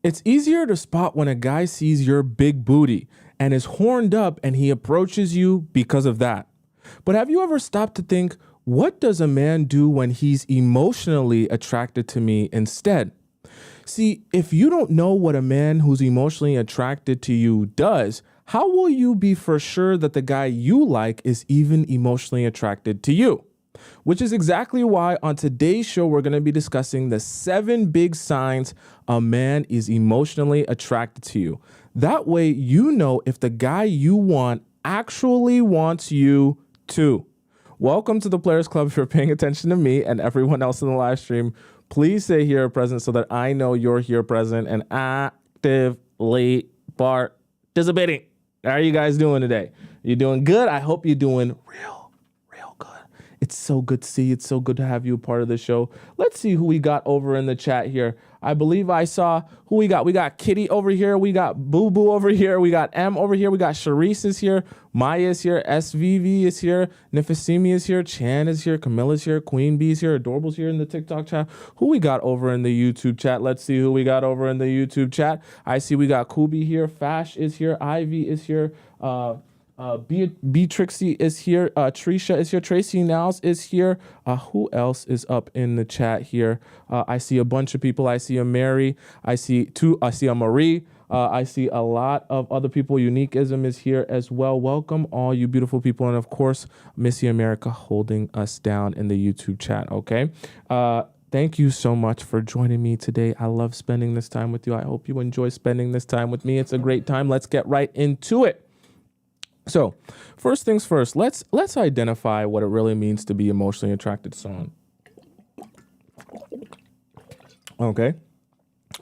It's easier to spot when a guy sees your big booty and is horned up and he approaches you because of that. But have you ever stopped to think, what does a man do when he's emotionally attracted to me instead? See, if you don't know what a man who's emotionally attracted to you does, how will you be for sure that the guy you like is even emotionally attracted to you? Which is exactly why on today's show, we're going to be discussing the 7 big signs a man is emotionally attracted to you. That way, you know if the guy you want actually wants you too. Welcome to the Players Club. If you're paying attention to me and everyone else in the live stream, please say here present so that I know you're here present and actively participating. How are you guys doing today? You doing good? I hope you're doing real good. It's so good to see you. It's so good to have you a part of the show. Let's see who we got over in the chat here. I believe I saw who we got. We got Kitty over here. We got Boo Boo over here. We got M over here. We got Sharice is here. Maya is here. SVV is here. Nifasimi is here. Chan is here. Camilla's here. Queen Bee is here. Adorable's here in the TikTok chat. Who we got over in the YouTube chat? Let's see who we got over in the YouTube chat. I see we got Kubi here. Fash is here. Ivy is here. Trixie is here. Trisha is here. Tracy Niles is here. Who else is up in the chat here? I see a bunch of people. I see a Mary. I see a Marie. I see a lot of other people. Uniqueism is here as well. Welcome all you beautiful people. And of course, Missy America holding us down in the YouTube chat. Okay. Thank you so much for joining me today. I love spending this time with you. I hope you enjoy spending this time with me. It's a great time. Let's get right into it. So first things first, let's identify what it really means to be emotionally attracted to someone. Okay.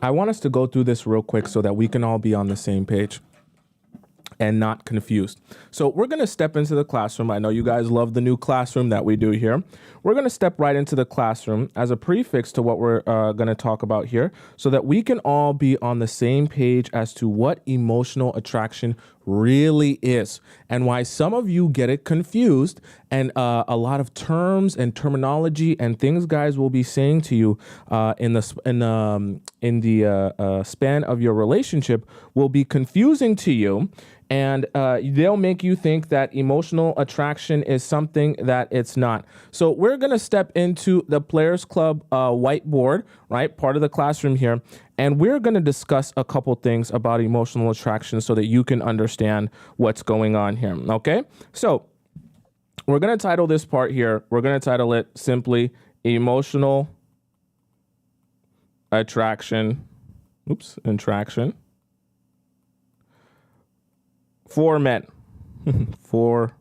I want us to go through this real quick so that we can all be on the same page and not confused. So we're going to step into the classroom. I know you guys love the new classroom that we do here. We're going to step right into the classroom as a prefix to what we're going to talk about here so that we can all be on the same page as to what emotional attraction really is and why some of you get it confused, and a lot of terms and terminology and things guys will be saying to you in the span of your relationship will be confusing to you. And they'll make you think that emotional attraction is something that it's not. So we're going to step into the Players Club whiteboard, right? Part of the classroom here. And we're going to discuss a couple things about emotional attraction so that you can understand what's going on here. Okay. So we're going to title this part here. We're going to title it simply emotional attraction. Attraction. For men. For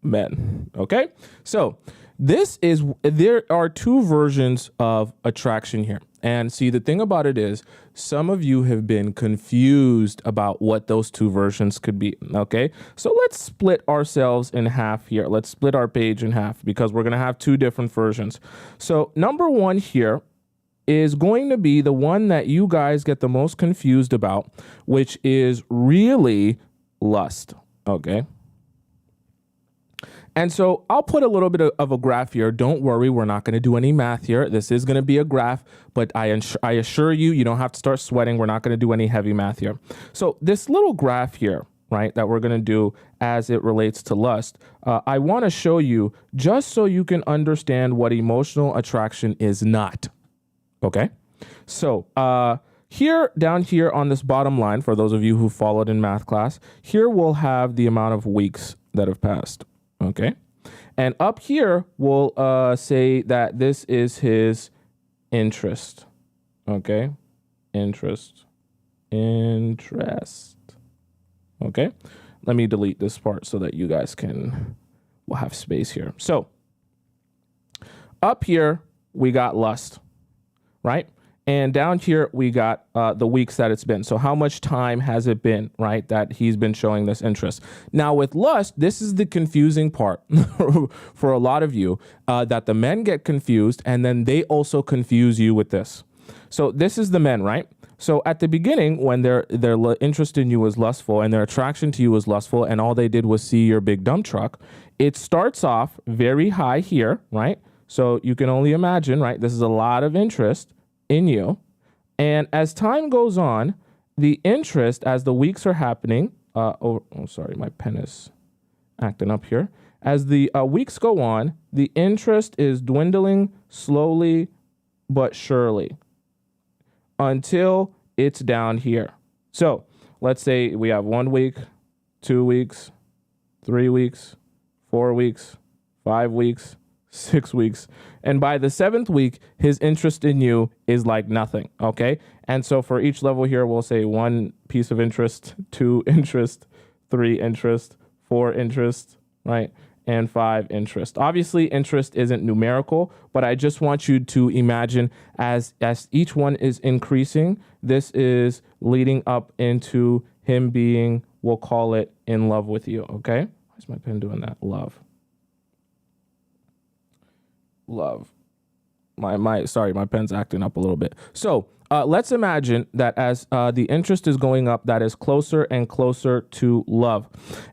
men. Okay. So there are 2 versions of attraction here. And see, the thing about it is some of you have been confused about what those 2 versions could be. Okay. So let's split ourselves in half here. Let's split our page in half because we're going to have 2 different versions. So number 1 here is going to be the one that you guys get the most confused about, which is really lust. Okay. And so I'll put a little bit of a graph here. Don't worry, we're not going to do any math here. This is going to be a graph, but I assure you, you don't have to start sweating. We're not going to do any heavy math here. So this little graph here, right, that we're going to do as it relates to lust, I want to show you just so you can understand what emotional attraction is not. Okay. So, down here on this bottom line, for those of you who followed in math class, here we'll have the amount of weeks that have passed. Okay. And up here, we'll say that this is his interest. Okay. Interest. Okay. Let me delete this part so that you guys we'll have space here. So up here, we got lust, right? And down here, we got the weeks that it's been. So how much time has it been, right, that he's been showing this interest? Now, with lust, this is the confusing part for a lot of you, that the men get confused, and then they also confuse you with this. So this is the men, right? So at the beginning, when their interest in you was lustful and their attraction to you was lustful, and all they did was see your big dump truck, it starts off very high here, right? So you can only imagine, right? This is a lot of interest in you. And as time goes on, the interest, as the weeks are happening, sorry, my pen is acting up here. As the weeks go on, the interest is dwindling slowly but surely until it's down here. So let's say we have 1 week, 2 weeks, 3 weeks, 4 weeks, 5 weeks, 6 weeks. And by the 7th week, his interest in you is like nothing. Okay. And so for each level here, we'll say 1 piece of interest, 2 interest, 3 interest, 4 interest, right? And 5 interest. Obviously, interest isn't numerical, but I just want you to imagine as each one is increasing, this is leading up into him being, we'll call it, in love with you. Okay. Why is my pen doing that? Love. Sorry, my pen's acting up a little bit. So let's imagine that as the interest is going up, that is closer and closer to love.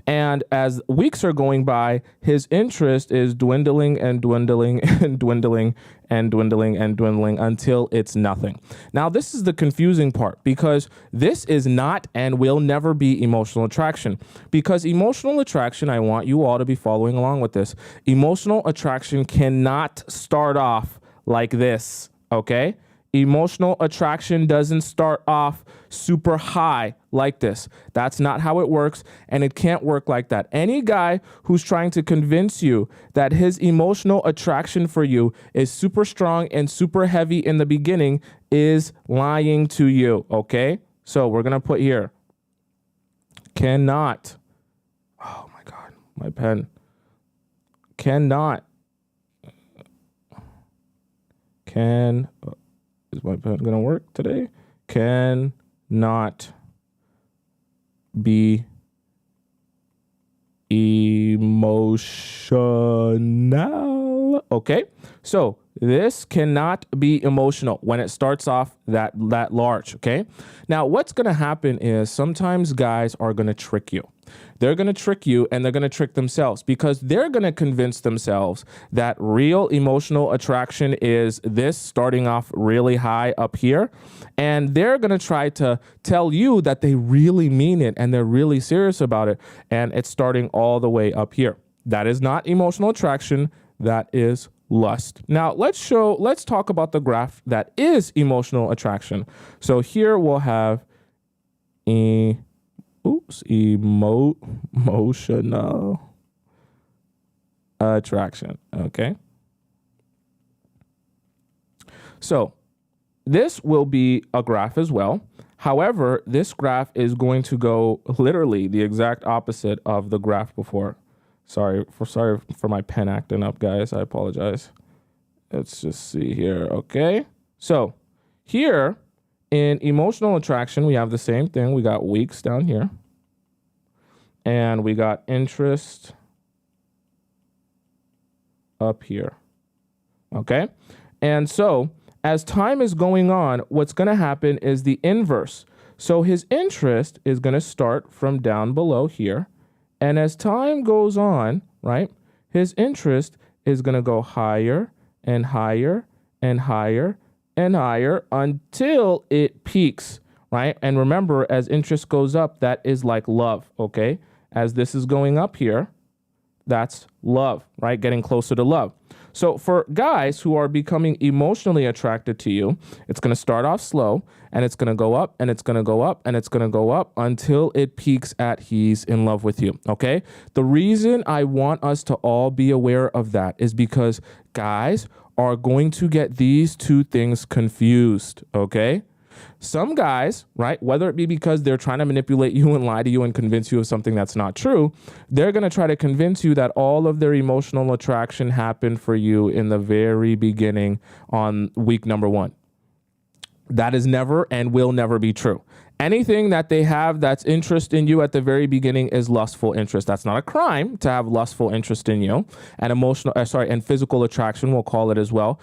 And as weeks are going by, his interest is dwindling and dwindling and dwindling and dwindling and dwindling until it's nothing. Now, this is the confusing part, because this is not and will never be emotional attraction. Because emotional attraction, I want you all to be following along with this. Emotional attraction cannot start off like this, okay? Emotional attraction doesn't start off super high like this. That's not how it works, and it can't work like that. Any guy who's trying to convince you that his emotional attraction for you is super strong and super heavy in the beginning is lying to you, okay? So we're going to put here, cannot, oh my God, my pen, cannot, is my pen going to work today? Cannot be emotional. Okay, so this cannot be emotional when it starts off that large. Okay, now what's going to happen is sometimes guys are going to trick you. They're going to trick you, and they're going to trick themselves, because they're going to convince themselves that real emotional attraction is this starting off really high up here. And they're going to try to tell you that they really mean it and they're really serious about it. And it's starting all the way up here. That is not emotional attraction. That is lust. Now let's talk about the graph that is emotional attraction. So here we'll have emotional attraction. Okay. So this will be a graph as well. However, this graph is going to go literally the exact opposite of the graph before. Sorry for my pen acting up, guys. I apologize. Let's just see here. Okay. So here in emotional attraction, we have the same thing. We got weeks down here. And we got interest up here. Okay. And so as time is going on, what's going to happen is the inverse. So his interest is going to start from down below here. And as time goes on, right, his interest is going to go higher and higher and higher and higher until it peaks, right? And remember, as interest goes up, that is like love, okay? As this is going up here, that's love, right? Getting closer to love. So for guys who are becoming emotionally attracted to you, it's going to start off slow, and it's going to go up, and it's going to go up, and it's going to go up until it peaks at he's in love with you, okay? The reason I want us to all be aware of that is because guys are going to get these two things confused, okay? Some guys, right, whether it be because they're trying to manipulate you and lie to you and convince you of something that's not true, they're going to try to convince you that all of their emotional attraction happened for you in the very beginning on week number 1. That is never and will never be true. Anything that they have that's interest in you at the very beginning is lustful interest. That's not a crime to have lustful interest in you, and and physical attraction, we'll call it as well,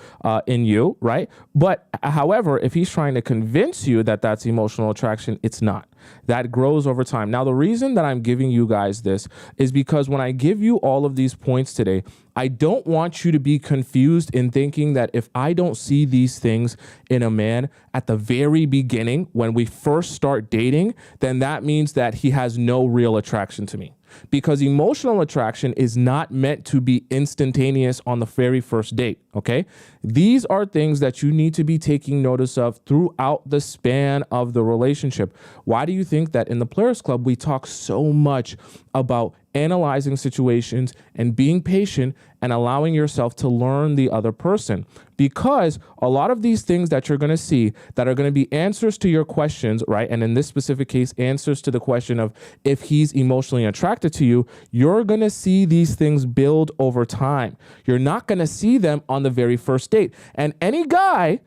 in you, right? But however, if he's trying to convince you that that's emotional attraction, it's not. that grows over time. Now, the reason that I'm giving you guys this is because when I give you all of these points today, I don't want you to be confused in thinking that if I don't see these things in a man at the very beginning, when we first start dating, then that means that he has no real attraction to me. Because emotional attraction is not meant to be instantaneous on the very first date, okay? These are things that you need to be taking notice of throughout the span of the relationship. Why do you think that in the Players Club, we talk so much about analyzing situations and being patient and allowing yourself to learn the other person? Because a lot of these things that you're going to see that are going to be answers to your questions, right? And in this specific case, answers to the question of if he's emotionally attracted to you, you're going to see these things build over time. You're not going to see them on the very first date. And any guy,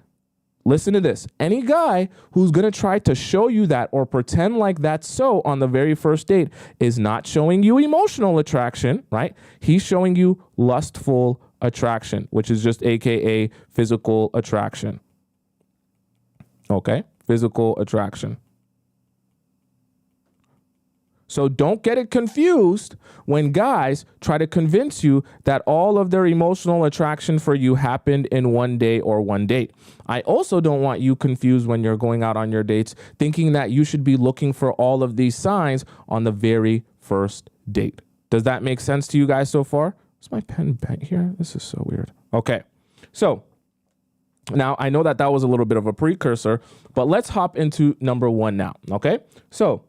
listen to this, any guy who's going to try to show you that or pretend like that's so on the very first date is not showing you emotional attraction, right? He's showing you lustful attraction, which is just AKA physical attraction. Okay? Physical attraction. So don't get it confused when guys try to convince you that all of their emotional attraction for you happened in one day or one date. I also don't want you confused when you're going out on your dates thinking that you should be looking for all of these signs on the very first date. Does that make sense to you guys so far? Is my pen bent here? This is so weird. Okay. So now I know that that was a little bit of a precursor, but let's hop into number one now. Okay. So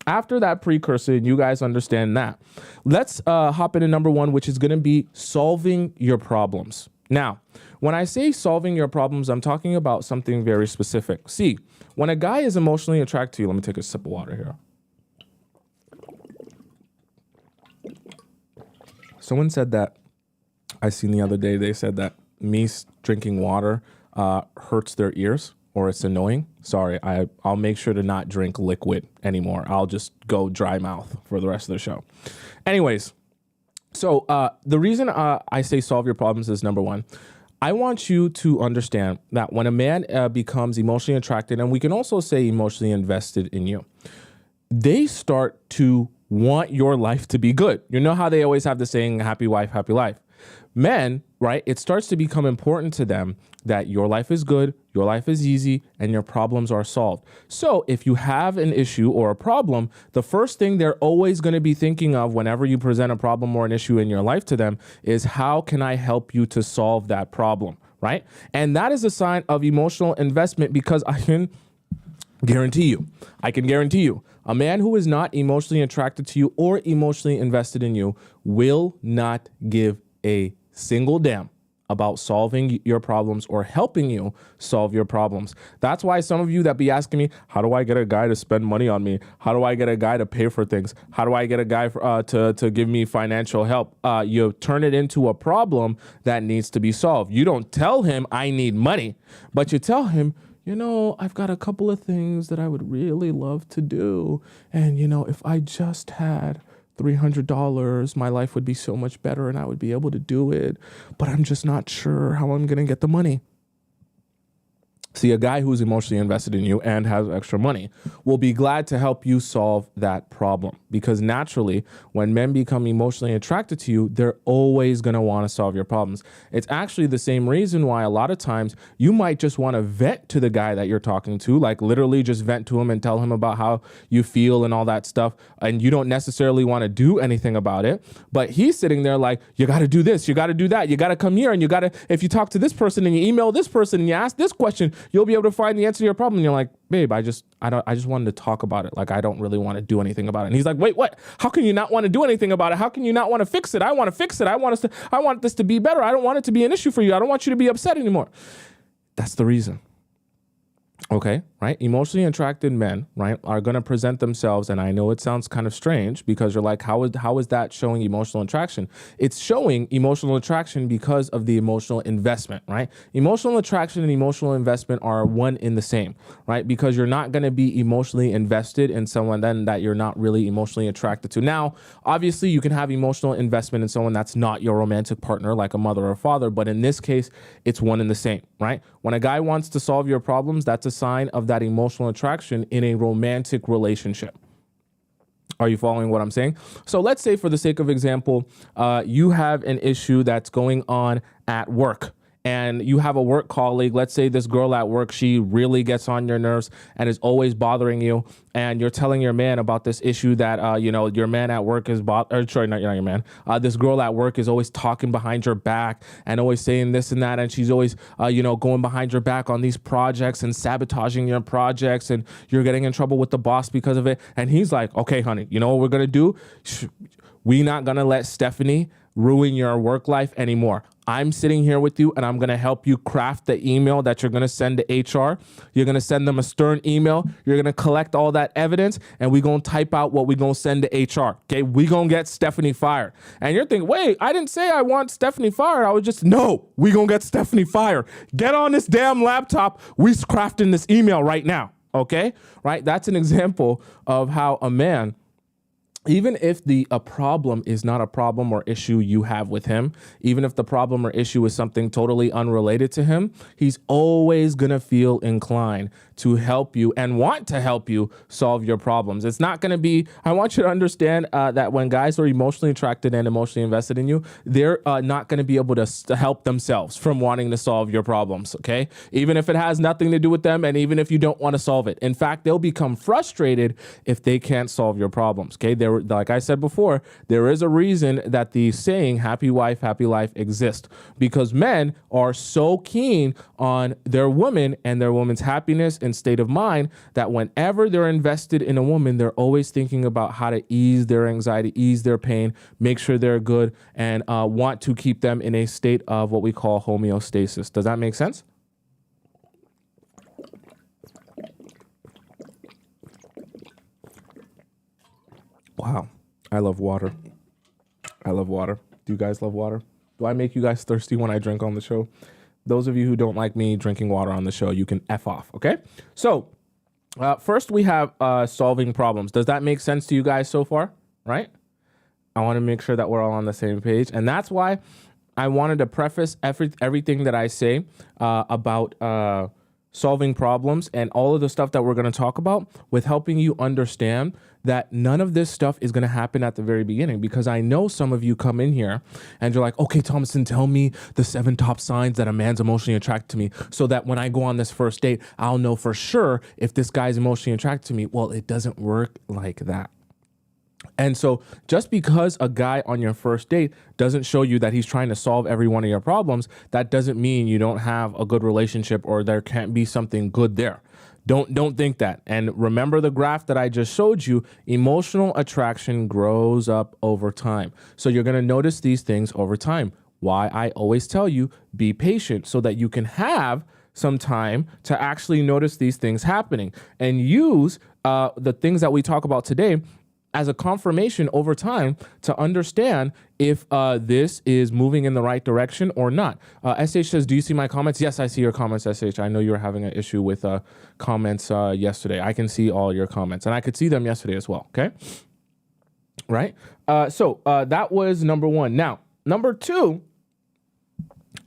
after that precursor, and you guys understand that, let's hop into number one, which is going to be solving your problems. Now, when I say solving your problems, I'm talking about something very specific. See, when a guy is emotionally attracted to you, let me take a sip of water here. Someone said that, I seen the other day, they said that me drinking water hurts their ears or it's annoying. Sorry, I'll make sure to not drink liquid anymore. I'll just go dry mouth for the rest of the show. Anyways, so the reason I say solve your problems is number one, I want you to understand that when a man becomes emotionally attracted, and we can also say emotionally invested in you, they start to want your life to be good. You know how they always have the saying, happy wife, happy life. Men, right? It starts to become important to them that your life is good, your life is easy, and your problems are solved. So if you have an issue or a problem, the first thing they're always going to be thinking of whenever you present a problem or an issue in your life to them is, how can I help you to solve that problem, right? And that is a sign of emotional investment, because I can guarantee you, a man who is not emotionally attracted to you or emotionally invested in you will not give a single damn about solving your problems or helping you solve your problems. That's why some of you that be asking me, how do I get a guy to spend money on me? How do I get a guy to pay for things? How do I get a guy to give me financial help? You turn it into a problem that needs to be solved. You don't tell him I need money, but you tell him, you know, I've got a couple of things that I would really love to do. And, you know, if I just had $300, my life would be so much better and I would be able to do it. But I'm just not sure how I'm going to get the money. See, a guy who's emotionally invested in you and has extra money will be glad to help you solve that problem, because naturally, when men become emotionally attracted to you, they're always going to want to solve your problems. It's actually the same reason why a lot of times you might just want to vent to the guy that you're talking to, like literally just vent to him and tell him about how you feel and all that stuff. And you don't necessarily want to do anything about it, but he's sitting there like, you got to do this, you got to do that, you got to come here, and you got to, if you talk to this person and you email this person and you ask this question, you'll be able to find the answer to your problem. And you're like, babe, I just wanted to talk about it. Like, I don't really want to do anything about it. And he's like, wait, what? How can you not want to do anything about it? How can you not want to fix it? I want to fix it. I want this to be better. I don't want it to be an issue for you. I don't want you to be upset anymore. That's the reason. Okay, right? Emotionally attracted men, right, are going to present themselves, and I know it sounds kind of strange because you're like, how is that showing emotional attraction? It's showing emotional attraction because of the emotional investment, right? Emotional attraction and emotional investment are one in the same, right? Because you're not going to be emotionally invested in someone then that you're not really emotionally attracted to. Now, obviously, you can have emotional investment in someone that's not your romantic partner, like a mother or father, but in this case, it's one in the same, right? When a guy wants to solve your problems, that's a sign of that emotional attraction in a romantic relationship. Are you following what I'm saying? So let's say, for the sake of example, you have an issue that's going on at work, and you have a work colleague. Let's say this girl at work, she really gets on your nerves and is always bothering you. And you're telling your man about this issue that, your man at work is not your man. This girl at work is always talking behind your back and always saying this and that. And she's always, going behind your back on these projects and sabotaging your projects. And you're getting in trouble with the boss because of it. And he's like, okay, honey, you know what we're going to do? We're not going to let Stephanie ruin your work life anymore. I'm sitting here with you, and I'm going to help you craft the email that you're going to send to HR. You're going to send them a stern email. You're going to collect all that evidence, and we're going to type out what we're going to send to HR. Okay, we're going to get Stephanie fired. And you're thinking, wait, I didn't say I want Stephanie fired. I was just, no, we're going to get Stephanie fired. Get on this damn laptop. We're crafting this email right now. Okay, right? That's an example of how a man, even if a problem is not a problem or issue you have with him, even if the problem or issue is something totally unrelated to him, he's always going to feel inclined to help you and want to help you solve your problems. It's not going to be, I want you to understand that when guys are emotionally attracted and emotionally invested in you, they're not going to be able to help themselves from wanting to solve your problems, okay? Even if it has nothing to do with them and even if you don't want to solve it. In fact, they'll become frustrated if they can't solve your problems, okay? Like I said before, there is a reason that the saying happy wife, happy life exists, because men are so keen on their woman and their woman's happiness and state of mind that whenever they're invested in a woman, they're always thinking about how to ease their anxiety, ease their pain, make sure they're good, and want to keep them in a state of what we call homeostasis. Does that make sense? Wow. I love water. I love water. Do you guys love water? Do I make you guys thirsty when I drink on the show? Those of you who don't like me drinking water on the show, you can F off, okay? So first we have solving problems. Does that make sense to you guys so far, right? I want to make sure that we're all on the same page. And that's why I wanted to preface everything that I say about solving problems and all of the stuff that we're going to talk about with helping you understand that none of this stuff is going to happen at the very beginning, because I know some of you come in here and you're like, okay, Tomisin, tell me the 7 top signs that a man's emotionally attracted to me so that when I go on this first date, I'll know for sure if this guy's emotionally attracted to me. Well, it doesn't work like that. And so just because a guy on your first date doesn't show you that he's trying to solve every one of your problems, that doesn't mean you don't have a good relationship or there can't be something good there. Don't think that. And remember the graph that I just showed you, emotional attraction grows up over time. So you're going to notice these things over time. Why I always tell you, be patient so that you can have some time to actually notice these things happening and use the things that we talk about today as a confirmation over time to understand if this is moving in the right direction or not. SH says, do you see my comments? Yes, I see your comments, SH. I know you were having an issue with comments yesterday. I can see all your comments, and I could see them yesterday as well, okay? Right? So that was number 1. Now, number 2,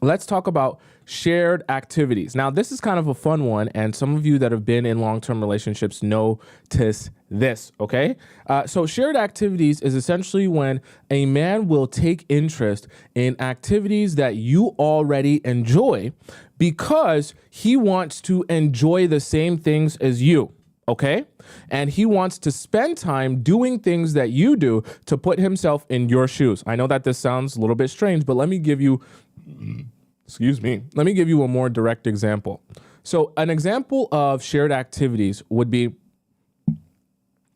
let's talk about shared activities. Now, this is kind of a fun one, and some of you that have been in long-term relationships notice this, okay? So shared activities is essentially when a man will take interest in activities that you already enjoy because he wants to enjoy the same things as you, okay? And he wants to spend time doing things that you do to put himself in your shoes. I know that this sounds a little bit strange, but let me give you a more direct example. So an example of shared activities would be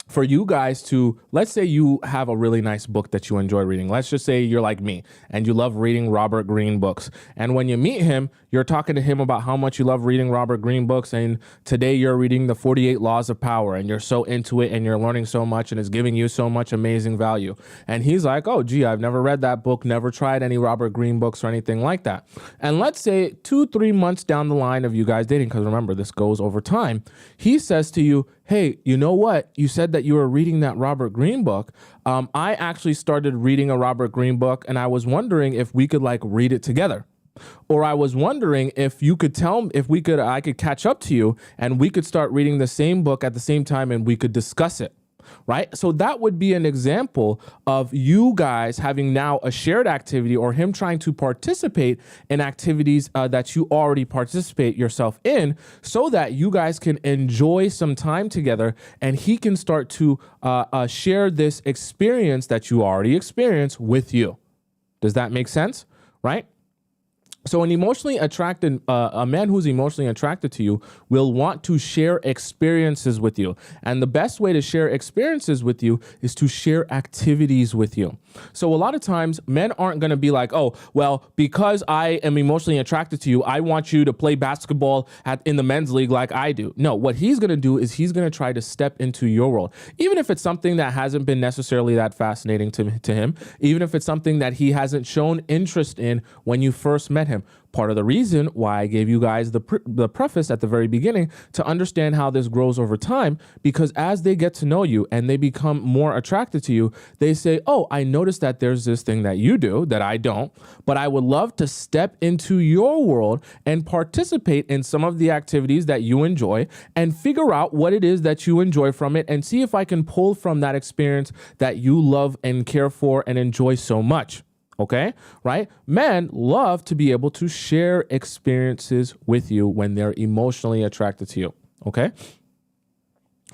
for you guys to, let's say you have a really nice book that you enjoy reading. Let's just say you're like me and you love reading Robert Greene books. And when you meet him, you're talking to him about how much you love reading Robert Greene books. And today you're reading the 48 Laws of Power and you're so into it and you're learning so much and it's giving you so much amazing value. And he's like, oh, gee, I've never read that book, never tried any Robert Greene books or anything like that. And let's say 2-3 months down the line of you guys dating, because remember, this goes over time, he says to you, hey, you know what? You said that you were reading that Robert Greene book. I actually started reading a Robert Greene book and I was wondering if we could like read it together. Or I was wondering if you could I could catch up to you and we could start reading the same book at the same time and we could discuss it. Right? So that would be an example of you guys having now a shared activity, or him trying to participate in activities that you already participate yourself in, so that you guys can enjoy some time together and he can start to share this experience that you already experienced with you. Does that make sense? Right? So a man who's emotionally attracted to you will want to share experiences with you. And the best way to share experiences with you is to share activities with you. So a lot of times men aren't going to be like, oh, well, because I am emotionally attracted to you, I want you to play basketball in the men's league like I do. No, what he's going to do is he's going to try to step into your world. Even if it's something that hasn't been necessarily that fascinating to him, even if it's something that he hasn't shown interest in when you first met him. Part of the reason why I gave you guys the preface at the very beginning to understand how this grows over time, because as they get to know you and they become more attracted to you, they say, oh, I noticed that there's this thing that you do that I don't, but I would love to step into your world and participate in some of the activities that you enjoy and figure out what it is that you enjoy from it and see if I can pull from that experience that you love and care for and enjoy so much. Okay, right? Men love to be able to share experiences with you when they're emotionally attracted to you. Okay,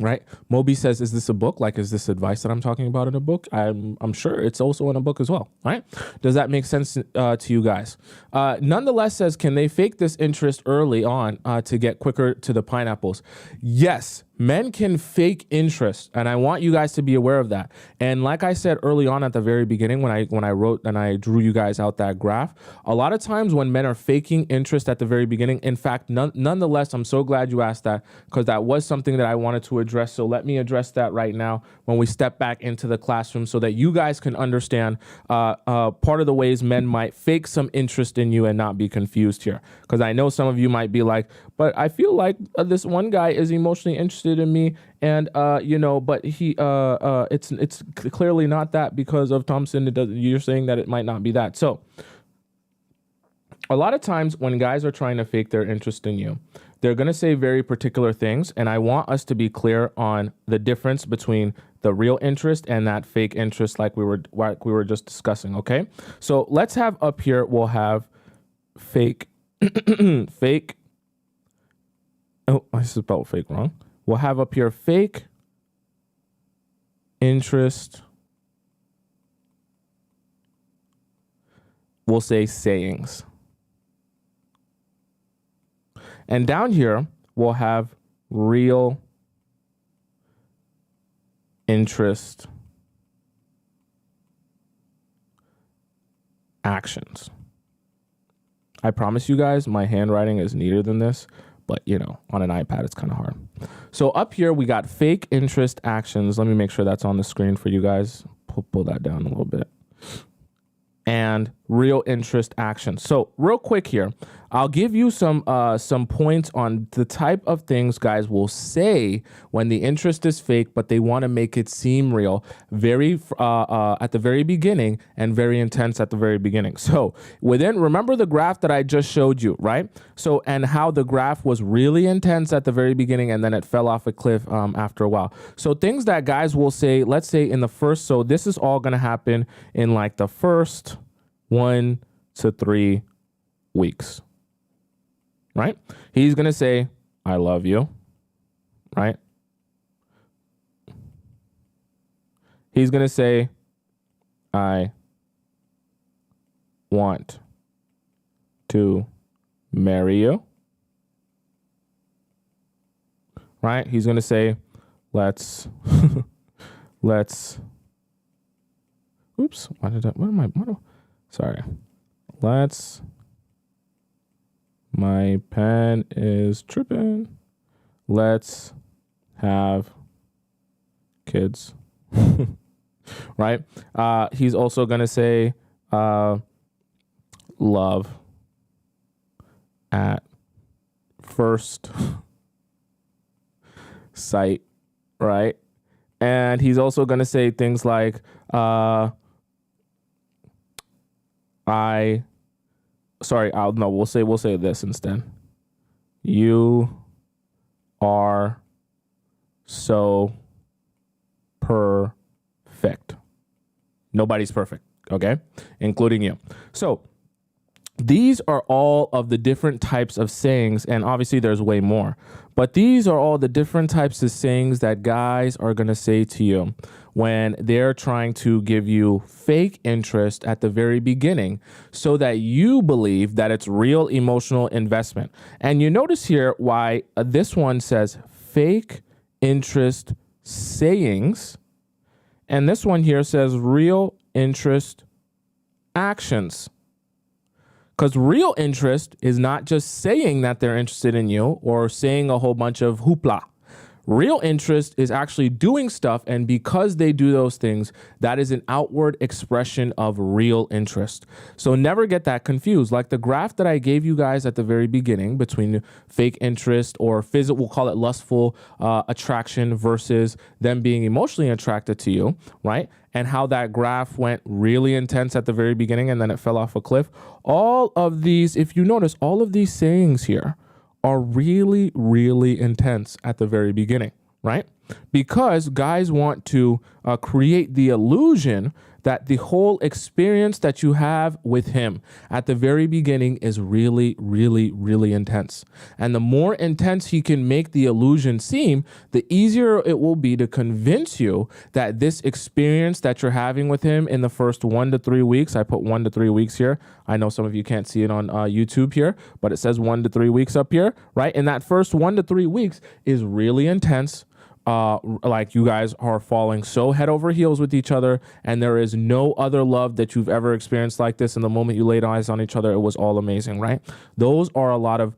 right? Moby says, is this a book? Like, is this advice that I'm talking about in a book? I'm sure it's also in a book as well, right? Does that make sense to you guys? Nonetheless says, can they fake this interest early on to get quicker to the pineapples? Yes. Men can fake interest, and I want you guys to be aware of that. And like I said early on at the very beginning, when I wrote and I drew you guys out that graph, a lot of times when men are faking interest at the very beginning, in fact, nonetheless, I'm so glad you asked that, because that was something that I wanted to address. So let me address that right now when we step back into the classroom, so that you guys can understand part of the ways men might fake some interest in you and not be confused here. Because I know some of you might be like, but I feel like this one guy is emotionally interested in me, and but he it's clearly not that because of Tomisin. You're saying that it might not be that. So a lot of times when guys are trying to fake their interest in you, they're going to say very particular things, and I want us to be clear on the difference between the real interest and that fake interest, like we were just discussing. Okay, so let's have up here, we'll have fake fake. Oh, I spelled fake wrong. We'll have up here fake interest. We'll say sayings. And down here, we'll have real interest actions. I promise you guys, my handwriting is neater than this. But, on an iPad, it's kind of hard. So up here, we got fake interest actions. Let me make sure that's on the screen for you guys. Pull that down a little bit. And real interest actions. So real quick here, I'll give you some points on the type of things guys will say when the interest is fake, but they want to make it seem real, very at the very beginning and very intense at the very beginning. So remember the graph that I just showed you, right? So, and how the graph was really intense at the very beginning and then it fell off a cliff after a while. So things that guys will say, let's say in the first, so this is all going to happen in like the first 1 to 3 weeks. Right? He's going to say, I love you. Right? He's going to say, I want to marry you. Right? He's going to say, let's, oops, my pen is tripping. Let's have kids. Right? He's also going to say, love at first sight. Right? And he's also going to say things like, I sorry, no, we'll say this instead. You are so perfect. Nobody's perfect, okay? Including you. So these are all of the different types of sayings, and obviously there's way more, but these are all the different types of sayings that guys are going to say to you when they're trying to give you fake interest at the very beginning so that you believe that it's real emotional investment. And you notice here why this one says fake interest sayings, and this one here says real interest actions. Because real interest is not just saying that they're interested in you or saying a whole bunch of hoopla. Real interest is actually doing stuff, and because they do those things, that is an outward expression of real interest. So never get that confused. Like the graph that I gave you guys at the very beginning between fake interest or physical, we'll call it lustful attraction versus them being emotionally attracted to you, right? And how that graph went really intense at the very beginning and then it fell off a cliff. All of these, if you notice, all of these sayings here are really, really intense at the very beginning, right? Because guys want to create the illusion that the whole experience that you have with him at the very beginning is really, really, really intense. And the more intense he can make the illusion seem, the easier it will be to convince you that this experience that you're having with him in the first 1 to 3 weeks, I put 1 to 3 weeks here. I know some of you can't see it on YouTube here, but it says 1 to 3 weeks up here, right? And that first 1 to 3 weeks is really intense. Like you guys are falling so head over heels with each other, and there is no other love that you've ever experienced like this. And the moment you laid eyes on each other, it was all amazing, right? Those are a lot of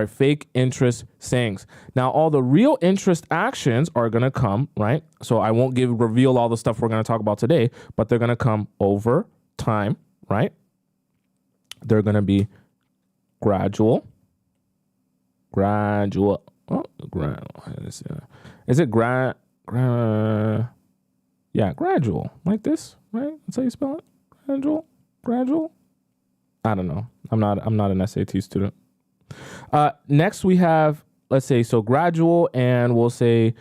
fake interest sayings. Now, all the real interest actions are going to come, right? So I won't reveal all the stuff we're going to talk about today, but they're going to come over time, right? They're going to be gradual. Is it gradual, like this, right? That's how you spell it. Gradual. I don't know. I'm not an SAT student. Next we have, let's say, so gradual, and we'll say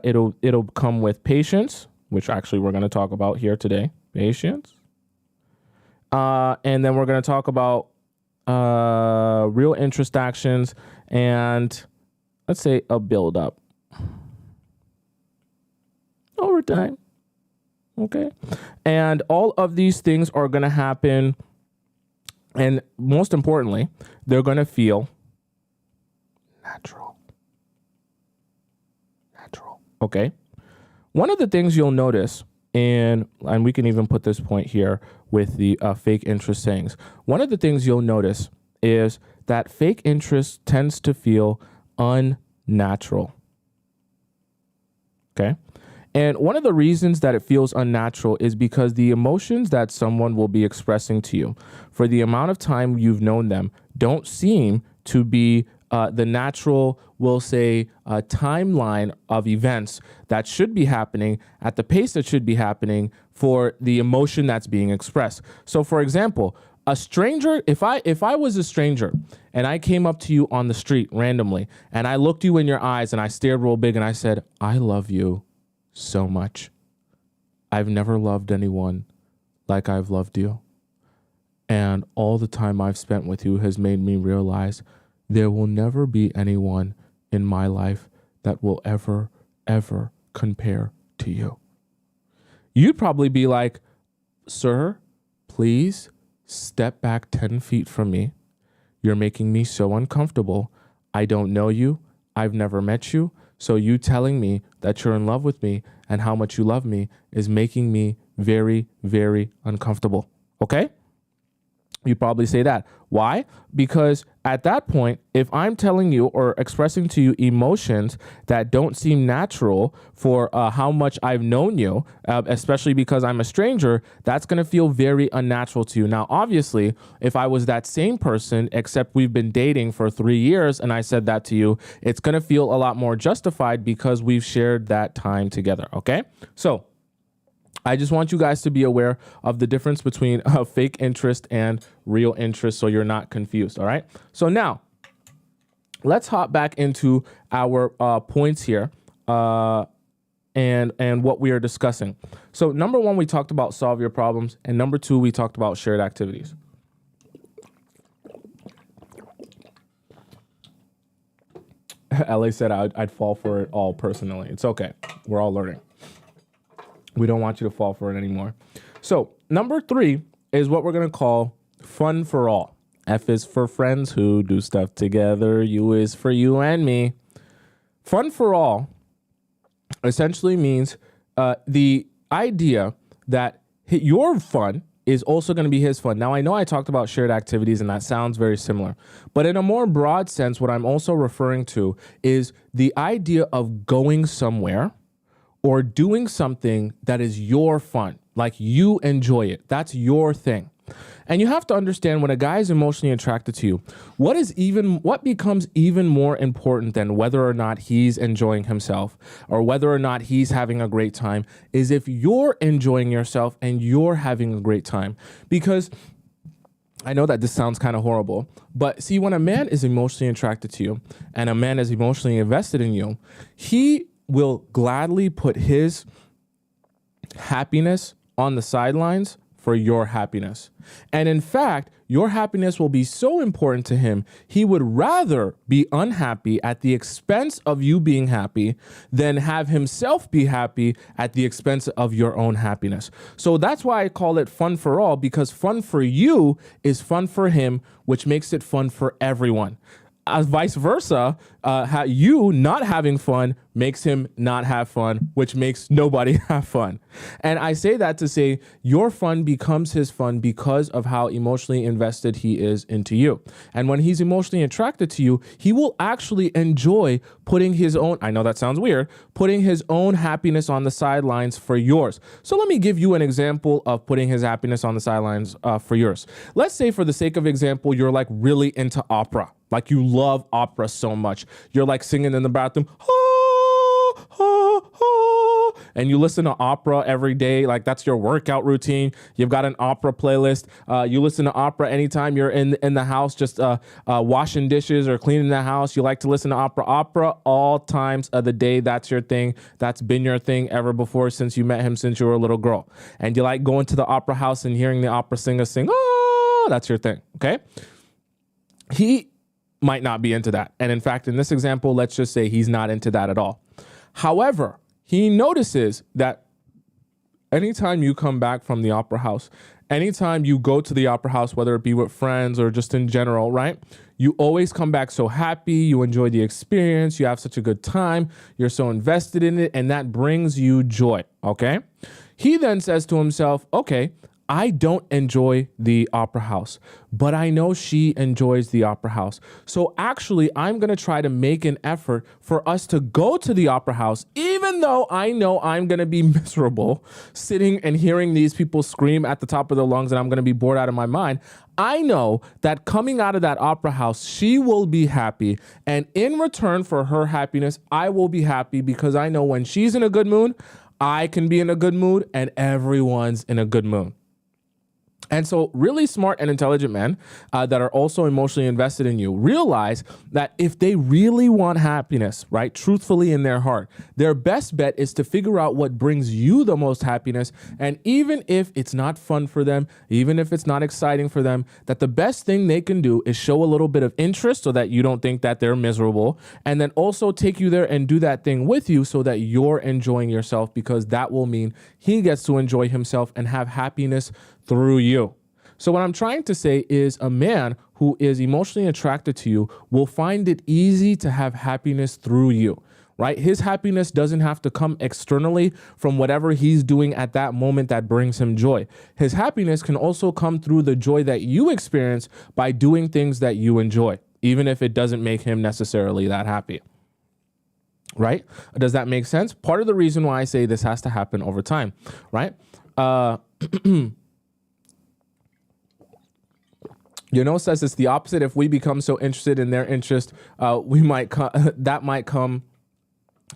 it'll come with patience, which actually we're going to talk about here today. Patience. And then we're going to talk about real interest actions, and let's say a build up over time. Okay. And all of these things are going to happen. And most importantly, they're going to feel natural. Okay. One of the things you'll notice, and we can even put this point here with the fake interest sayings. One of the things you'll notice is that fake interest tends to feel unnatural. Okay. And one of the reasons that it feels unnatural is because the emotions that someone will be expressing to you for the amount of time you've known them don't seem to be the natural, we'll say, timeline of events that should be happening at the pace that should be happening for the emotion that's being expressed. So, for example, a stranger, if I was a stranger and I came up to you on the street randomly and I looked you in your eyes and I stared real big and I said, I love you so much. I've never loved anyone like I've loved you. And all the time I've spent with you has made me realize there will never be anyone in my life that will ever compare to you. You'd probably be like, sir, please step back 10 feet from me. You're making me so uncomfortable. I don't know you. I've never met you. So you telling me that you're in love with me and how much you love me is making me very, very uncomfortable. Okay? You probably say that. Why? Because at that point, if I'm telling you or expressing to you emotions that don't seem natural for how much I've known you, especially because I'm a stranger, that's going to feel very unnatural to you. Now, obviously, if I was that same person, except we've been dating for 3 years and I said that to you, it's going to feel a lot more justified because we've shared that time together. Okay? So I just want you guys to be aware of the difference between fake interest and real interest so you're not confused, all right? So now, let's hop back into our points here and what we are discussing. So number one, we talked about solve your problems, and number two, we talked about shared activities. LA said I'd fall for it all personally. It's okay. We're all learning. We don't want you to fall for it anymore. So number three is what we're going to call fun for all. F is for friends who do stuff together. U is for you and me. Fun for all essentially means the idea that your fun is also going to be his fun. Now, I know I talked about shared activities and that sounds very similar, but in a more broad sense, what I'm also referring to is the idea of going somewhere or doing something that is your fun, like you enjoy it. That's your thing. And you have to understand, when a guy is emotionally attracted to you, what becomes even more important than whether or not he's enjoying himself or whether or not he's having a great time is if you're enjoying yourself and you're having a great time. Because I know that this sounds kind of horrible, but see, when a man is emotionally attracted to you and a man is emotionally invested in you, he will gladly put his happiness on the sidelines for your happiness. And in fact, your happiness will be so important to him, he would rather be unhappy at the expense of you being happy than have himself be happy at the expense of your own happiness. So that's why I call it fun for all, because fun for you is fun for him, which makes it fun for everyone. As vice versa, you not having fun makes him not have fun, which makes nobody have fun. And I say that to say your fun becomes his fun because of how emotionally invested he is into you. And when he's emotionally attracted to you, he will actually enjoy putting his own, I know that sounds weird, putting his own happiness on the sidelines for yours. So let me give you an example of putting his happiness on the sidelines for yours. Let's say, for the sake of example, you're like really into opera. Like you love opera so much. You're like singing in the bathroom, ah, ah, ah, and you listen to opera every day. Like that's your workout routine. You've got an opera playlist. You listen to opera anytime you're in the house, just washing dishes or cleaning the house. You like to listen to opera. Opera all times of the day. That's your thing. That's been your thing ever before since you met him, since you were a little girl. And you like going to the opera house and hearing the opera singer sing, ah, that's your thing, okay? He might not be into that. And in fact, in this example, let's just say he's not into that at all. However, he notices that anytime you come back from the opera house, anytime you go to the opera house, whether it be with friends or just in general, right? You always come back so happy, you enjoy the experience, you have such a good time, you're so invested in it, and that brings you joy, okay? He then says to himself, okay, I don't enjoy the opera house, but I know she enjoys the opera house. So actually, I'm going to try to make an effort for us to go to the opera house, even though I know I'm going to be miserable sitting and hearing these people scream at the top of their lungs and I'm going to be bored out of my mind. I know that coming out of that opera house, she will be happy. And in return for her happiness, I will be happy because I know when she's in a good mood, I can be in a good mood and everyone's in a good mood. And so really smart and intelligent men that are also emotionally invested in you realize that if they really want happiness, right, truthfully in their heart, their best bet is to figure out what brings you the most happiness. And even if it's not fun for them, even if it's not exciting for them, that the best thing they can do is show a little bit of interest so that you don't think that they're miserable, and then also take you there and do that thing with you so that you're enjoying yourself, because that will mean he gets to enjoy himself and have happiness through you. So what I'm trying to say is a man who is emotionally attracted to you will find it easy to have happiness through you, right? His happiness doesn't have to come externally from whatever he's doing at that moment that brings him joy. His happiness can also come through the joy that you experience by doing things that you enjoy, even if it doesn't make him necessarily that happy. Right? Does that make sense? Part of the reason why I say this has to happen over time, right? Says it's the opposite. If we become so interested in their interest, that might come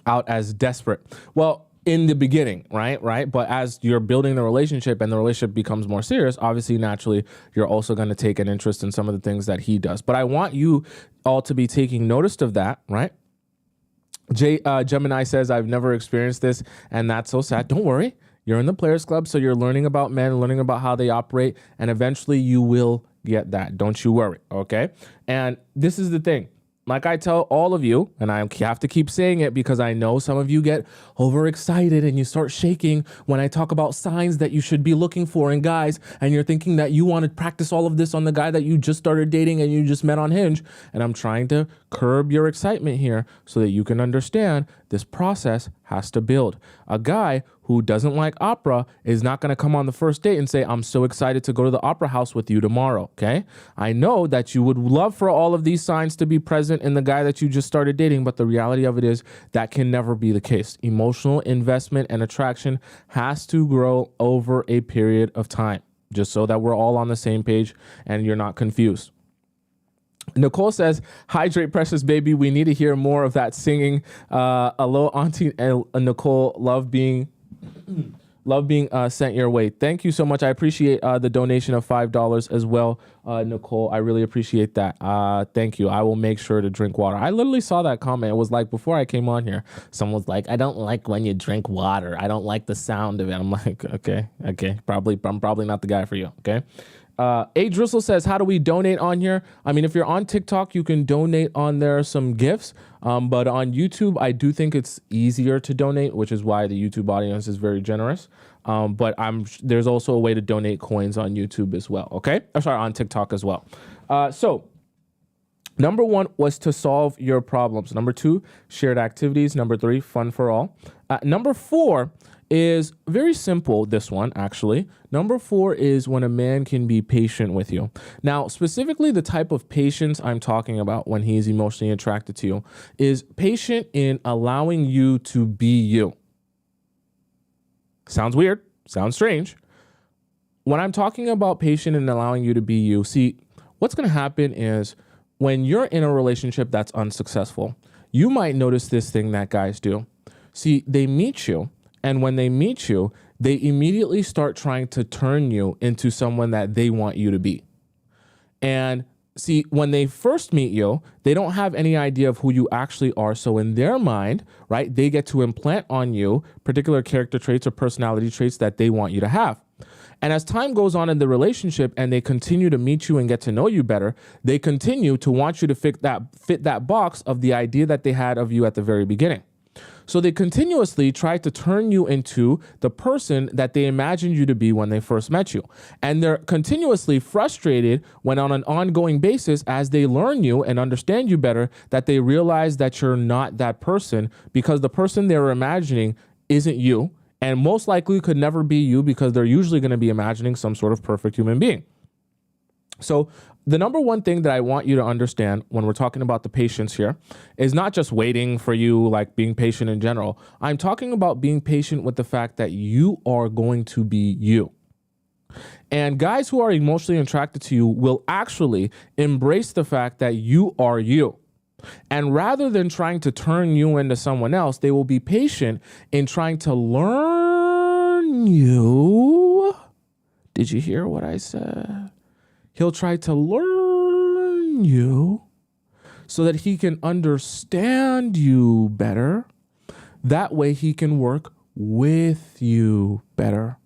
out as desperate. Well, in the beginning, right? But as you're building the relationship and the relationship becomes more serious, obviously, naturally, you're also going to take an interest in some of the things that he does. But I want you all to be taking notice of that, right? Gemini says, I've never experienced this, and that's so sad. Don't worry. You're in the Players Club, so you're learning about men, learning about how they operate, and eventually you will get that. Don't you worry, okay? And this is the thing. Like I tell all of you, and I have to keep saying it because I know some of you get overexcited and you start shaking when I talk about signs that you should be looking for in guys, and you're thinking that you want to practice all of this on the guy that you just started dating and you just met on Hinge. And I'm trying to curb your excitement here so that you can understand this process has to build. A guy who doesn't like opera is not going to come on the first date and say, I'm so excited to go to the opera house with you tomorrow, okay? I know that you would love for all of these signs to be present in the guy that you just started dating, but the reality of it is that can never be the case. Emotional investment and attraction has to grow over a period of time, just so that we're all on the same page and you're not confused. Nicole says, hydrate, precious baby. We need to hear more of that singing. Hello, Auntie Nicole. Love being sent your way. Thank you so much. I appreciate the donation of $5 as well, Nicole. I really appreciate that. Thank you. I will make sure to drink water. I literally saw that comment. It was like before I came on here. Someone was like, I don't like when you drink water. I don't like the sound of it. I'm like, okay. I'm probably not the guy for you. Okay. A Dristle says, how do we donate on here? I mean, if you're on TikTok, you can donate on there some gifts. But on YouTube, I do think it's easier to donate, which is why the YouTube audience is very generous. But there's also a way to donate coins on YouTube as well. Okay. On TikTok as well. So number 1 was to solve your problems. Number 2, shared activities. Number 3, fun for all. Number 4 is very simple, this one, actually. Number 4 is when a man can be patient with you. Now, specifically the type of patience I'm talking about when he's emotionally attracted to you is patient in allowing you to be you. Sounds weird, sounds strange. When I'm talking about patient in allowing you to be you, see, what's going to happen is when you're in a relationship that's unsuccessful, you might notice this thing that guys do. See, they meet you, and when they meet you, they immediately start trying to turn you into someone that they want you to be. And see, when they first meet you, they don't have any idea of who you actually are. So in their mind, right, they get to implant on you particular character traits or personality traits that they want you to have. And as time goes on in the relationship and they continue to meet you and get to know you better, they continue to want you to fit that box of the idea that they had of you at the very beginning. So they continuously try to turn you into the person that they imagined you to be when they first met you. And they're continuously frustrated when on an ongoing basis, as they learn you and understand you better, that they realize that you're not that person, because the person they're imagining isn't you, and most likely could never be you, because they're usually going to be imagining some sort of perfect human being. So the number 1 thing that I want you to understand when we're talking about the patience here is not just waiting for you, like being patient in general. I'm talking about being patient with the fact that you are going to be you. And guys who are emotionally attracted to you will actually embrace the fact that you are you. And rather than trying to turn you into someone else, they will be patient in trying to learn you. Did you hear what I said? He'll try to learn you so that he can understand you better. That way he can work with you better.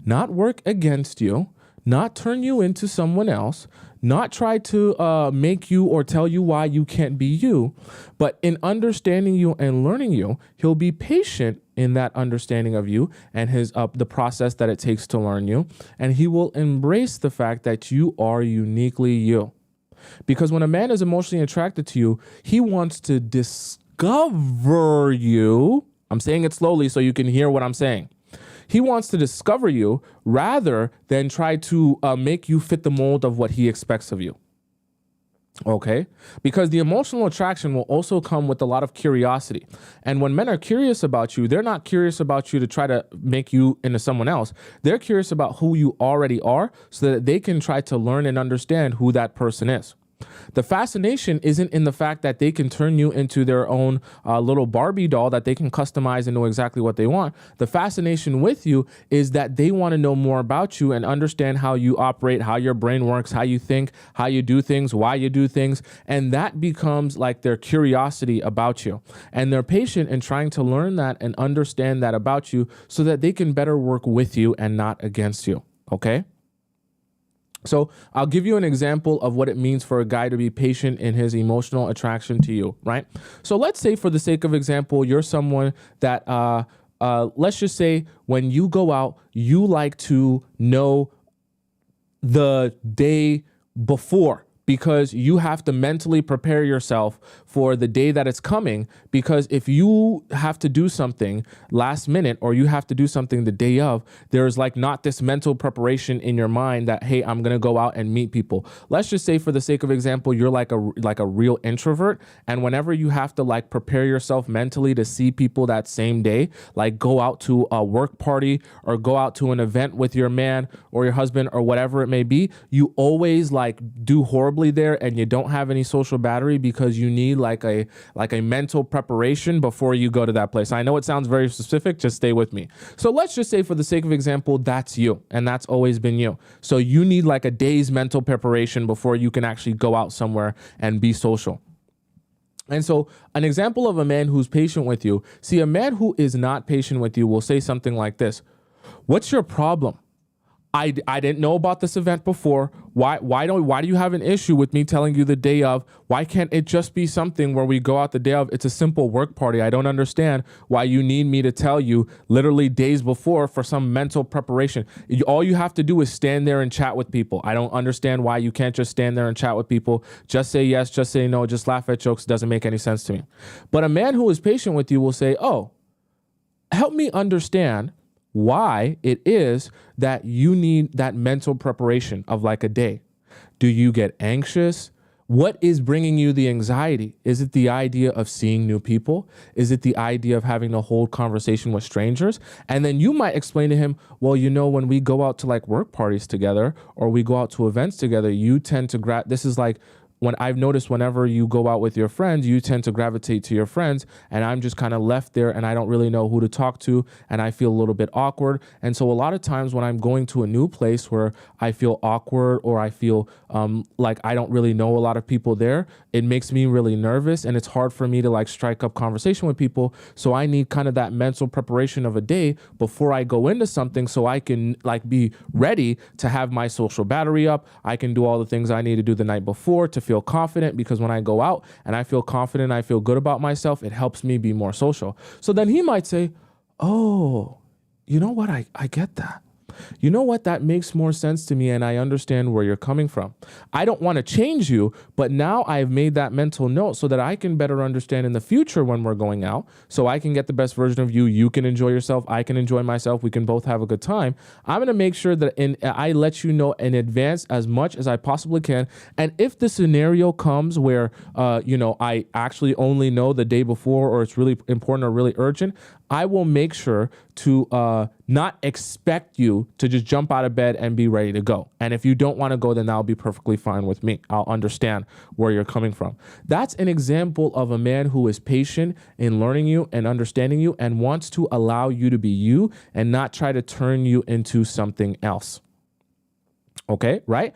Not work against you, not turn you into someone else, not try to make you or tell you why you can't be you, but in understanding you and learning you, he'll be patient in that understanding of you and the process that it takes to learn you. And he will embrace the fact that you are uniquely you. Because when a man is emotionally attracted to you, he wants to discover you. I'm saying it slowly so you can hear what I'm saying. He wants to discover you rather than try to make you fit the mold of what he expects of you. Okay? Because the emotional attraction will also come with a lot of curiosity. And when men are curious about you, they're not curious about you to try to make you into someone else. They're curious about who you already are so that they can try to learn and understand who that person is. The fascination isn't in the fact that they can turn you into their own little Barbie doll that they can customize and know exactly what they want. The fascination with you is that they want to know more about you and understand how you operate, how your brain works, how you think, how you do things, why you do things. And that becomes like their curiosity about you. And they're patient in trying to learn that and understand that about you so that they can better work with you and not against you. Okay? So I'll give you an example of what it means for a guy to be patient in his emotional attraction to you, right? So let's say, for the sake of example, you're someone that, let's just say when you go out, you like to know the day before, because you have to mentally prepare yourself for the day that it's coming. Because if you have to do something last minute or you have to do something the day of, there's like not this mental preparation in your mind that, hey, I'm going to go out and meet people. Let's just say, for the sake of example, you're like a real introvert. And whenever you have to like prepare yourself mentally to see people that same day, like go out to a work party or go out to an event with your man or your husband or whatever it may be, you always like do horribly there and you don't have any social battery because you need like a mental preparation before you go to that place. I know it sounds very specific, just stay with me. So let's just say, for the sake of example, that's you and that's always been you. So you need like a day's mental preparation before you can actually go out somewhere and be social. And so an example of a man who's patient with you, see, a man who is not patient with you will say something like this: what's your problem? I didn't know about this event before. Why do you have an issue with me telling you the day of? Why can't it just be something where we go out the day of? It's a simple work party. I don't understand why you need me to tell you literally days before for some mental preparation. All you have to do is stand there and chat with people. I don't understand why you can't just stand there and chat with people. Just say yes, just say no, just laugh at jokes. It doesn't make any sense to me. But a man who is patient with you will say, oh, help me understand why it is that you need that mental preparation of like a day. Do you get anxious? What is bringing you the anxiety? Is it the idea of seeing new people? Is it the idea of having to hold conversation with strangers? And then you might explain to him, well, you know, when we go out to like work parties together or we go out to events together, you tend to this is like, when I've noticed whenever you go out with your friends, you tend to gravitate to your friends, and I'm just kind of left there and I don't really know who to talk to and I feel a little bit awkward. And so a lot of times when I'm going to a new place where I feel awkward or I feel like I don't really know a lot of people there, it makes me really nervous and it's hard for me to like strike up conversation with people. So I need kind of that mental preparation of a day before I go into something so I can like be ready to have my social battery up. I can do all the things I need to do the night before to feel confident, because when I go out and I feel confident, I feel good about myself, it helps me be more social. So then he might say, oh, you know what? I get that. You know what? That makes more sense to me and I understand where you're coming from. I don't want to change you, but now I've made that mental note so that I can better understand in the future when we're going out, so I can get the best version of you. You can enjoy yourself. I can enjoy myself. We can both have a good time. I'm going to make sure that I let you know in advance as much as I possibly can. And if the scenario comes where, I actually only know the day before or it's really important or really urgent, I will make sure to not expect you to just jump out of bed and be ready to go. And if you don't want to go, then that'll be perfectly fine with me. I'll understand where you're coming from. That's an example of a man who is patient in learning you and understanding you and wants to allow you to be you and not try to turn you into something else. Okay, right?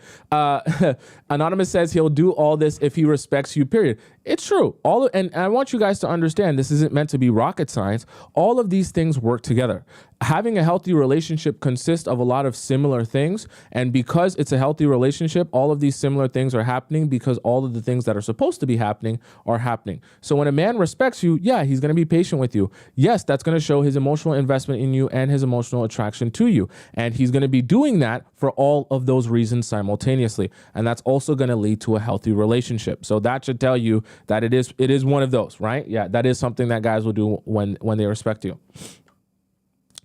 Anonymous says he'll do all this if he respects you, period. It's true. And I want you guys to understand, this isn't meant to be rocket science. All of these things work together. Having a healthy relationship consists of a lot of similar things. And because it's a healthy relationship, all of these similar things are happening because all of the things that are supposed to be happening are happening. So when a man respects you, yeah, he's going to be patient with you. Yes, that's going to show his emotional investment in you and his emotional attraction to you. And he's going to be doing that for all of those reasons simultaneously. And that's also going to lead to a healthy relationship. So that should tell you that it is one of those, right? Yeah, that is something that guys will do when they respect you.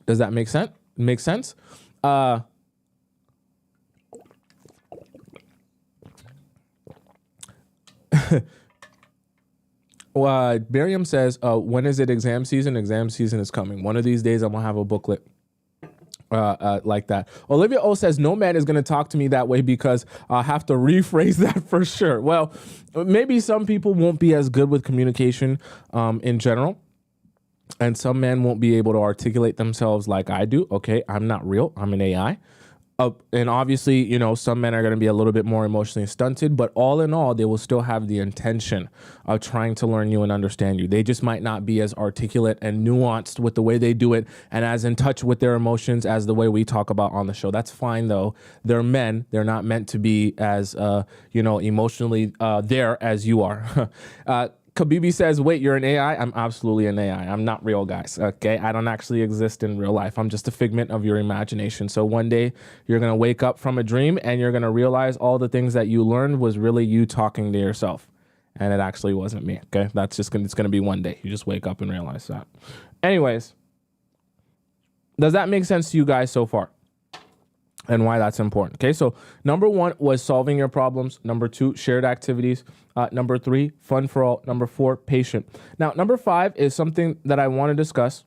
Does that make sense? Make sense? Miriam says, when is it exam season? Exam season is coming. One of these days I'm gonna have a booklet like that. Olivia O says, no man is going to talk to me that way because I'll have to rephrase that for sure. Well, maybe some people won't be as good with communication in general. And some men won't be able to articulate themselves like I do. Okay, I'm not real. I'm an AI. And obviously, some men are going to be a little bit more emotionally stunted, but all in all, they will still have the intention of trying to learn you and understand you. They just might not be as articulate and nuanced with the way they do it and as in touch with their emotions as the way we talk about on the show. That's fine, though. They're men. They're not meant to be as, emotionally there as you are. Kabibi says, wait, you're an AI? I'm absolutely an AI. I'm not real, guys, okay? I don't actually exist in real life. I'm just a figment of your imagination. So one day you're going to wake up from a dream and you're going to realize all the things that you learned was really you talking to yourself. And it actually wasn't me, okay? It's going to be one day. You just wake up and realize that. Anyways, does that make sense to you guys so far? And why that's important. Okay, so number 1 was solving your problems. Number 2, shared activities. Number 3, fun for all. Number 4, patient. Now, number 5 is something that I want to discuss.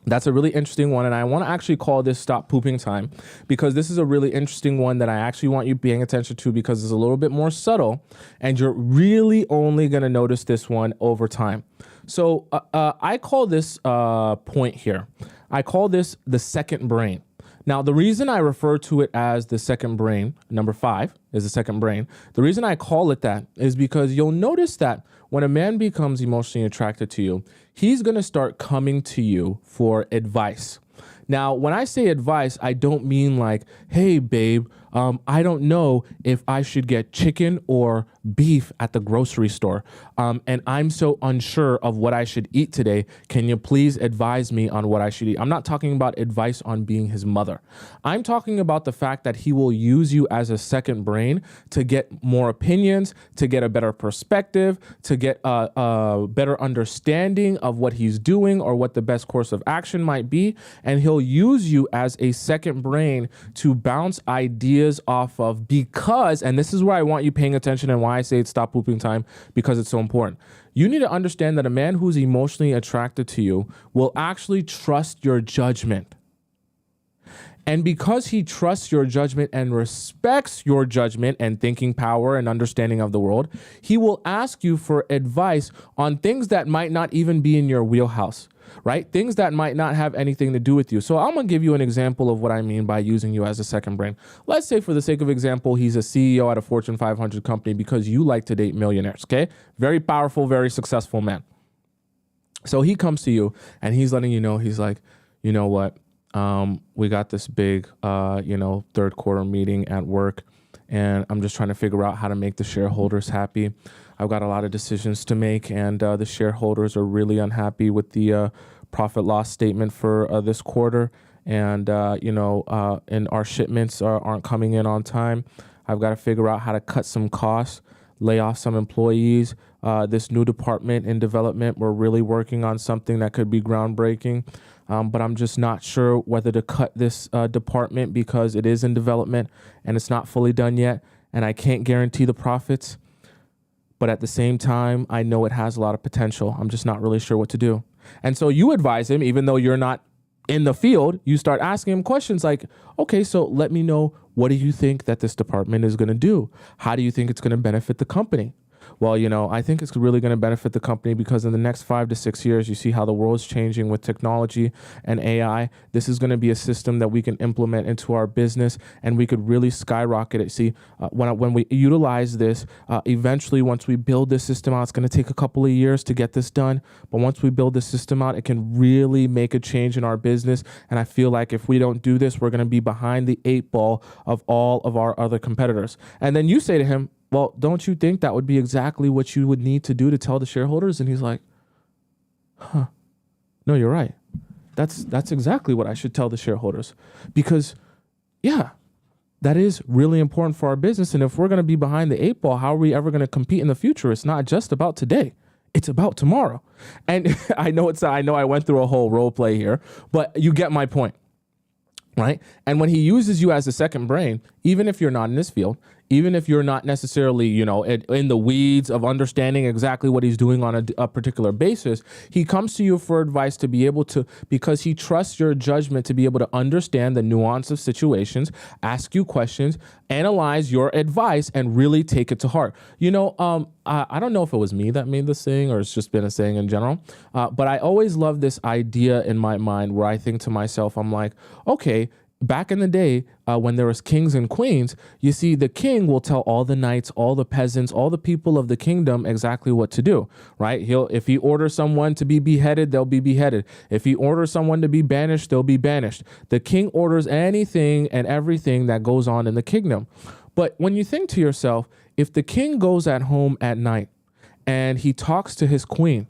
That's a really interesting one, and I want to actually call this Stop Pooping Time because this is a really interesting one that I actually want you paying attention to because it's a little bit more subtle, and you're really only going to notice this one over time. So I call this point here, I call this the second brain. Now, the reason I refer to it as the second brain, number 5 is the second brain. The reason I call it that is because you'll notice that when a man becomes emotionally attracted to you, he's going to start coming to you for advice. Now, when I say advice, I don't mean like, hey, babe, I don't know if I should get chicken or beef at the grocery store. And I'm so unsure of what I should eat today. Can you please advise me on what I should eat? I'm not talking about advice on being his mother. I'm talking about the fact that he will use you as a second brain to get more opinions, to get a better perspective, to get a better understanding of what he's doing or what the best course of action might be. And he'll use you as a second brain to bounce ideas off of because, and this is where I want you paying attention and why I say it's Stop Pooping Time, because it's so important. You need to understand that a man who's emotionally attracted to you will actually trust your judgment. And because he trusts your judgment and respects your judgment and thinking power and understanding of the world, he will ask you for advice on things that might not even be in your wheelhouse, right? Things that might not have anything to do with you. So I'm going to give you an example of what I mean by using you as a second brain. Let's say, for the sake of example, he's a CEO at a Fortune 500 company because you like to date millionaires, okay? Very powerful, very successful man. So he comes to you and he's letting you know, he's like, you know what? We got this big, third quarter meeting at work, and I'm just trying to figure out how to make the shareholders happy. I've got a lot of decisions to make, and the shareholders are really unhappy with the profit loss statement for this quarter. And, and our shipments aren't coming in on time. I've got to figure out how to cut some costs, lay off some employees. This new department in development, we're really working on something that could be groundbreaking. But I'm just not sure whether to cut this department because it is in development and it's not fully done yet. And I can't guarantee the profits. But at the same time, I know it has a lot of potential. I'm just not really sure what to do. And so you advise him, even though you're not in the field, you start asking him questions like, okay, so let me know, what do you think that this department is going to do? How do you think it's going to benefit the company? Well, I think it's really going to benefit the company because in the next 5 to 6 years, you see how the world's changing with technology and AI. This is going to be a system that we can implement into our business and we could really skyrocket it. See, when we utilize this, eventually, once we build this system out, it's going to take a couple of years to get this done. But once we build this system out, it can really make a change in our business. And I feel like if we don't do this, we're going to be behind the 8 ball of all of our other competitors. And then you say to him, well, don't you think that would be exactly what you would need to do to tell the shareholders? And he's like, no, you're right. That's exactly what I should tell the shareholders because, yeah, that is really important for our business. And if we're going to be behind the 8 ball, how are we ever going to compete in the future? It's not just about today. It's about tomorrow. And I know I went through a whole role play here, but you get my point. Right. And when he uses you as a second brain, even if you're not in this field, even if you're not necessarily, in the weeds of understanding exactly what he's doing on a particular basis, he comes to you for advice to be able to, because he trusts your judgment to be able to understand the nuance of situations, ask you questions, analyze your advice, and really take it to heart. I don't know if it was me that made this saying or it's just been a saying in general, but I always love this idea in my mind where I think to myself, I'm like, okay, back in the day, when there was kings and queens, you see, the king will tell all the knights, all the peasants, all the people of the kingdom exactly what to do, right? If he orders someone to be beheaded, they'll be beheaded. If he orders someone to be banished, they'll be banished. The king orders anything and everything that goes on in the kingdom. But when you think to yourself, if the king goes at home at night and he talks to his queen,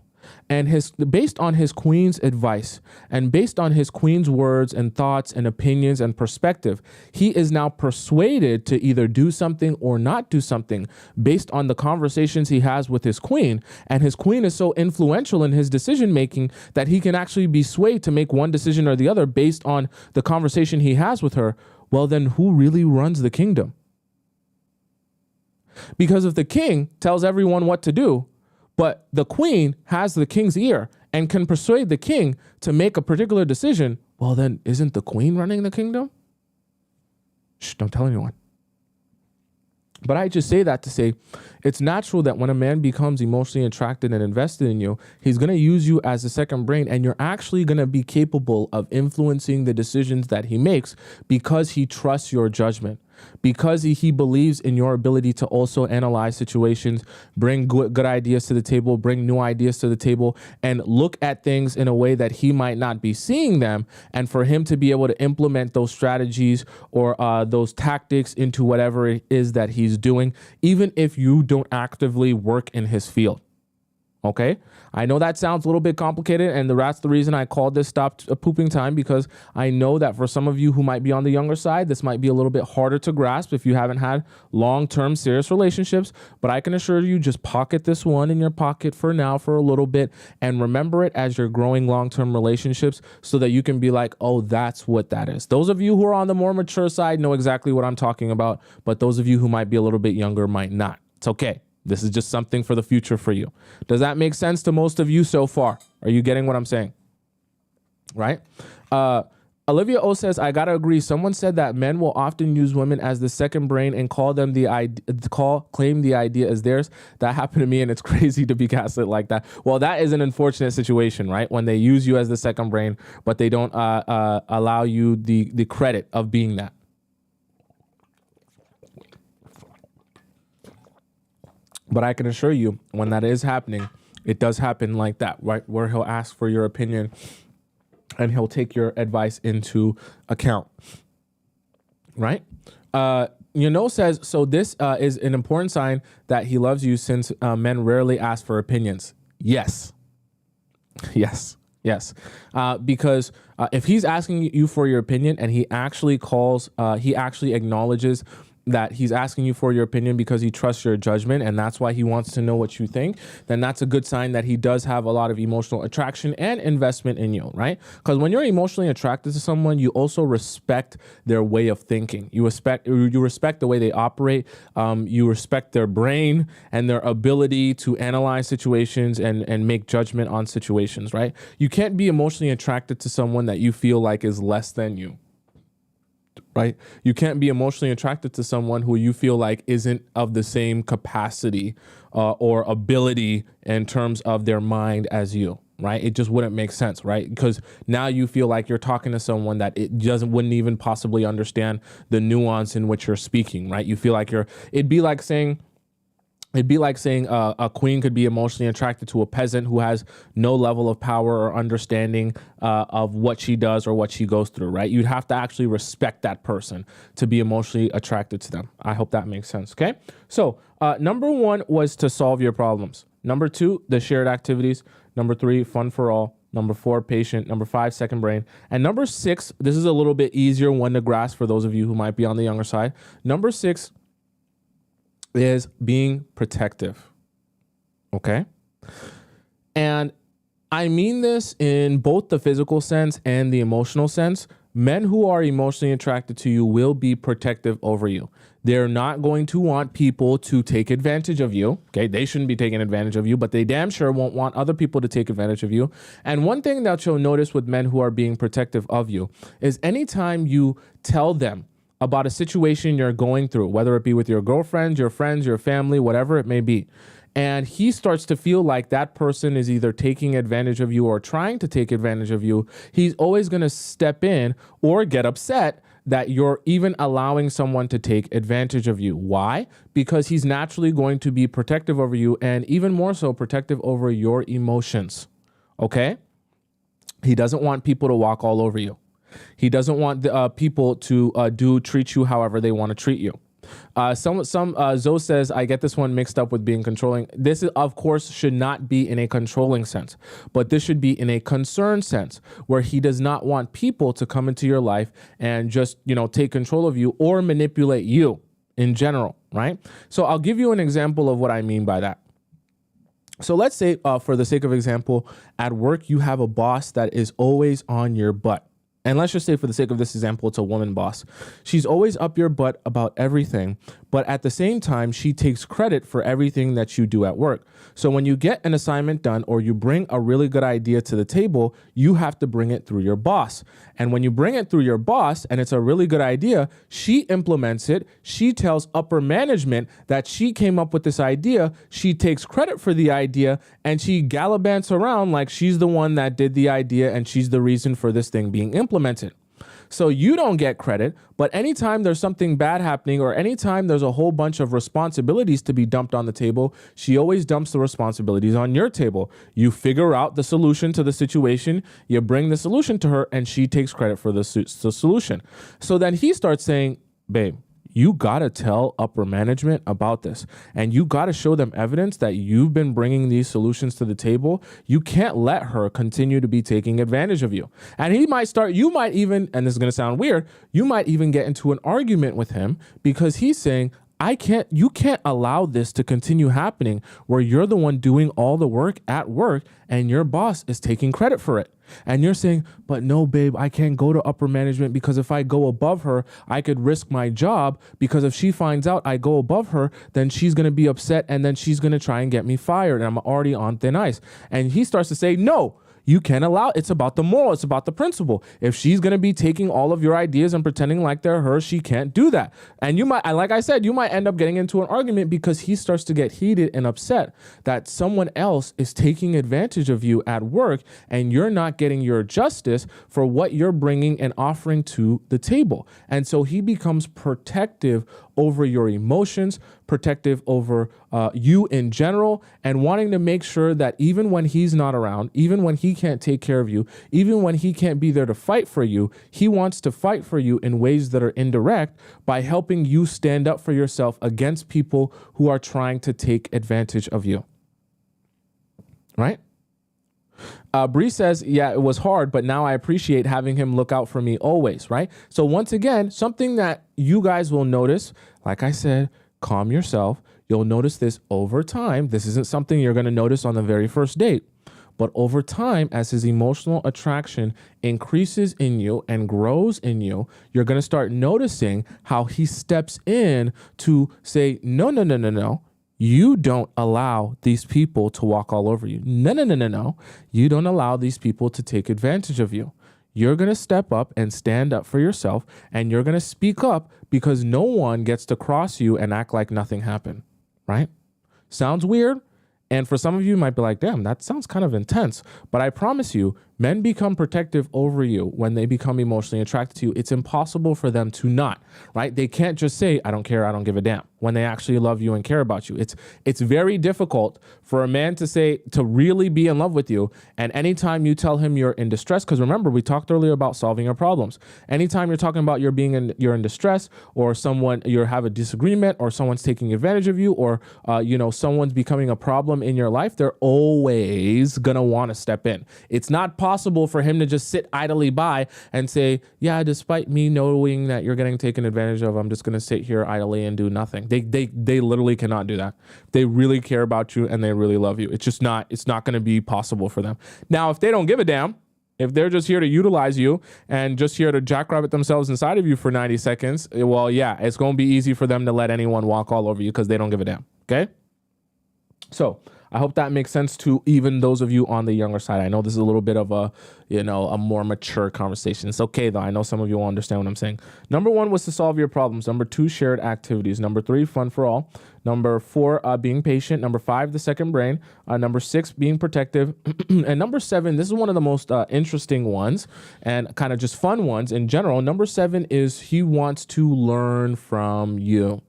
and based on his queen's advice and based on his queen's words and thoughts and opinions and perspective, he is now persuaded to either do something or not do something based on the conversations he has with his queen. And his queen is so influential in his decision making that he can actually be swayed to make one decision or the other based on the conversation he has with her. Well, then who really runs the kingdom? Because if the king tells everyone what to do, but the queen has the king's ear and can persuade the king to make a particular decision, well, then isn't the queen running the kingdom? Shh, don't tell anyone. But I just say that to say it's natural that when a man becomes emotionally attracted and invested in you, he's going to use you as a second brain, and you're actually going to be capable of influencing the decisions that he makes because he trusts your judgment, because he believes in your ability to also analyze situations, bring good ideas to the table, bring new ideas to the table, and look at things in a way that he might not be seeing them, and for him to be able to implement those strategies or those tactics into whatever it is that he's doing, even if you don't actively work in his field. Okay, I know that sounds a little bit complicated, and that's the reason I called this Stop Pooping Time, because I know that for some of you who might be on the younger side, this might be a little bit harder to grasp if you haven't had long-term serious relationships. But I can assure you, just pocket this one in your pocket for now for a little bit and remember it as you're growing long-term relationships so that you can be like, oh, that's what that is. Those of you who are on the more mature side know exactly what I'm talking about, but those of you who might be a little bit younger might not. It's okay. This is just something for the future for you. Does that make sense to most of you so far? Are you getting what I'm saying? Right? Olivia O says, I gotta agree. Someone said that men will often use women as the second brain and claim the idea as theirs. That happened to me, and it's crazy to be gaslit like that. Well, that is an unfortunate situation, right? When they use you as the second brain, but they don't allow you the credit of being that. But I can assure you, when that is happening, it does happen like that, right? Where he'll ask for your opinion and he'll take your advice into account, right? Says, so this is an important sign that he loves you, since men rarely ask for opinions. Yes. Yes. Yes. Because if he's asking you for your opinion and he actually acknowledges that he's asking you for your opinion because he trusts your judgment and that's why he wants to know what you think, then that's a good sign that he does have a lot of emotional attraction and investment in you, right? Because when you're emotionally attracted to someone, you also respect their way of thinking. You respect the way they operate. You respect their brain and their ability to analyze situations and make judgment on situations, right? You can't be emotionally attracted to someone that you feel like is less than you. Right? You can't be emotionally attracted to someone who you feel like isn't of the same capacity or ability in terms of their mind as you, right? It just wouldn't make sense, right? Because now you feel like you're talking to someone that wouldn't even possibly understand the nuance in which you're speaking, right? You feel like it'd be like saying a queen could be emotionally attracted to a peasant who has no level of power or understanding of what she does or what she goes through, right? You'd have to actually respect that person to be emotionally attracted to them. I hope that makes sense, okay? So number 1 was to solve your problems. Number 2, the shared activities. Number 3, fun for all. Number 4, patient. Number 5, second brain. And number 6, this is a little bit easier one to grasp for those of you who might be on the younger side. Number 6 is being protective. Okay? And I mean this in both the physical sense and the emotional sense. Men who are emotionally attracted to you will be protective over you. They're not going to want people to take advantage of you. Okay, they shouldn't be taking advantage of you, but they damn sure won't want other people to take advantage of you. And one thing that you'll notice with men who are being protective of you is anytime you tell them about a situation you're going through, whether it be with your girlfriend, your friends, your family, whatever it may be, and he starts to feel like that person is either taking advantage of you or trying to take advantage of you, he's always going to step in or get upset that you're even allowing someone to take advantage of you. Why? Because he's naturally going to be protective over you, and even more so protective over your emotions. Okay? He doesn't want people to walk all over you. He doesn't want people to treat you however they want to treat you. Zoe says, I get this one mixed up with being controlling. This, of course, should not be in a controlling sense, but this should be in a concern sense, where he does not want people to come into your life and just, take control of you or manipulate you in general, right? So I'll give you an example of what I mean by that. So let's say, for the sake of example, at work, you have a boss that is always on your butt. And let's just say, for the sake of this example, it's a woman boss. She's always up your butt about everything, but at the same time, she takes credit for everything that you do at work. So when you get an assignment done or you bring a really good idea to the table, you have to bring it through your boss. And when you bring it through your boss and it's a really good idea, she implements it. She tells upper management that she came up with this idea. She takes credit for the idea and she gallivants around like she's the one that did the idea and she's the reason for this thing being implemented. So you don't get credit, but anytime there's something bad happening or anytime there's a whole bunch of responsibilities to be dumped on the table, she always dumps the responsibilities on your table. You figure out the solution to the situation, you bring the solution to her, and she takes credit for the solution. So then he starts saying, babe, you got to tell upper management about this. And you got to show them evidence that you've been bringing these solutions to the table. You can't let her continue to be taking advantage of you. And he might start, you might even, and this is going to sound weird, you might even get into an argument with him because he's saying, you can't allow this to continue happening where you're the one doing all the work at work and your boss is taking credit for it. And you're saying, but no, babe, I can't go to upper management because if I go above her, I could risk my job because if she finds out I go above her, then she's going to be upset and then she's going to try and get me fired and I'm already on thin ice. And he starts to say, no, you can't allow, it's about the moral, it's about the principle. If she's going to be taking all of your ideas and pretending like they're hers, she can't do that. And you might, like I said, you might end up getting into an argument because he starts to get heated and upset that someone else is taking advantage of you at work and you're not getting your justice for what you're bringing and offering to the table. And so he becomes protective over your emotions, protective over you in general, and wanting to make sure that even when he's not around, even when he can't take care of you, even when he can't be there to fight for you, he wants to fight for you in ways that are indirect by helping you stand up for yourself against people who are trying to take advantage of you. Right? Bree says, yeah, it was hard, but now I appreciate having him look out for me always, right? So once again, something that you guys will notice, like I said, calm yourself. You'll notice this over time. This isn't something you're going to notice on the very first date, but over time, as his emotional attraction increases in you and grows in you, you're going to start noticing how he steps in to say, no, no, no, no, no. You don't allow these people to walk all over you. No, no, no, no, no. You don't allow these people to take advantage of you. You're going to step up and stand up for yourself, and you're going to speak up because no one gets to cross you and act like nothing happened, right? Sounds weird. And for some of you, might be like, damn, that sounds kind of intense. But I promise you, men become protective over you when they become emotionally attracted to you. It's impossible for them to not, right? They can't just say, I don't care, I don't give a damn, when they actually love you and care about you. It's very difficult for a man to say, to really be in love with you. And anytime you tell him you're in distress, because remember, we talked earlier about solving your problems. Anytime you're talking about you're in distress, or you have a disagreement, or someone's taking advantage of you, or someone's becoming a problem in your life, they're always gonna want to step in. It's not possible for him to just sit idly by and say, yeah, despite me knowing that you're getting taken advantage of, I'm just going to sit here idly and do nothing. They literally cannot do that. They really care about you and they really love you. It's not going to be possible for them. Now, if they don't give a damn, If they're just here to utilize you and just here to jackrabbit themselves inside of you for 90 seconds, well, yeah, it's going to be easy for them to let anyone walk all over you because they don't give a damn. Okay. So I hope that makes sense to even those of you on the younger side. I know this is a little bit of a, a more mature conversation. It's okay though. I know some of you will understand what I'm saying. Number 1 was to solve your problems. Number 2, shared activities. Number 3, fun for all. Number 4, being patient. Number 5, the second brain. Number 6, being protective. And number 7, this is one of the most interesting ones and kind of just fun ones in general. Number 7 is he wants to learn from you.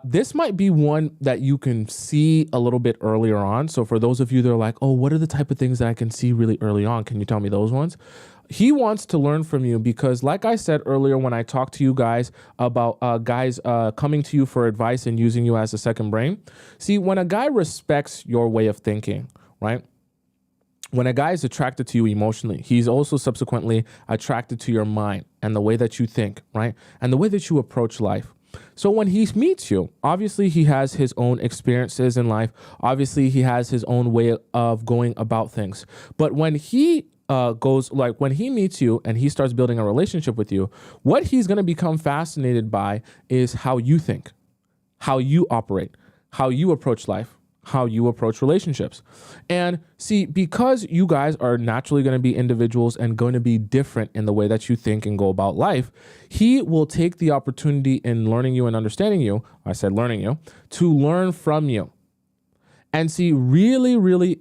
This might be one that you can see a little bit earlier on. So for those of you that are like, oh, what are the type of things that I can see really early on? Can you tell me those ones? He wants to learn from you because, like I said earlier, when I talked to you guys about guys coming to you for advice and using you as a second brain. See, when a guy respects your way of thinking, right? When a guy is attracted to you emotionally, he's also subsequently attracted to your mind and the way that you think, right? And the way that you approach life. So when he meets you, obviously he has his own experiences in life. Obviously he has his own way of going about things. But when he when he meets you and he starts building a relationship with you, what he's going to become fascinated by is how you think, how you operate, how you approach life, how you approach relationships. And see, because you guys are naturally going to be individuals and going to be different in the way that you think and go about life, he will take the opportunity in learning you and understanding you, I said learning you, to learn from you. And see, really,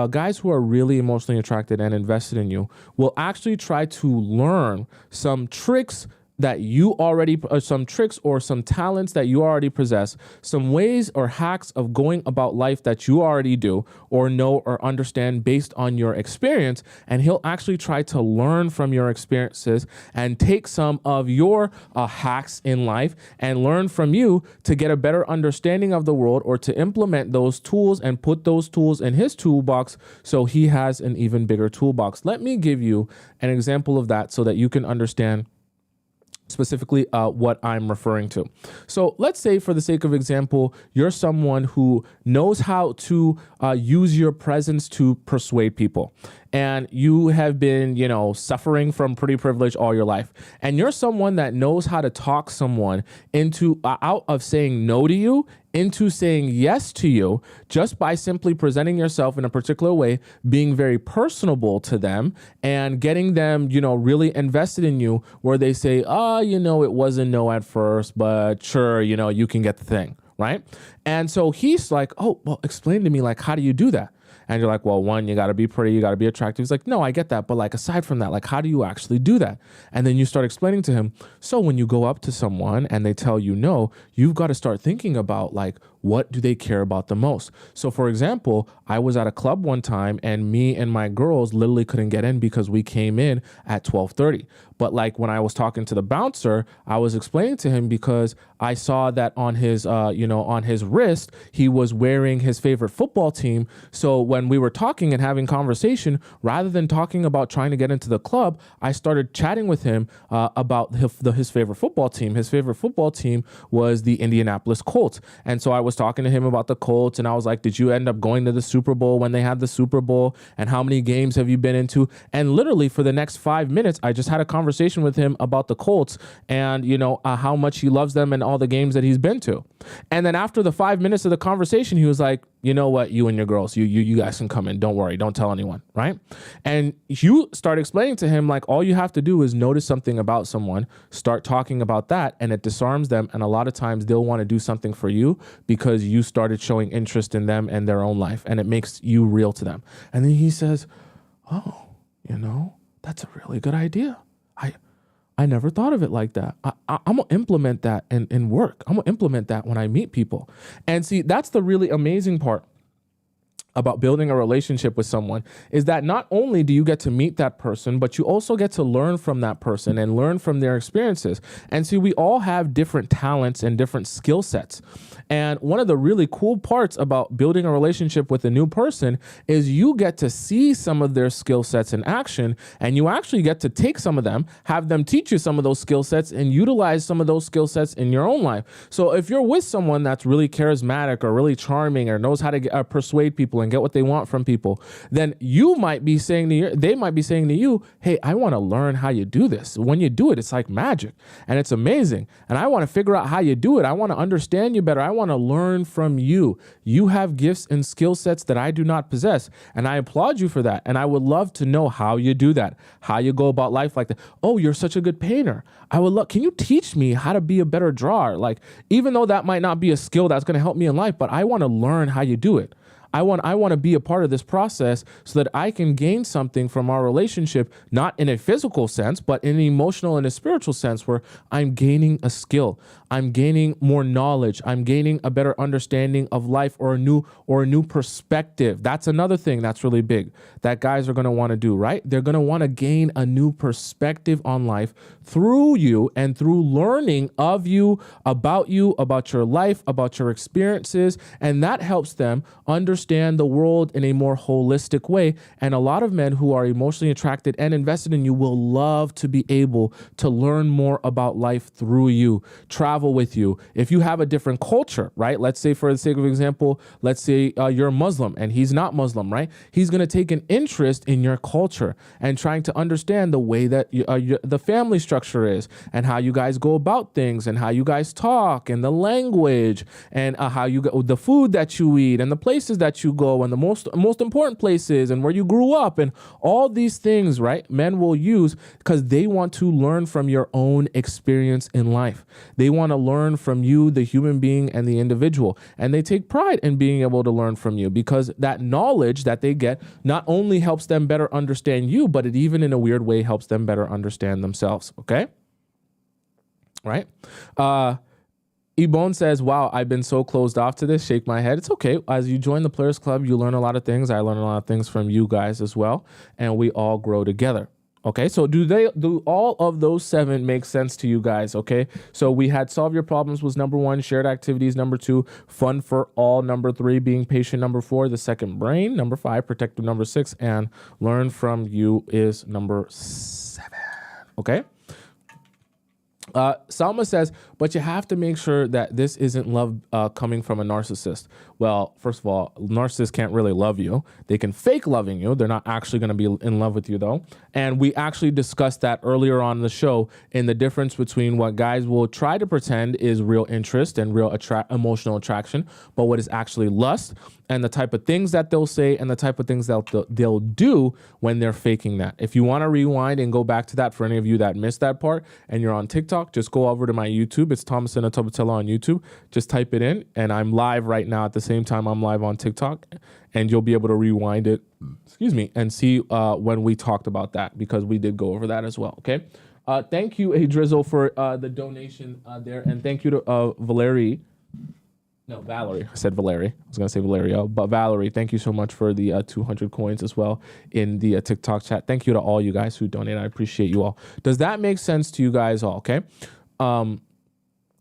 guys who are really emotionally attracted and invested in you will actually try to learn some tricks that you already, some tricks or some talents that you already possess, some ways or hacks of going about life that you already do or know or understand based on your experience. And he'll actually try to learn from your experiences and take some of your hacks in life and learn from you to get a better understanding of the world or to implement those tools and put those tools in his toolbox so he has an even bigger toolbox. Let me give you an example of that so that you can understand specifically what I'm referring to. So let's say, for the sake of example, you're someone who knows how to use your presence to persuade people. And you have been, suffering from pretty privilege all your life. And you're someone that knows how to talk someone into out of saying no to you into saying yes to you just by simply presenting yourself in a particular way, being very personable to them and getting them, really invested in you where they say, it was a no at first, but sure, you can get the thing, right? And so he's like, oh, well, explain to me, like, how do you do that? And you're like, well, one, you got to be pretty, you got to be attractive. He's like, no, I get that. But like, aside from that, like, how do you actually do that? And then you start explaining to him. So when you go up to someone and they tell you no, you've got to start thinking about, like, what do they care about the most? So for example, I was at a club one time and me and my girls literally couldn't get in because we came in at 12:30. But like when I was talking to the bouncer, I was explaining to him because I saw that on his, on his wrist, he was wearing his favorite football team. So when we were talking and having conversation, rather than talking about trying to get into the club, I started chatting with him about his favorite football team. His favorite football team was the Indianapolis Colts. And so I was talking to him about the Colts and I was like, did you end up going to the Super Bowl when they had the Super Bowl? And how many games have you been into? And literally for the next 5 minutes, I just had a conversation with him about the Colts and, how much he loves them and all the games that he's been to. And then after the 5 minutes of the conversation, he was like, you know what, you and your girls, you guys can come in. Don't worry. Don't tell anyone. Right. And you start explaining to him, like, all you have to do is notice something about someone, start talking about that, and it disarms them. And a lot of times they'll want to do something for you because you started showing interest in them and their own life, and it makes you real to them. And then he says, oh, that's a really good idea. I never thought of it like that. I'm going to implement that in work. I'm going to implement that when I meet people. And see, that's the really amazing part about building a relationship with someone, is that not only do you get to meet that person, but you also get to learn from that person and learn from their experiences. And see, we all have different talents and different skill sets. And one of the really cool parts about building a relationship with a new person is you get to see some of their skill sets in action, and you actually get to take some of them, have them teach you some of those skill sets, and utilize some of those skill sets in your own life. So if you're with someone that's really charismatic or really charming or knows how to persuade people and get what they want from people, then you might be saying they might be saying to you, hey, I want to learn how you do this. When you do it, it's like magic and it's amazing. And I want to figure out how you do it. I want to understand you better. I want to learn from you. You have gifts and skill sets that I do not possess. And I applaud you for that. And I would love to know how you do that, how you go about life like that. Oh, you're such a good painter. Can you teach me how to be a better drawer? Like, even though that might not be a skill that's going to help me in life, but I want to learn how you do it. I want to be a part of this process so that I can gain something from our relationship, not in a physical sense, but in an emotional and a spiritual sense, where I'm gaining a skill. I'm gaining more knowledge. I'm gaining a better understanding of life, or a new perspective. That's another thing that's really big that guys are going to want to do, right? They're going to want to gain a new perspective on life through you and through learning of you, about your life, about your experiences. And that helps them understand the world in a more holistic way. And a lot of men who are emotionally attracted and invested in you will love to be able to learn more about life through you, travel with you. If you have a different culture, right? Let's say, for the sake of example, let's say you're Muslim and he's not Muslim, right? He's going to take an interest in your culture and trying to understand the way that the family structure is, and how you guys go about things, and how you guys talk, and the language, and how you go, the food that you eat, and the places that you go, and the most important places, and where you grew up, and all these things, right? Men will use because they want to learn from your own experience in life. They want to learn from you, the human being and the individual. And they take pride in being able to learn from you, because that knowledge that they get not only helps them better understand you, but it even in a weird way helps them better understand themselves. Okay? Right? Ebone says, wow, I've been so closed off to this. Shake my head. It's okay. As you join the Players Club, you learn a lot of things. I learn a lot of things from you guys as well. And we all grow together. Okay, so do all of those 7 make sense to you guys? Okay, so we had solve your problems was number 1, shared activities number 2, fun for all number 3, being patient number 4, the second brain number 5, protective number 6, and learn from you is number 7. Okay. Salma says, but you have to make sure that this isn't love coming from a narcissist. Well, first of all, narcissists can't really love you. They can fake loving you. They're not actually going to be in love with you, though. And we actually discussed that earlier on the show, in the difference between what guys will try to pretend is real interest and real emotional attraction, but what is actually lust, and the type of things that they'll say and the type of things that they'll do when they're faking that. If you want to rewind and go back to that, for any of you that missed that part and you're on TikTok, just go over to my YouTube. It's Tomisin Atobatele on YouTube. Just type it in, and I'm live right now at the same time I'm live on TikTok, and you'll be able to rewind it, and see when we talked about that, because we did go over that as well. Okay. Thank you, A Drizzle, for the donation there, and thank you to Valerie. I said Valerie. I was going to say Valerio, but Valerie, thank you so much for the 200 coins as well in the TikTok chat. Thank you to all you guys who donate. I appreciate you all. Does that make sense to you guys all? Okay.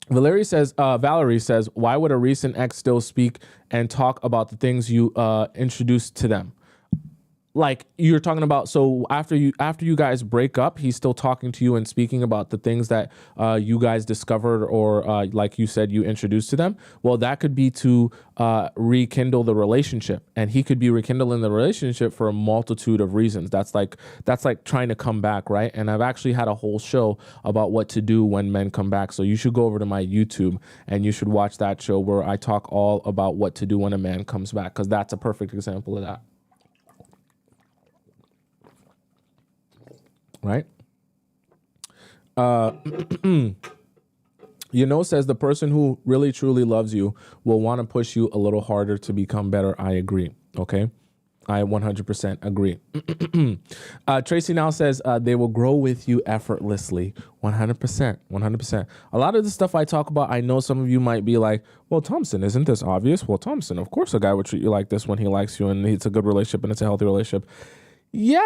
Valerie says, why would a recent ex still speak and talk about the things you introduced to them? Like you're talking about, so after you guys break up, he's still talking to you and speaking about the things that you guys discovered, or like you said, you introduced to them. Well, that could be to rekindle the relationship, and he could be rekindling the relationship for a multitude of reasons. That's like trying to come back, right? And I've actually had a whole show about what to do when men come back. So you should go over to my YouTube and you should watch that show where I talk all about what to do when a man comes back, because that's a perfect example of that. Right? Says the person who really truly loves you will want to push you a little harder to become better. I agree. Okay. I 100% agree. Tracy now says they will grow with you effortlessly. 100%. 100%. A lot of the stuff I talk about, I know some of you might be like, well, Tomisin, isn't this obvious? Well, Tomisin, of course a guy would treat you like this when he likes you and it's a good relationship and it's a healthy relationship. Yeah,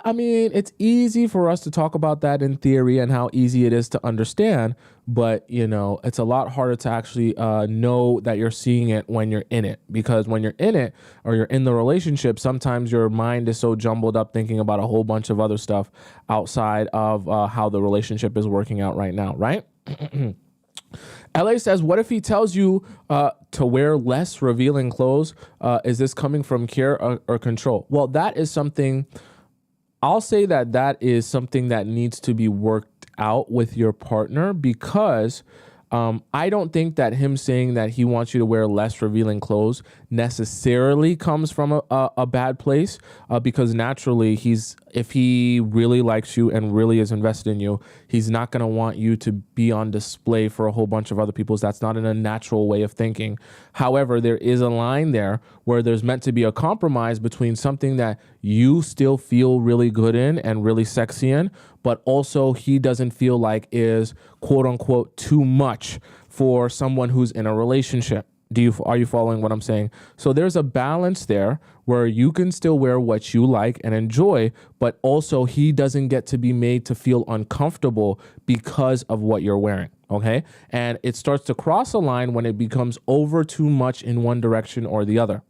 I mean, it's easy for us to talk about that in theory and how easy it is to understand, but, it's a lot harder to actually know that you're seeing it when you're in it, because when you're in it or you're in the relationship, sometimes your mind is so jumbled up thinking about a whole bunch of other stuff outside of how the relationship is working out right now, right? LA says, what if he tells you to wear less revealing clothes? Is this coming from care or control? Well, that is something, I'll say that is something that needs to be worked out with your partner, because I don't think that him saying that he wants you to wear less revealing clothes necessarily comes from a bad place, because naturally if he really likes you and really is invested in you, he's not going to want you to be on display for a whole bunch of other people. That's not in a natural way of thinking. However, there is a line there where there's meant to be a compromise between something that you still feel really good in and really sexy in, but also he doesn't feel like is quote unquote too much for someone who's in a relationship. Are you following what I'm saying? So there's a balance there where you can still wear what you like and enjoy, but also he doesn't get to be made to feel uncomfortable because of what you're wearing. Okay. And it starts to cross a line when it becomes over too much in one direction or the other,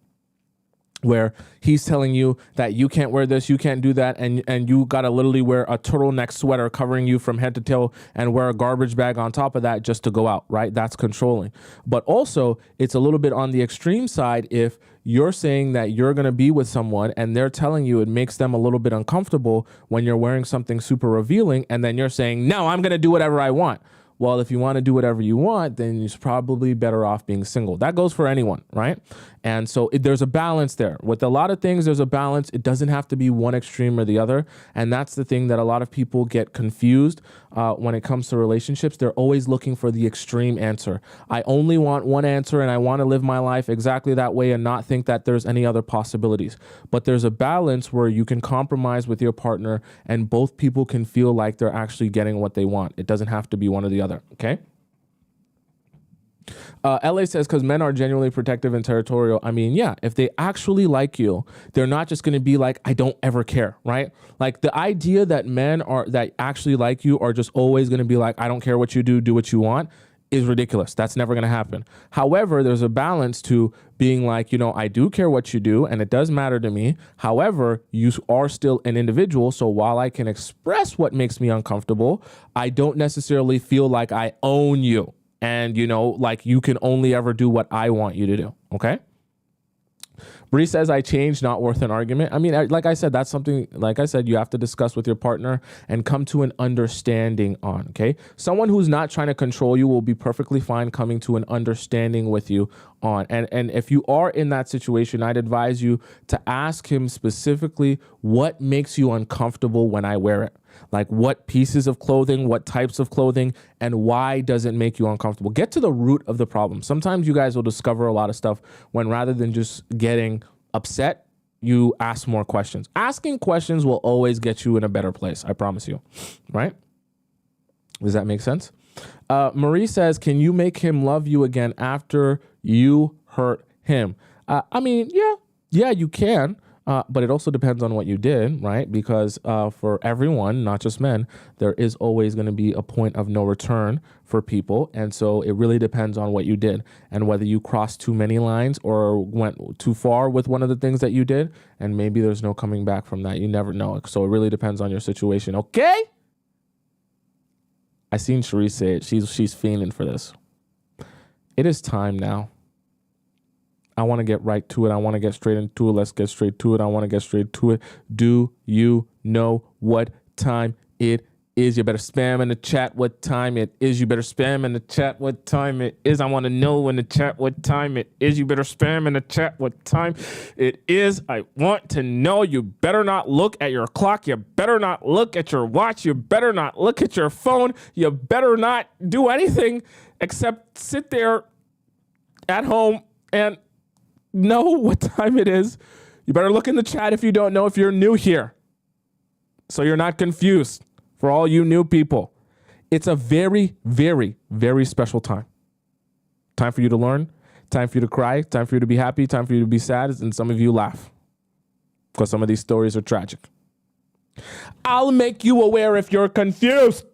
where he's telling you that you can't wear this, you can't do that, and you gotta literally wear a turtleneck sweater covering you from head to toe and wear a garbage bag on top of that just to go out, right? That's controlling. But also, it's a little bit on the extreme side if you're saying that you're gonna be with someone and they're telling you it makes them a little bit uncomfortable when you're wearing something super revealing, and then you're saying, no, I'm gonna do whatever I want. Well, if you want to do whatever you want, then you're probably better off being single. That goes for anyone, right? And so there's a balance there. With a lot of things, there's a balance. It doesn't have to be one extreme or the other. And that's the thing that a lot of people get confused when it comes to relationships. They're always looking for the extreme answer. I only want one answer and I want to live my life exactly that way and not think that there's any other possibilities. But there's a balance where you can compromise with your partner and both people can feel like they're actually getting what they want. It doesn't have to be one or the other, okay? LA says, because men are genuinely protective and territorial. I mean, yeah, if they actually like you, they're not just going to be like, I don't ever care, right? Like the idea that men that actually like you are just always going to be like, I don't care what you do what you want, is ridiculous. That's never going to happen. However, there's a balance to being like, I do care what you do and it does matter to me. However, you are still an individual. So while I can express what makes me uncomfortable, I don't necessarily feel like I own you. And, like you can only ever do what I want you to do. Okay. Bree says, I changed, not worth an argument. I mean, like I said, that's something, like I said, you have to discuss with your partner and come to an understanding on, okay? Someone who's not trying to control you will be perfectly fine coming to an understanding with you on. And if you are in that situation, I'd advise you to ask him specifically what makes you uncomfortable when I wear it. Like what pieces of clothing, what types of clothing, and why does it make you uncomfortable? Get to the root of the problem. Sometimes you guys will discover a lot of stuff when rather than just getting upset, you ask more questions. Asking questions will always get you in a better place. I promise you, right? Does that make sense? Marie says, can you make him love you again after you hurt him? I mean, yeah, you can. But it also depends on what you did, right? Because for everyone, not just men, there is always going to be a point of no return for people. And so it really depends on what you did and whether you crossed too many lines or went too far with one of the things that you did. And maybe there's no coming back from that. You never know. So it really depends on your situation. Okay? I seen Cherise say it. She's fiending for this. It is time now. I want to get right to it. I want to get straight into it. Let's get straight to it. I want to get straight to it. Do you know what time it is? You better spam in the chat what time it is. You better spam in the chat what time it is. I want to know in the chat what time it is. You better spam in the chat what time it is. I want to know. You better not look at your clock. You better not look at your watch. You better not look at your phone. You better not do anything except sit there at home and know what time it is. You better look in the chat if you don't know, if you're new here, so you're not confused. For all you new people, it's a very, very, very special time. Time for you to learn, time for you to cry, time for you to be happy, time for you to be sad, and some of you laugh because some of these stories are tragic. I'll make you aware if you're confused.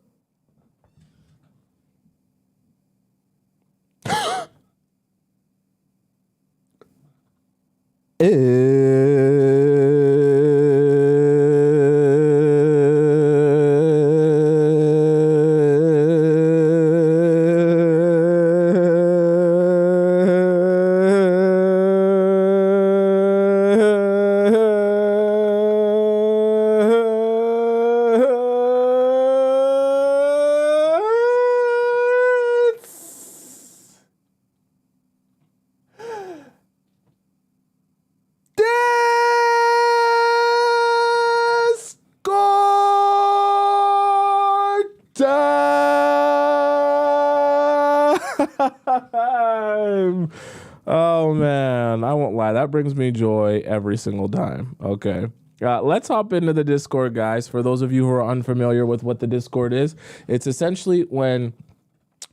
that brings me joy every single time. Okay. Let's hop into the Discord, guys. For those of you who are unfamiliar with what the Discord is, it's essentially when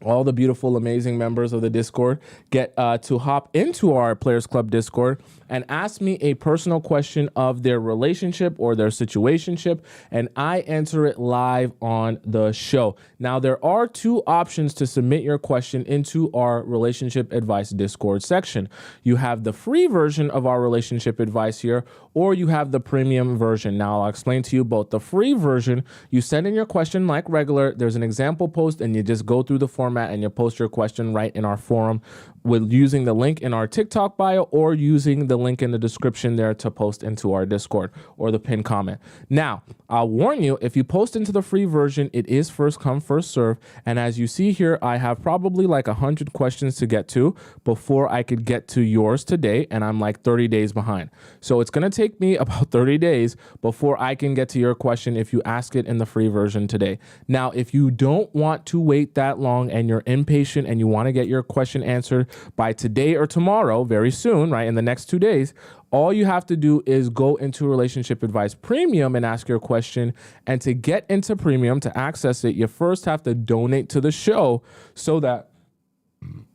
all the beautiful, amazing members of the Discord get to hop into our Players Club Discord and ask me a personal question of their relationship or their situationship, and I answer it live on the show. Now, there are two options to submit your question into our relationship advice Discord section. You have the free version of our relationship advice here, or you have the premium version. Now, I'll explain to you both. The free version, you send in your question like regular. There's an example post, and you just go through the format and you post your question right in our forum with using the link in our TikTok bio or using the link in the description there to post into our Discord or the pinned comment. Now, I'll warn you, if you post into the free version, it is first come, first serve. And as you see here, I have probably like 100 questions to get to before I could get to yours today. And I'm like 30 days behind. So it's going to take me about 30 days before I can get to your question if you ask it in the free version today. Now, if you don't want to wait that long and you're impatient and you want to get your question answered by today or tomorrow, very soon, right, in the next 2 days, all you have to do is go into Relationship Advice Premium and ask your question. And to get into Premium, to access it, you first have to donate to the show so that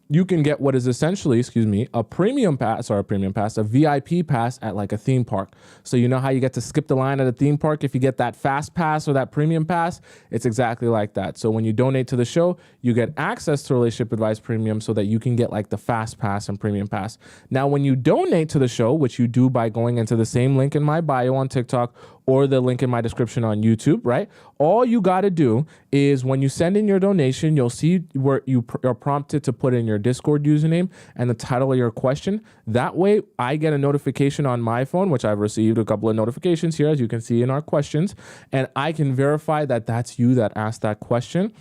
you can get what is essentially, a a VIP pass at like a theme park. So you know how you get to skip the line at a theme park if you get that fast pass or that premium pass? It's exactly like that. So when you donate to the show, you get access to Relationship Advice Premium so that you can get like the fast pass and premium pass. Now, when you donate to the show, which you do by going into the same link in my bio on TikTok or the link in my description on YouTube, right? All you got to do is when you send in your donation, you'll see where you are prompted to put in your Discord username and the title of your question. That way, I get a notification on my phone, which I've received a couple of notifications here, as you can see in our questions, and I can verify that that's you that asked that question,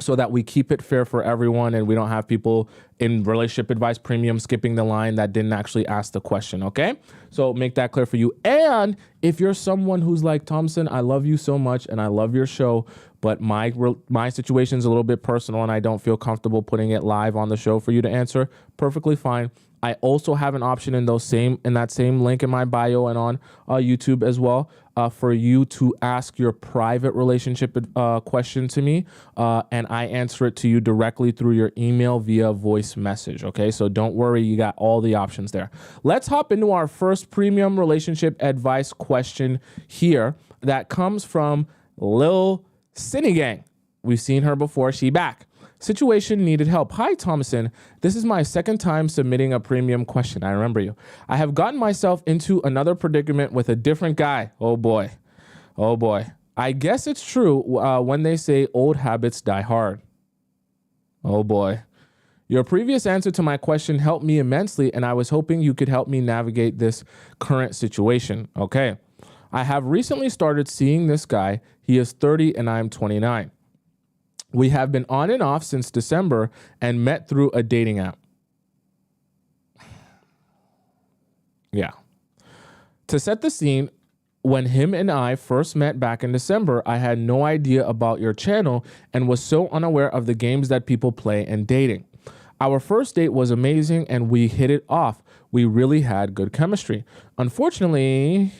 so that we keep it fair for everyone and we don't have people in Relationship Advice Premium skipping the line that didn't actually ask the question, okay? So make that clear for you. And if you're someone who's like, Tomisin, I love you so much and I love your show, but my situation is a little bit personal and I don't feel comfortable putting it live on the show for you to answer, perfectly fine. I also have an option in that same link in my bio and on YouTube as well for you to ask your private relationship question to me, and I answer it to you directly through your email via voice message. Okay, so don't worry, you got all the options there. Let's hop into our first premium relationship advice question here that comes from Lil Cinny Gang. We've seen her before. She back. Situation, needed help. Hi, Tomisin. This is my second time submitting a premium question. I remember you. I have gotten myself into another predicament with a different guy. Oh boy. Oh boy. I guess it's true when they say old habits die hard. Oh boy. Your previous answer to my question helped me immensely, and I was hoping you could help me navigate this current situation. Okay. I have recently started seeing this guy. He is 30 and I'm 29. We have been on and off since December and met through a dating app. Yeah. To set the scene, when him and I first met back in December, I had no idea about your channel and was so unaware of the games that people play in dating. Our first date was amazing and we hit it off. We really had good chemistry. Unfortunately,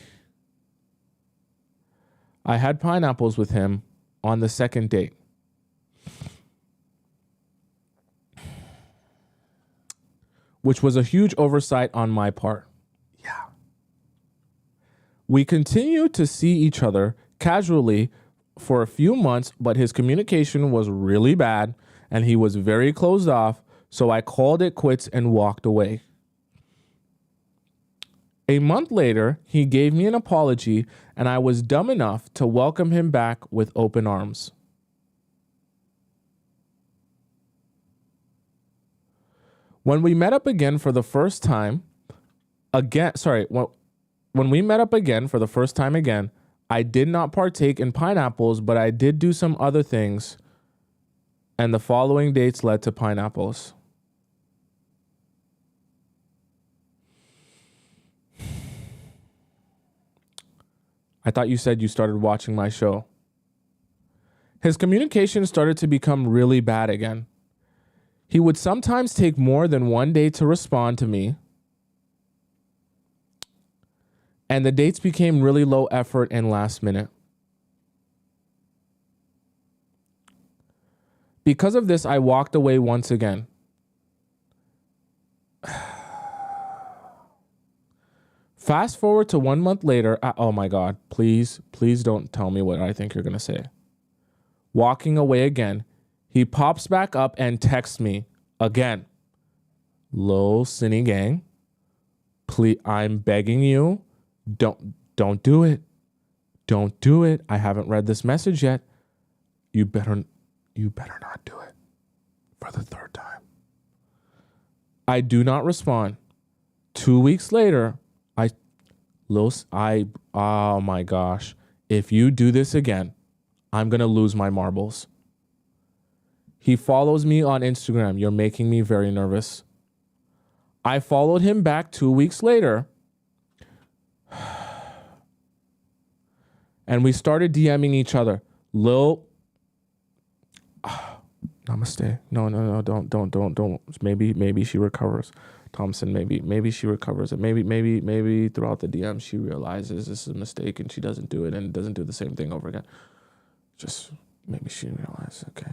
I had pineapples with him on the second date. Which was a huge oversight on my part. Yeah. We continued to see each other casually for a few months, but his communication was really bad and he was very closed off, so I called it quits and walked away. A month later, he gave me an apology and I was dumb enough to welcome him back with open arms. When we met up again for the first time, when we met up again for the first time again, I did not partake in pineapples, but I did do some other things, and the following dates led to pineapples. I thought you said you started watching my show. His communication started to become really bad again. He would sometimes take more than one day to respond to me. And the dates became really low effort and last minute. Because of this, I walked away once again. Fast forward to 1 month later. Oh my God, please don't tell me what I think you're going to say. Walking away again, he pops back up and texts me again. Lil Cine Gang, please, I'm begging you, don't do it. Don't do it. I haven't read this message yet. You better not do it for the third time. I do not respond. 2 weeks later, oh my gosh. If you do this again, I'm going to lose my marbles. He follows me on Instagram. You're making me very nervous. I followed him back 2 weeks later. And we started DMing each other. Namaste. No, don't. Maybe she recovers. Tomisin, maybe she recovers. And maybe throughout the DM she realizes this is a mistake and she doesn't do it and doesn't do the same thing over again. Just maybe she realized. Okay.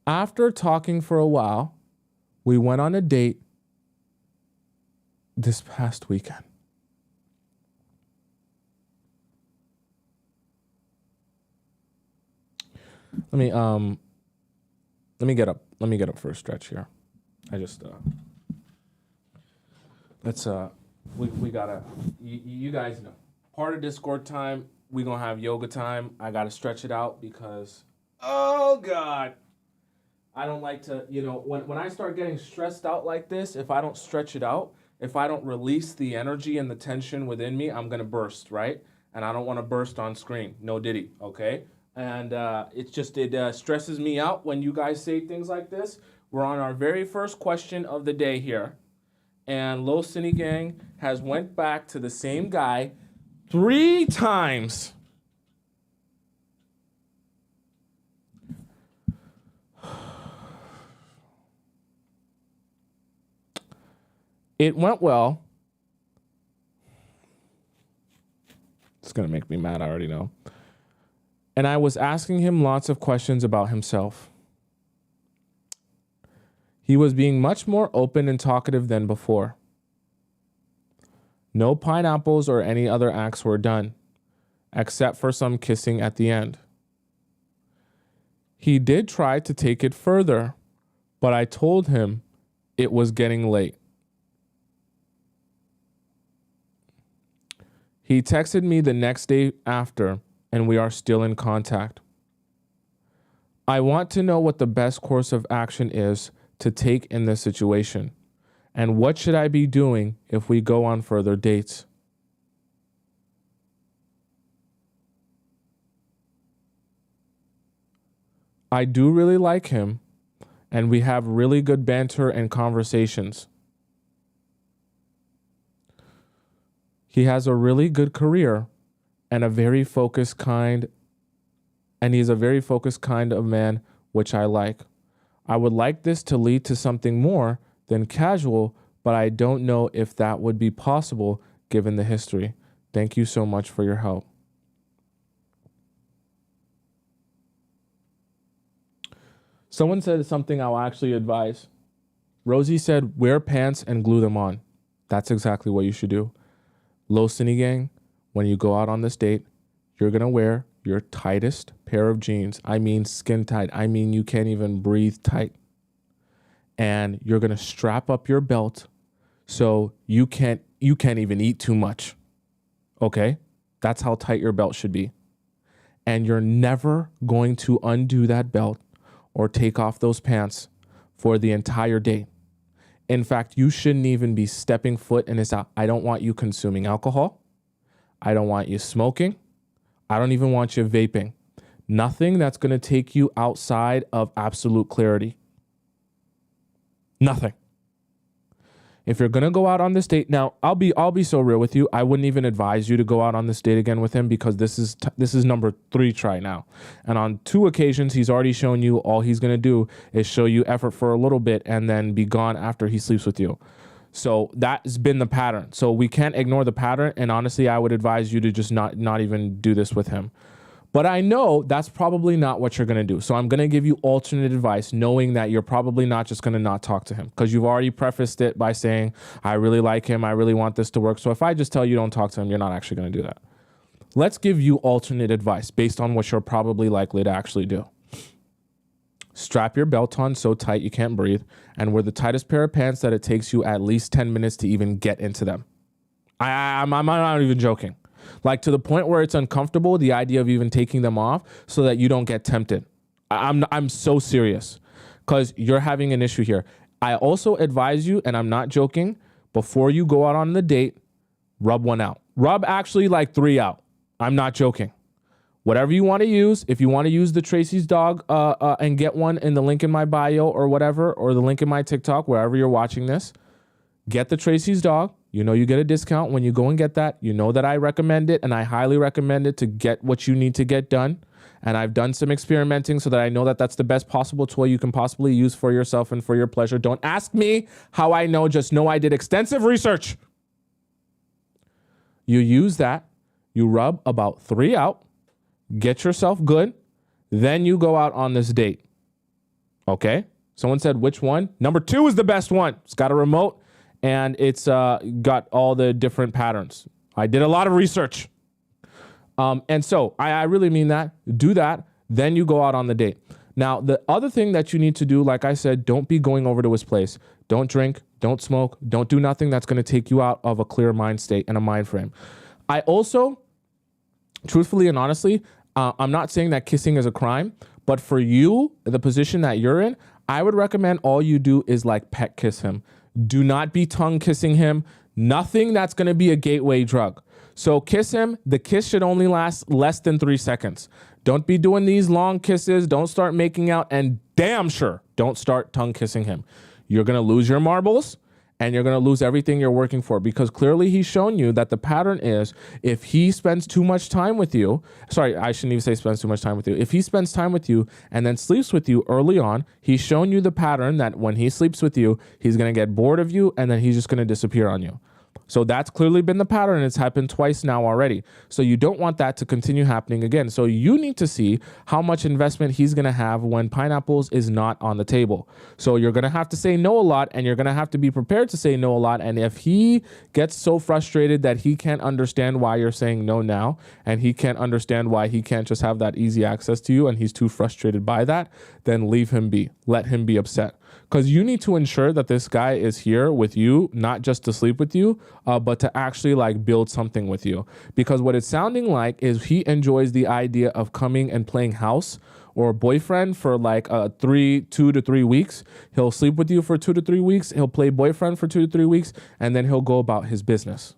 After talking for a while, we went on a date this past weekend. Let me get up for a stretch here. I just we gotta, you guys know, part of Discord time, we gonna have yoga time. I gotta stretch it out because, oh God, I don't like to, when I start getting stressed out like this, if I don't stretch it out, if I don't release the energy and the tension within me, I'm gonna burst, right? And I don't want to burst on screen. No diddy, okay? And it stresses me out when you guys say things like this. We're on our very first question of the day here. And Lil Cine Gang has went back to the same guy 3 times. It went well. It's going to make me mad, I already know. And I was asking him lots of questions about himself. He was being much more open and talkative than before. No pineapples or any other acts were done, except for some kissing at the end. He did try to take it further, but I told him it was getting late. He texted me the next day after, and we are still in contact. I want to know what the best course of action is to take in this situation, and what should I be doing if we go on further dates? I do really like him, and we have really good banter and conversations. He has a really good career and he's a very focused kind of man, which I like. I would like this to lead to something more than casual, but I don't know if that would be possible given the history. Thank you so much for your help. Someone said something I'll actually advise. Rosie said, wear pants and glue them on. That's exactly what you should do. Lil Cine Gang, when you go out on this date, you're going to wear your tightest pair of jeans. I mean skin tight. I mean you can't even breathe tight. And you're going to strap up your belt so you can't even eat too much. Okay? That's how tight your belt should be. And you're never going to undo that belt or take off those pants for the entire date. In fact, you shouldn't even be stepping foot in his house. I don't want you consuming alcohol. I don't want you smoking. I don't even want you vaping. Nothing that's going to take you outside of absolute clarity. Nothing. If you're going to go out on this date, now I'll be so real with you. I wouldn't even advise you to go out on this date again with him because this is number 3 try now. And on 2 occasions, he's already shown you all he's going to do is show you effort for a little bit and then be gone after he sleeps with you. So that's been the pattern. So we can't ignore the pattern. And honestly, I would advise you to just not even do this with him. But I know that's probably not what you're going to do. So I'm going to give you alternate advice, knowing that you're probably not just going to not talk to him, because you've already prefaced it by saying, I really like him. I really want this to work. So if I just tell you don't talk to him, you're not actually going to do that. Let's give you alternate advice based on what you're probably likely to actually do. Strap your belt on so tight you can't breathe, and wear the tightest pair of pants that it takes you at least 10 minutes to even get into them. I'm not even joking. Like, to the point where it's uncomfortable, the idea of even taking them off so that you don't get tempted. I'm so serious, because you're having an issue here. I also advise you, and I'm not joking, before you go out on the date, rub one out. Rub actually like 3 out. I'm not joking. Whatever you want to use, if you want to use the Tracy's dog and get one in the link in my bio or whatever, or the link in my TikTok, wherever you're watching this, get the Tracy's dog. You know you get a discount when you go and get that. You know that I recommend it, and I highly recommend it to get what you need to get done. And I've done some experimenting so that I know that that's the best possible tool you can possibly use for yourself and for your pleasure. Don't ask me how I know. Just know I did extensive research. You use that. You rub about 3 out. Get yourself good. Then you go out on this date. Okay? Someone said, which one? Number 2 is the best one. It's got a remote, and it's got all the different patterns. I did a lot of research. And so I really mean that. Do that. Then you go out on the date. Now, the other thing that you need to do, like I said, don't be going over to his place. Don't drink. Don't smoke. Don't do nothing that's going to take you out of a clear mind state and a mind frame. I also, truthfully and honestly, I'm not saying that kissing is a crime, but for you, the position that you're in, I would recommend all you do is like pet kiss him. Do not be tongue kissing him. Nothing that's going to be a gateway drug. So kiss him. The kiss should only last less than 3 seconds. Don't be doing these long kisses. Don't start making out, and damn sure don't start tongue kissing him. You're going to lose your marbles, and you're going to lose everything you're working for, because clearly he's shown you that the pattern is, if he spends too much time with you, sorry, I shouldn't even say spends too much time with you. If he spends time with you and then sleeps with you early on, he's shown you the pattern that when he sleeps with you, he's going to get bored of you, and then he's just going to disappear on you. So that's clearly been the pattern. It's happened twice now already. So you don't want that to continue happening again. So you need to see how much investment he's going to have when pineapples is not on the table. So you're going to have to say no a lot, and you're going to have to be prepared to say no a lot. And if he gets so frustrated that he can't understand why you're saying no now, and he can't understand why he can't just have that easy access to you, and he's too frustrated by that, then leave him be. Let him be upset. Because you need to ensure that this guy is here with you, not just to sleep with you, but to actually like build something with you. Because what it's sounding like is he enjoys the idea of coming and playing house or boyfriend for like 2 to 3 weeks. He'll sleep with you for 2 to 3 weeks. He'll play boyfriend for 2 to 3 weeks, and then he'll go about his business.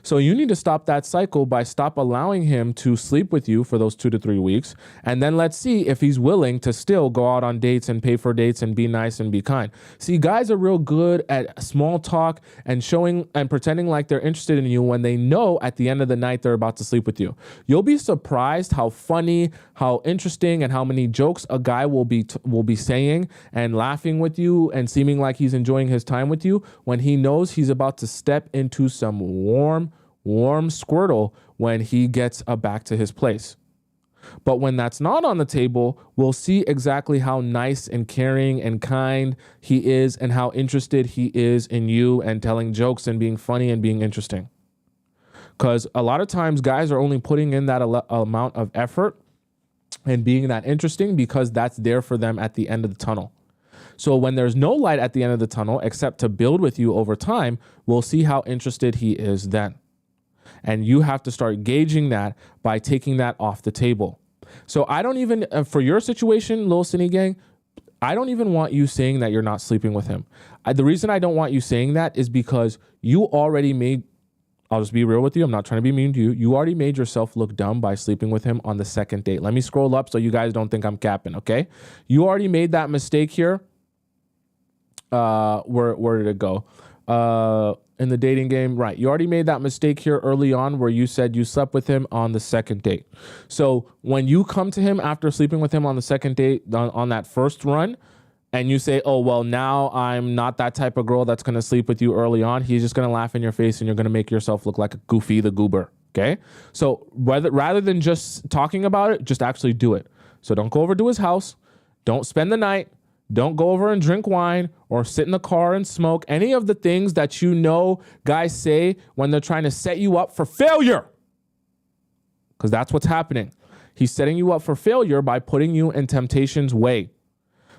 So you need to stop that cycle by stop allowing him to sleep with you for those 2 to 3 weeks. And then let's see if he's willing to still go out on dates and pay for dates and be nice and be kind. See, guys are real good at small talk and showing and pretending like they're interested in you when they know at the end of the night they're about to sleep with you. You'll be surprised how funny, how interesting, and how many jokes a guy will be saying and laughing with you and seeming like he's enjoying his time with you when he knows he's about to step into some warm squirtle when he gets back to his place. But when that's not on the table, we'll see exactly how nice and caring and kind he is, and how interested he is in you and telling jokes and being funny and being interesting. Because a lot of times guys are only putting in that amount of effort and being that interesting because that's there for them at the end of the tunnel. So when there's no light at the end of the tunnel except to build with you over time, we'll see how interested he is then. And you have to start gauging that by taking that off the table. So I don't even, for your situation, Lil Cine Gang, I don't even want you saying that you're not sleeping with him. The reason I don't want you saying that is because you already made, I'll just be real with you, I'm not trying to be mean to you. You already made yourself look dumb by sleeping with him on the second date. Let me scroll up so you guys don't think I'm capping, okay? You already made that mistake here. Where did it go? In the dating game, right? You already made that mistake here early on where you said you slept with him on the second date. So when you come to him after sleeping with him on the second date, on that first run, and you say, oh, well, now I'm not that type of girl that's going to sleep with you early on, he's just going to laugh in your face and you're going to make yourself look like a Goofy the Goober. Okay. So rather than just talking about it, just actually do it. So don't go over to his house. Don't spend the night. Don't go over and drink wine or sit in the car and smoke. Any of the things that you know guys say when they're trying to set you up for failure. Because that's what's happening. He's setting you up for failure by putting you in temptation's way.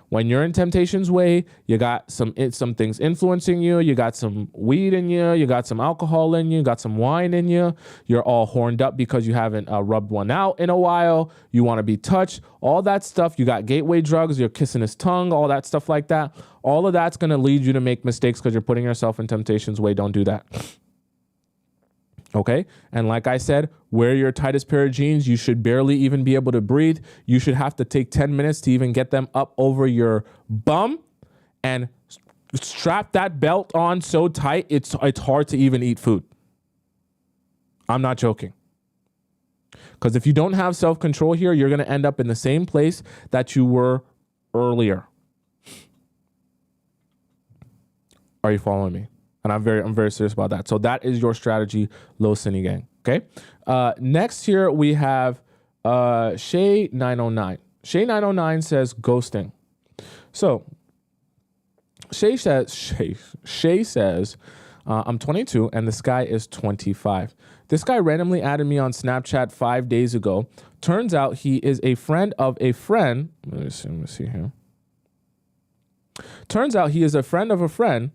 When you're in temptation's way, you got some things influencing you. You got some weed in you. You got some alcohol in you. You got some wine in you. You're all horned up because you haven't rubbed one out in a while. You want to be touched. All that stuff. You got gateway drugs. You're kissing his tongue. All that stuff like that. All of that's going to lead you to make mistakes because you're putting yourself in temptation's way. Don't do that. Okay. And like I said, wear your tightest pair of jeans. You should barely even be able to breathe. You should have to take 10 minutes to even get them up over your bum and strap that belt on so tight. It's hard to even eat food. I'm not joking. Because if you don't have self-control here, you're going to end up in the same place that you were earlier. Are you following me? And I'm very serious about that. So that is your strategy, low Cine gang. Okay. Next here we have Shay 909. Shay 909 says ghosting. So Shay says, I'm 22 and this guy is 25. This guy randomly added me on Snapchat 5 days ago. Turns out he is a friend of a friend. Let me see here. Turns out he is a friend of a friend.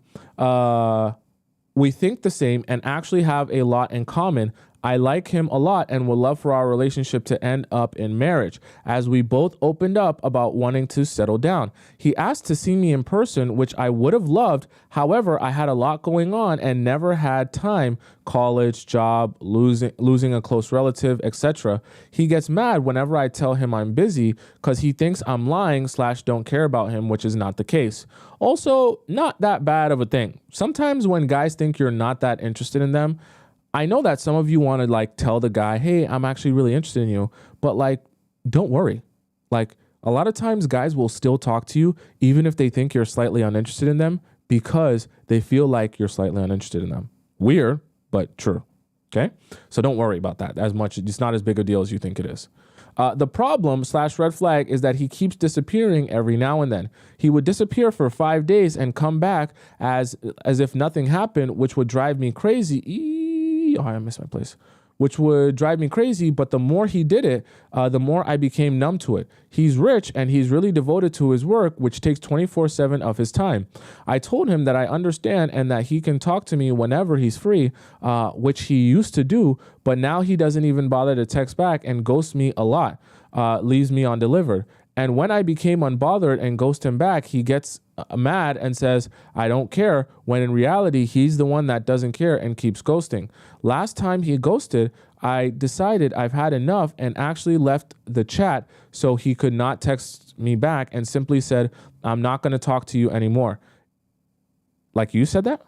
We think the same and actually have a lot in common. I like him a lot and would love for our relationship to end up in marriage, as we both opened up about wanting to settle down. He asked to see me in person, which I would have loved. However, I had a lot going on and never had time. College, job, losing a close relative, etc. He gets mad whenever I tell him I'm busy because he thinks I'm lying / don't care about him, which is not the case. Also, not that bad of a thing. Sometimes when guys think you're not that interested in them, I know that some of you want to like tell the guy, hey, I'm actually really interested in you, but like, don't worry. Like a lot of times guys will still talk to you even if they think you're slightly uninterested in them because they feel like you're slightly uninterested in them. Weird, but true. Okay. So don't worry about that as much. It's not as big a deal as you think it is. The problem / red flag is that he keeps disappearing every now and then. He would disappear for 5 days and come back as if nothing happened, which would drive me crazy. Oh, I missed my place. Which would drive me crazy, but the more he did it, the more I became numb to it. He's rich and he's really devoted to his work, which takes 24/7 of his time. I told him that I understand and that he can talk to me whenever he's free, which he used to do, but now he doesn't even bother to text back and ghosts me a lot, leaves me undelivered. And when I became unbothered and ghost him back, he gets mad and says, I don't care, when in reality, he's the one that doesn't care and keeps ghosting. Last time he ghosted, I decided I've had enough and actually left the chat so he could not text me back and simply said, I'm not going to talk to you anymore. Like you said that?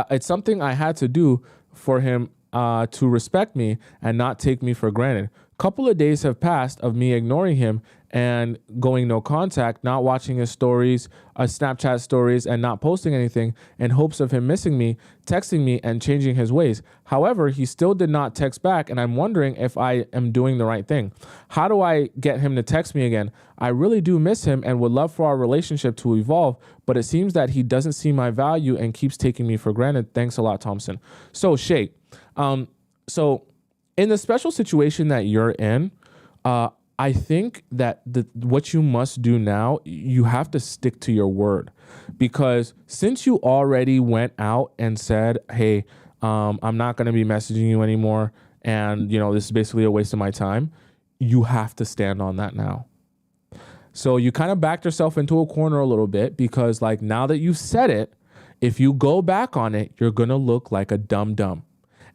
It's something I had to do for him to respect me and not take me for granted. Couple of days have passed of me ignoring him and going no contact, not watching his stories, Snapchat stories, and not posting anything in hopes of him missing me, texting me, and changing his ways. However, he still did not text back, and I'm wondering if I am doing the right thing. How do I get him to text me again? I really do miss him and would love for our relationship to evolve, but it seems that he doesn't see my value and keeps taking me for granted. Thanks a lot, Tomisin. So, Shay, in the special situation that you're in, I think that what you must do now, you have to stick to your word, because since you already went out and said, hey, I'm not going to be messaging you anymore, and this is basically a waste of my time, you have to stand on that now. So you kind of backed yourself into a corner a little bit, because like now that you've said it, if you go back on it, you're going to look like a dum-dum.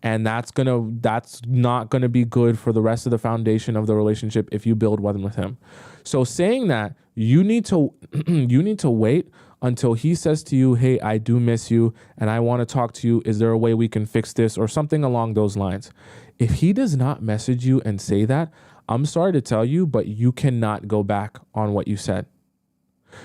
And that's not gonna be good for the rest of the foundation of the relationship if you build one with him. So saying that, you need to wait until he says to you, hey, I do miss you and I want to talk to you. Is there a way we can fix this, or something along those lines? If he does not message you and say that, I'm sorry to tell you, but you cannot go back on what you said.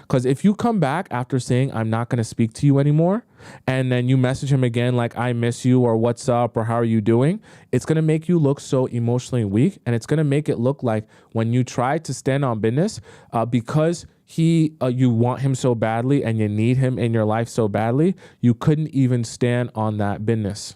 Because if you come back after saying, I'm not going to speak to you anymore, and then you message him again, like, I miss you, or what's up, or how are you doing? It's going to make you look so emotionally weak. And it's going to make it look like when you try to stand on business, because you want him so badly and you need him in your life so badly, you couldn't even stand on that business.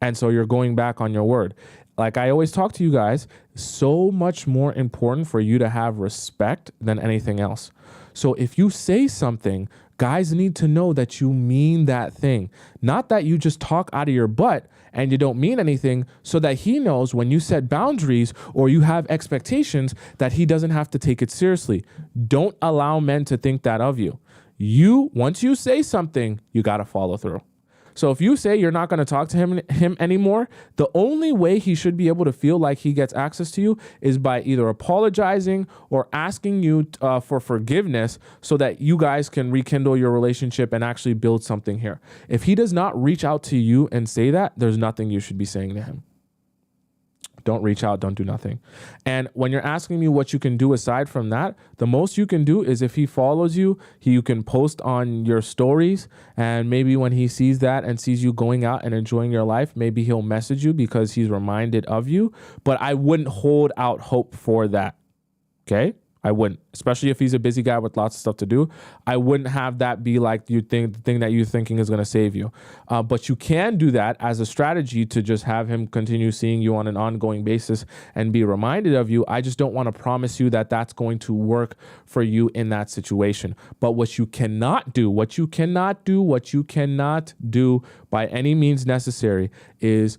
And so you're going back on your word. Like I always talk to you guys, so much more important for you to have respect than anything else. So if you say something, guys need to know that you mean that thing. Not that you just talk out of your butt and you don't mean anything, so that he knows when you set boundaries or you have expectations that he doesn't have to take it seriously. Don't allow men to think that of you. Once you say something, you got to follow through. So if you say you're not going to talk to him anymore, the only way he should be able to feel like he gets access to you is by either apologizing or asking you for forgiveness so that you guys can rekindle your relationship and actually build something here. If he does not reach out to you and say that, there's nothing you should be saying to him. Don't reach out. Don't do nothing. And when you're asking me what you can do aside from that, the most you can do is if he follows you, you can post on your stories. And maybe when he sees that and sees you going out and enjoying your life, maybe he'll message you because he's reminded of you. But I wouldn't hold out hope for that. Okay? I wouldn't, especially if he's a busy guy with lots of stuff to do. I wouldn't have that be like the thing that you're thinking is going to save you. But you can do that as a strategy to just have him continue seeing you on an ongoing basis and be reminded of you. I just don't want to promise you that that's going to work for you in that situation. But what you cannot do by any means necessary is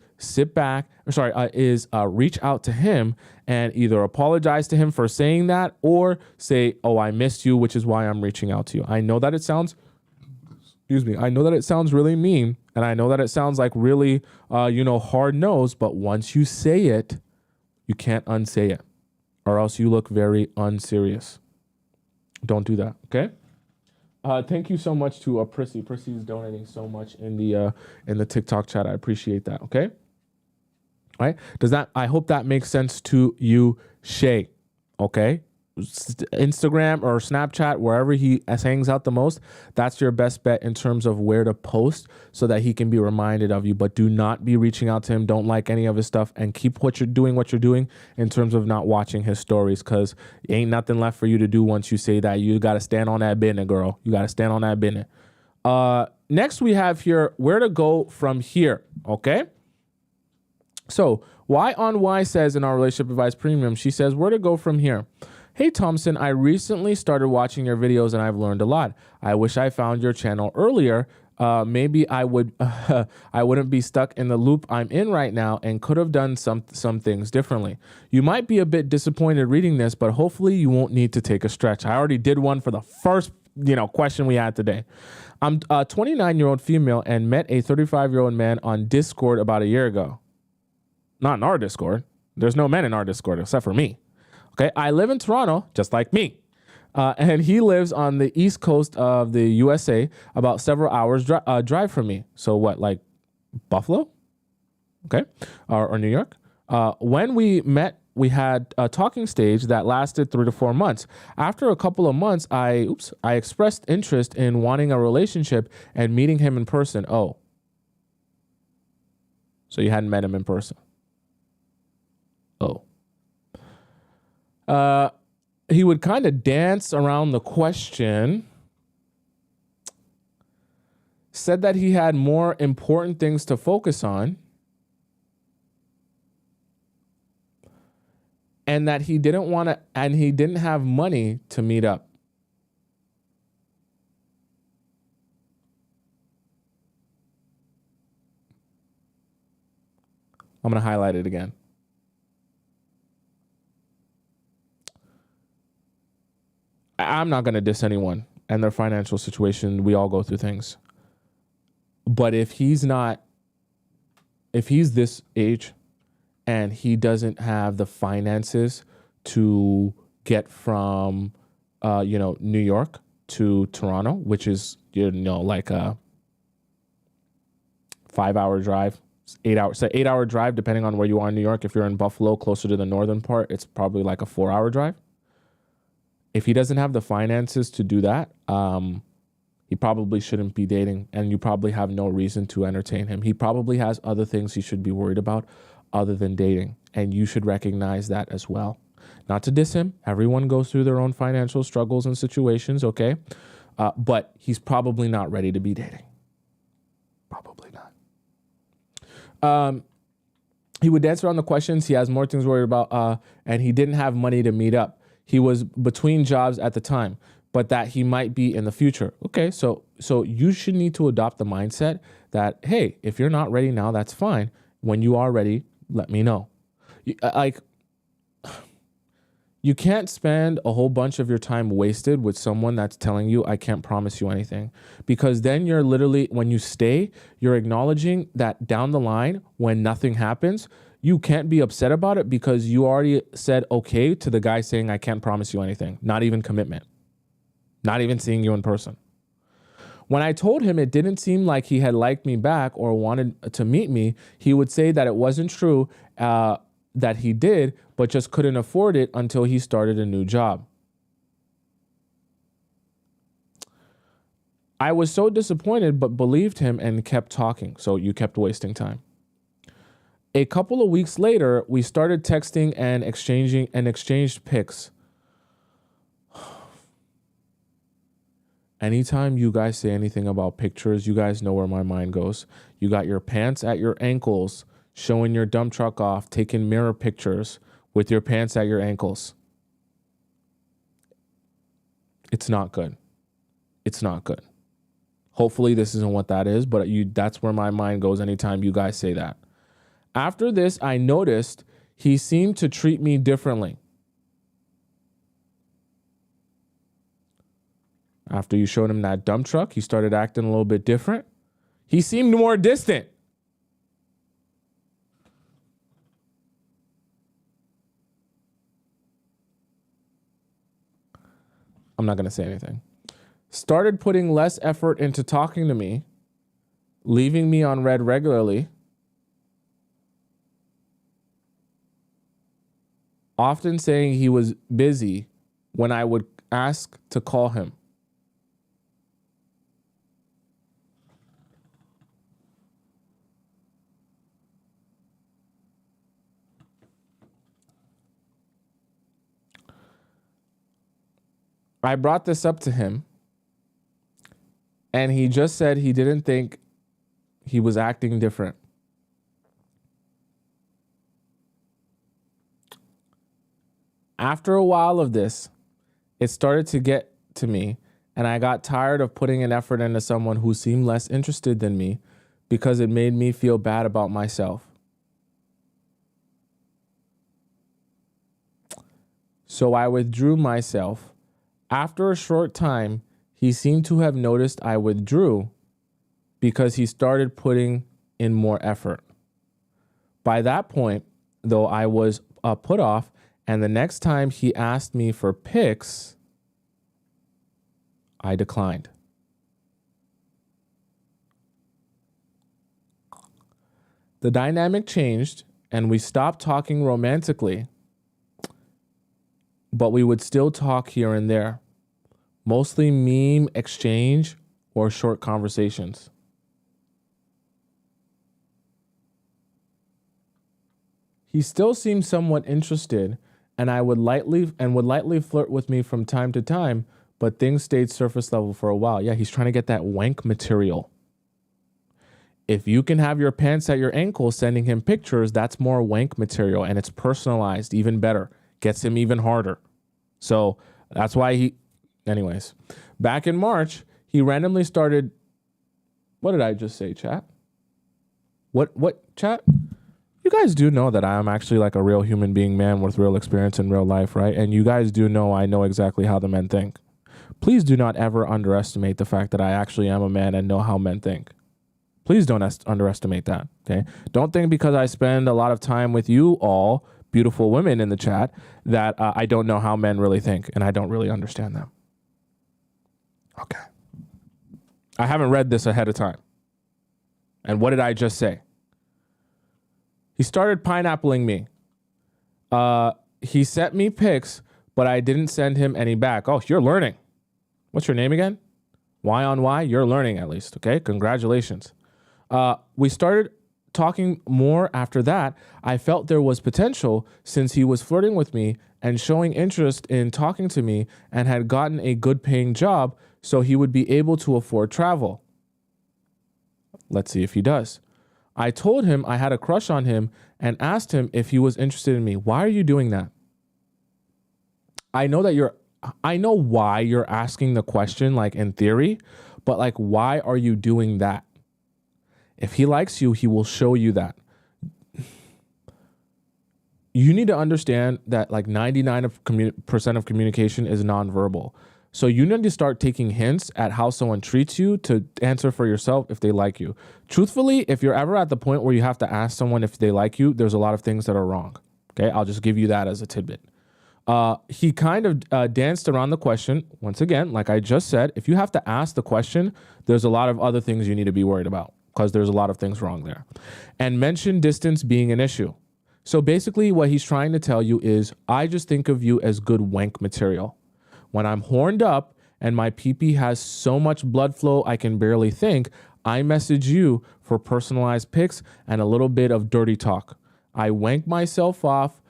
reach out to him and either apologize to him for saying that or say, oh, I missed you, which is why I'm reaching out to you. I know that it sounds really mean. And I know that it sounds like really, hard nosed, but once you say it, you can't unsay it or else you look very unserious. Don't do that. Okay. Thank you so much to Prissy. Prissy is donating so much in the TikTok chat. I appreciate that. Okay. All right. I hope that makes sense to you, Shay. Okay. Instagram or Snapchat, wherever he hangs out the most, that's your best bet in terms of where to post so that he can be reminded of you. But do not be reaching out to him. Don't like any of his stuff and keep what you're doing in terms of not watching his stories, because ain't nothing left for you to do once you say that. You got to stand on that business, girl. You got to stand on that business. Next, we have here where to go from here. Okay. So Y says in our Relationship Advice Premium, she says, where to go from here. Hey, Tomisin, I recently started watching your videos and I've learned a lot. I wish I found your channel earlier. Maybe I wouldn't be stuck in the loop I'm in right now and could have done some things differently. You might be a bit disappointed reading this, but hopefully you won't need to take a stretch. I already did one for the first question we had today. I'm a 29-year-old female and met a 35-year-old man on Discord about a year ago. Not in our Discord. There's no men in our Discord except for me. Okay, I live in Toronto, just like me. And he lives on the east coast of the USA, about several hours drive from me. So what, like Buffalo? Okay, or New York? When we met, we had a talking stage that lasted 3 to 4 months. After a couple of months, I expressed interest in wanting a relationship and meeting him in person. Oh, so you hadn't met him in person? Oh. He would kind of dance around the question, said that he had more important things to focus on, and that he didn't have money to meet up. I'm going to highlight it again. I'm not going to diss anyone and their financial situation. We all go through things. But if he's this age and he doesn't have the finances to get from, New York to Toronto, which is, like a 5-hour drive, 8-hour drive, depending on where you are in New York. If you're in Buffalo, closer to the northern part, it's probably like a 4-hour drive. If he doesn't have the finances to do that, he probably shouldn't be dating, and you probably have no reason to entertain him. He probably has other things he should be worried about other than dating, and you should recognize that as well. Not to diss him. Everyone goes through their own financial struggles and situations, okay? But he's probably not ready to be dating. Probably not. He would dance around the questions. He has more things worried about, and he didn't have money to meet up. He was between jobs at the time, but that he might be in the future. Okay, so you should need to adopt the mindset that, hey, if you're not ready now, that's fine. When you are ready, let me know. You can't spend a whole bunch of your time wasted with someone that's telling you, I can't promise you anything. Because then you're literally, when you stay, you're acknowledging that down the line, when nothing happens, you can't be upset about it because you already said okay to the guy saying, I can't promise you anything. Not even commitment. Not even seeing you in person. When I told him it didn't seem like he had liked me back or wanted to meet me, he would say that it wasn't true, that he did, but just couldn't afford it until he started a new job. I was so disappointed, but believed him and kept talking. So you kept wasting time. A couple of weeks later, we started texting and exchanged pics. Anytime you guys say anything about pictures, you guys know where my mind goes. You got your pants at your ankles, showing your dump truck off, taking mirror pictures with your pants at your ankles. It's not good. It's not good. Hopefully this isn't what that is, but that's where my mind goes anytime you guys say that. After this, I noticed he seemed to treat me differently. After you showed him that dump truck, he started acting a little bit different. He seemed more distant. I'm not going to say anything. Started putting less effort into talking to me, leaving me on red regularly, often saying he was busy when I would ask to call him. I brought this up to him, and he just said he didn't think he was acting different. After a while of this, it started to get to me, and I got tired of putting an effort into someone who seemed less interested than me because it made me feel bad about myself. So I withdrew myself. After a short time, he seemed to have noticed I withdrew because he started putting in more effort. By that point, though, I was put off, and the next time he asked me for pics, I declined. The dynamic changed, and we stopped talking romantically, but we would still talk here and there. Mostly meme exchange or short conversations. He still seemed somewhat interested, and would lightly flirt with me from time to time, but things stayed surface level for a while. Yeah, he's trying to get that wank material. If you can have your pants at your ankles sending him pictures, that's more wank material, and it's personalized even better. Gets him even harder. So that's why anyways, back in March, he randomly started, what did I just say, chat? What chat? You guys do know that I am actually like a real human being, man, with real experience in real life, right? And you guys do know I know exactly how the men think. Please do not ever underestimate the fact that I actually am a man and know how men think. Please don't underestimate that, okay? Don't think because I spend a lot of time with you all, beautiful women in the chat, that I don't know how men really think and I don't really understand them. Okay. I haven't read this ahead of time. And what did I just say? He started pineappling me. He sent me pics, but I didn't send him any back. Oh, you're learning. What's your name again? Y on Y. You're learning at least. Okay. Congratulations. We started talking more after that. I felt there was potential since he was flirting with me and showing interest in talking to me and had gotten a good paying job, so he would be able to afford travel. Let's see if he does. I told him I had a crush on him and asked him if he was interested in me. Why are you doing that? I know why you're asking the question, like in theory, but like, why are you doing that? If he likes you, he will show you that. You need to understand that like 99% of communication is nonverbal. So you need to start taking hints at how someone treats you to answer for yourself if they like you. Truthfully, if you're ever at the point where you have to ask someone if they like you, there's a lot of things that are wrong. Okay, I'll just give you that as a tidbit. He kind of danced around the question. Once again, like I just said, if you have to ask the question, there's a lot of other things you need to be worried about because there's a lot of things wrong there. And mentioned distance being an issue. So basically what he's trying to tell you is, I just think of you as good wank material. When I'm horned up and my pee-pee has so much blood flow I can barely think, I message you for personalized pics and a little bit of dirty talk. I wank myself off,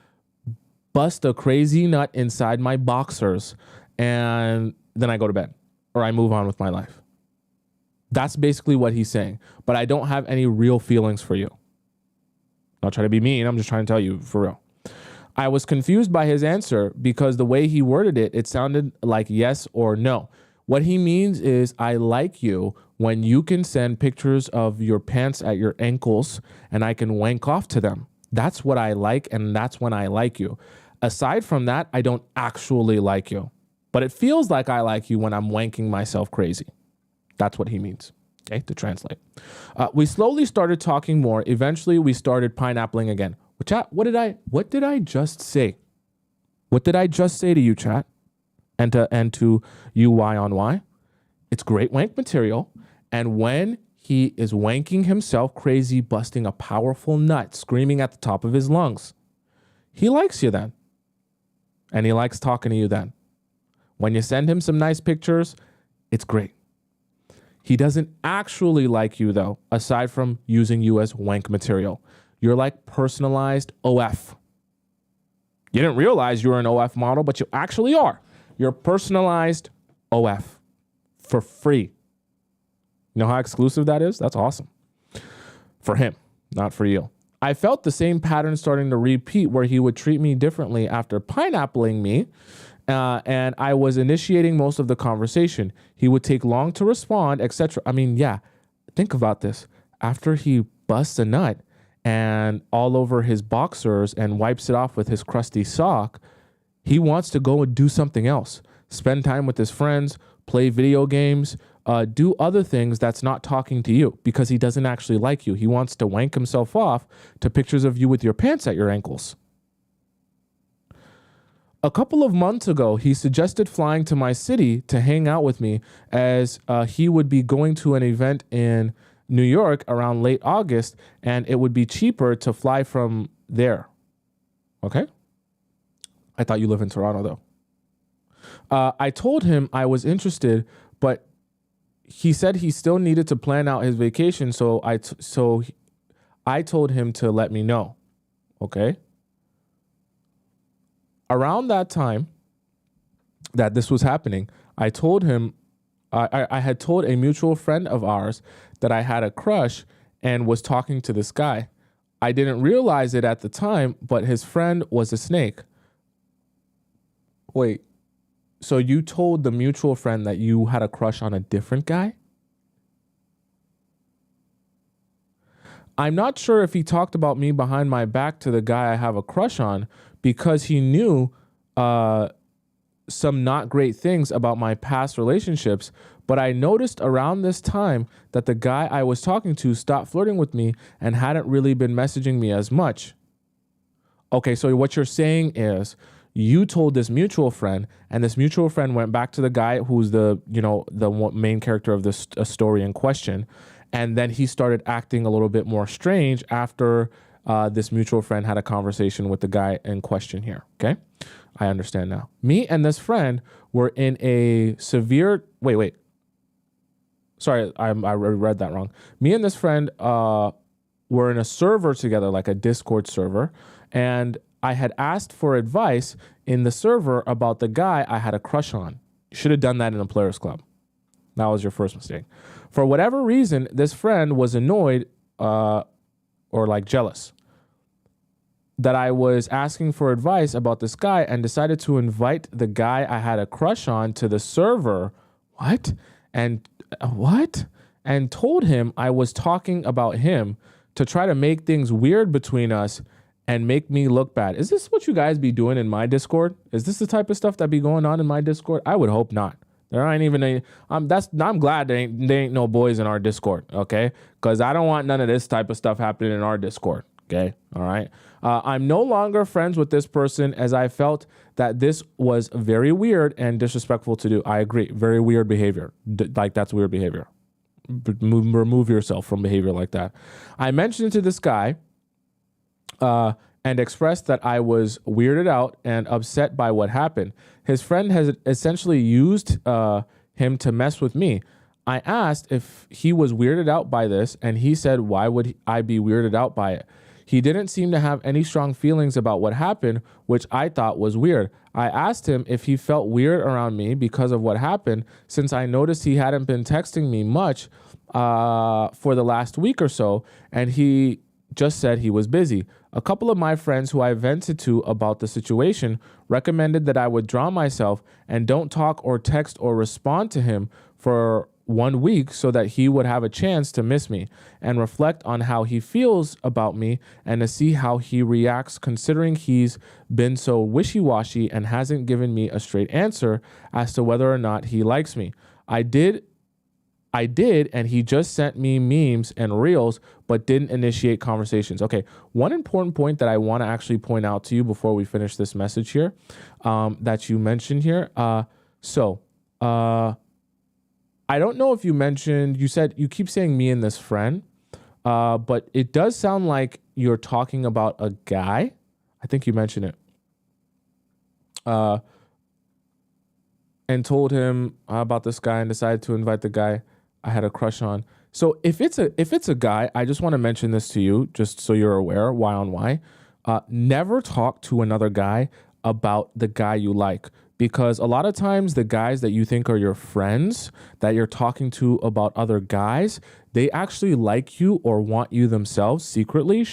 bust a crazy nut inside my boxers, and then I go to bed or I move on with my life. That's basically what he's saying. But I don't have any real feelings for you. Not trying to be mean. I'm just trying to tell you for real. I was confused by his answer because the way he worded it, it sounded like yes or no. What he means is, I like you when you can send pictures of your pants at your ankles and I can wank off to them. That's what I like, and that's when I like you. Aside from that, I don't actually like you. But it feels like I like you when I'm wanking myself crazy. That's what he means. Okay, to translate. We slowly started talking more. Eventually, we started pineappling again. Chat, what did I just say? What did I just say to you, chat? And to you, Y on Y? It's great wank material. And when he is wanking himself crazy, busting a powerful nut, screaming at the top of his lungs, he likes you then. And he likes talking to you then. When you send him some nice pictures, it's great. He doesn't actually like you, though, aside from using you as wank material. You're like personalized OF. You didn't realize you were an OF model, but you actually are. You're personalized OF for free. You know how exclusive that is? That's awesome. For him, not for you. I felt the same pattern starting to repeat where he would treat me differently after pineappling me. And I was initiating most of the conversation. He would take long to respond, etc. I mean, yeah, think about this. After he busts a nut and all over his boxers and wipes it off with his crusty sock, he wants to go and do something else. Spend time with his friends, play video games, do other things that's not talking to you because he doesn't actually like you. He wants to wank himself off to pictures of you with your pants at your ankles. A couple of months ago, he suggested flying to my city to hang out with me as he would be going to an event in New York around late August, and it would be cheaper to fly from there. Okay? I thought you live in Toronto, though. I told him I was interested, but he said he still needed to plan out his vacation, so I told him to let me know. Okay? Around that time that this was happening, I told him, I had told a mutual friend of ours that I had a crush and was talking to this guy. I didn't realize it at the time, but his friend was a snake. Wait, so you told the mutual friend that you had a crush on a different guy? I'm not sure if he talked about me behind my back to the guy I have a crush on because he knew some not great things about my past relationships, but I noticed around this time that the guy I was talking to stopped flirting with me and hadn't really been messaging me as much. Okay, so what you're saying is you told this mutual friend, and this mutual friend went back to the guy who's the main character of this story in question, and then he started acting a little bit more strange after this mutual friend had a conversation with the guy in question here. Okay. I understand now. Me and this friend were in a severe, wait. Sorry, I read that wrong. Me and this friend were in a server together, like a Discord server. And I had asked for advice in the server about the guy I had a crush on. You should have done that in a players club. That was your first mistake. For whatever reason, this friend was annoyed or like jealous that I was asking for advice about this guy and decided to invite the guy I had a crush on to the server. What? And told him I was talking about him to try to make things weird between us and make me look bad. Is this what you guys be doing in my Discord? Is this the type of stuff that be going on in my Discord? I would hope not. There ain't even any. I'm glad there ain't no boys in our Discord. Okay, because I don't want none of this type of stuff happening in our Discord. Okay, all right. I'm no longer friends with this person as I felt that this was very weird and disrespectful to do. I agree. Very weird behavior. Like that's weird behavior. Remove yourself from behavior like that. I mentioned to this guy and expressed that I was weirded out and upset by what happened. His friend has essentially used him to mess with me. I asked if he was weirded out by this, and he said, why would I be weirded out by it? He didn't seem to have any strong feelings about what happened, which I thought was weird. I asked him if he felt weird around me because of what happened, since I noticed he hadn't been texting me much for the last week or so, and he just said he was busy. A couple of my friends who I vented to about the situation recommended that I withdraw myself and don't talk or text or respond to him for 1 week so that he would have a chance to miss me and reflect on how he feels about me and to see how he reacts, considering he's been so wishy-washy and hasn't given me a straight answer as to whether or not he likes me. I did, and he just sent me memes and reels, but didn't initiate conversations. Okay, one important point that I want to actually point out to you before we finish this message here, that you mentioned here. I don't know if you mentioned, you said, you keep saying me and this friend, but it does sound like you're talking about a guy. I think you mentioned it. And told him about this guy and decided to invite the guy I had a crush on. So if it's a guy, I just want to mention this to you, just so you're aware, why on why. Never talk to another guy about the guy you like, because a lot of times the guys that you think are your friends that you're talking to about other guys, they actually like you or want you themselves secretly,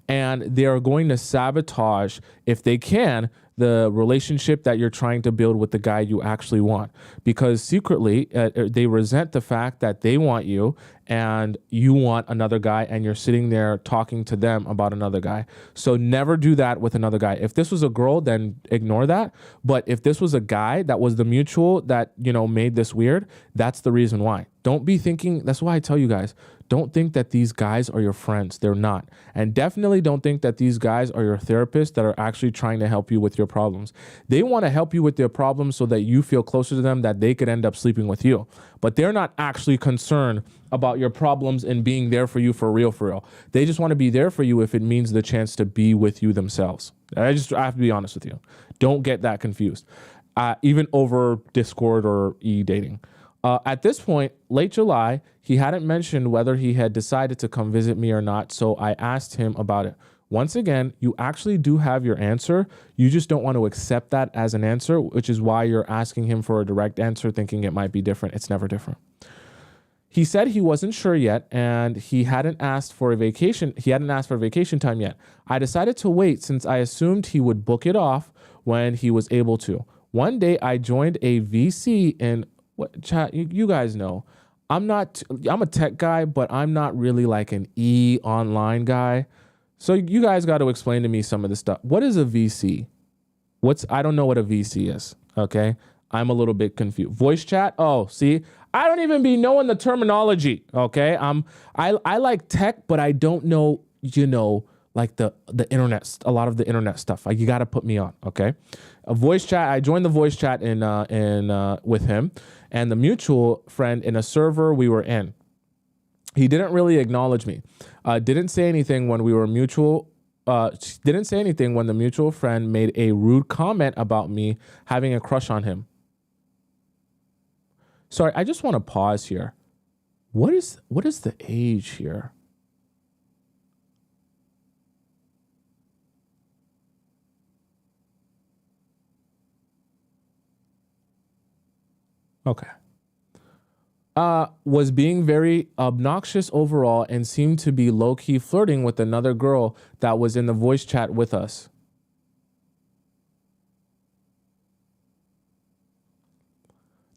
and they are going to sabotage, if they can, the relationship that you're trying to build with the guy you actually want, because secretly they resent the fact that they want you and you want another guy, and you're sitting there talking to them about another guy. So never do that with another guy. If this was a girl, then ignore that. But if this was a guy that was the mutual that, made this weird, that's the reason why. Don't be thinking, that's why I tell you guys, don't think that these guys are your friends. They're not. And definitely don't think that these guys are your therapists that are actually trying to help you with your problems. They want to help you with their problems so that you feel closer to them, that they could end up sleeping with you. But they're not actually concerned about your problems and being there for you for real. They just want to be there for you if it means the chance to be with you themselves. I have to be honest with you. Don't get that confused. Even over Discord or e-dating. At this point, late July, he hadn't mentioned whether he had decided to come visit me or not, so I asked him about it. Once again, you actually do have your answer. You just don't want to accept that as an answer, which is why you're asking him for a direct answer, thinking it might be different. It's never different. He said he wasn't sure yet, and he hadn't asked for a vacation. He hadn't asked for vacation time yet. I decided to wait since I assumed he would book it off when he was able to. One day, I joined a VC in chat. You guys know, I'm a tech guy, but I'm not really like an online guy. So you guys got to explain to me some of this stuff. What is a VC? I don't know what a VC is. Okay. I'm a little bit confused. Voice chat. Oh, see, I don't even be knowing the terminology. Okay. I like tech, but I don't know, like the internet, a lot of the internet stuff. Like, you got to put me on. Okay. A voice chat. I joined the voice chat with him and the mutual friend in a server we were in. He didn't really acknowledge me. Didn't say anything when we were mutual. Didn't say anything when the mutual friend made a rude comment about me having a crush on him. Sorry, I just want to pause here. What is the age here? Okay. Was being very obnoxious overall and seemed to be low-key flirting with another girl that was in the voice chat with us.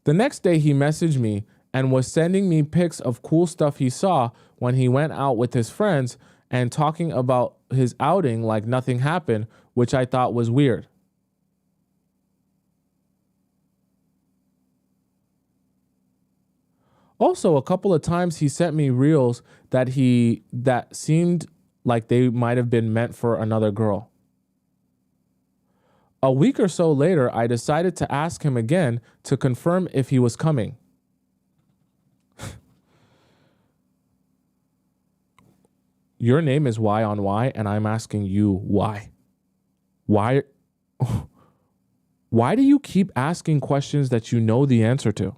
The next day he messaged me and was sending me pics of cool stuff he saw when he went out with his friends and talking about his outing like nothing happened, which I thought was weird. Also, a couple of times he sent me reels that seemed like they might have been meant for another girl. A week or so later, I decided to ask him again to confirm if he was coming. Your name is Y on Y, and I'm asking you why. Why do you keep asking questions that you know the answer to?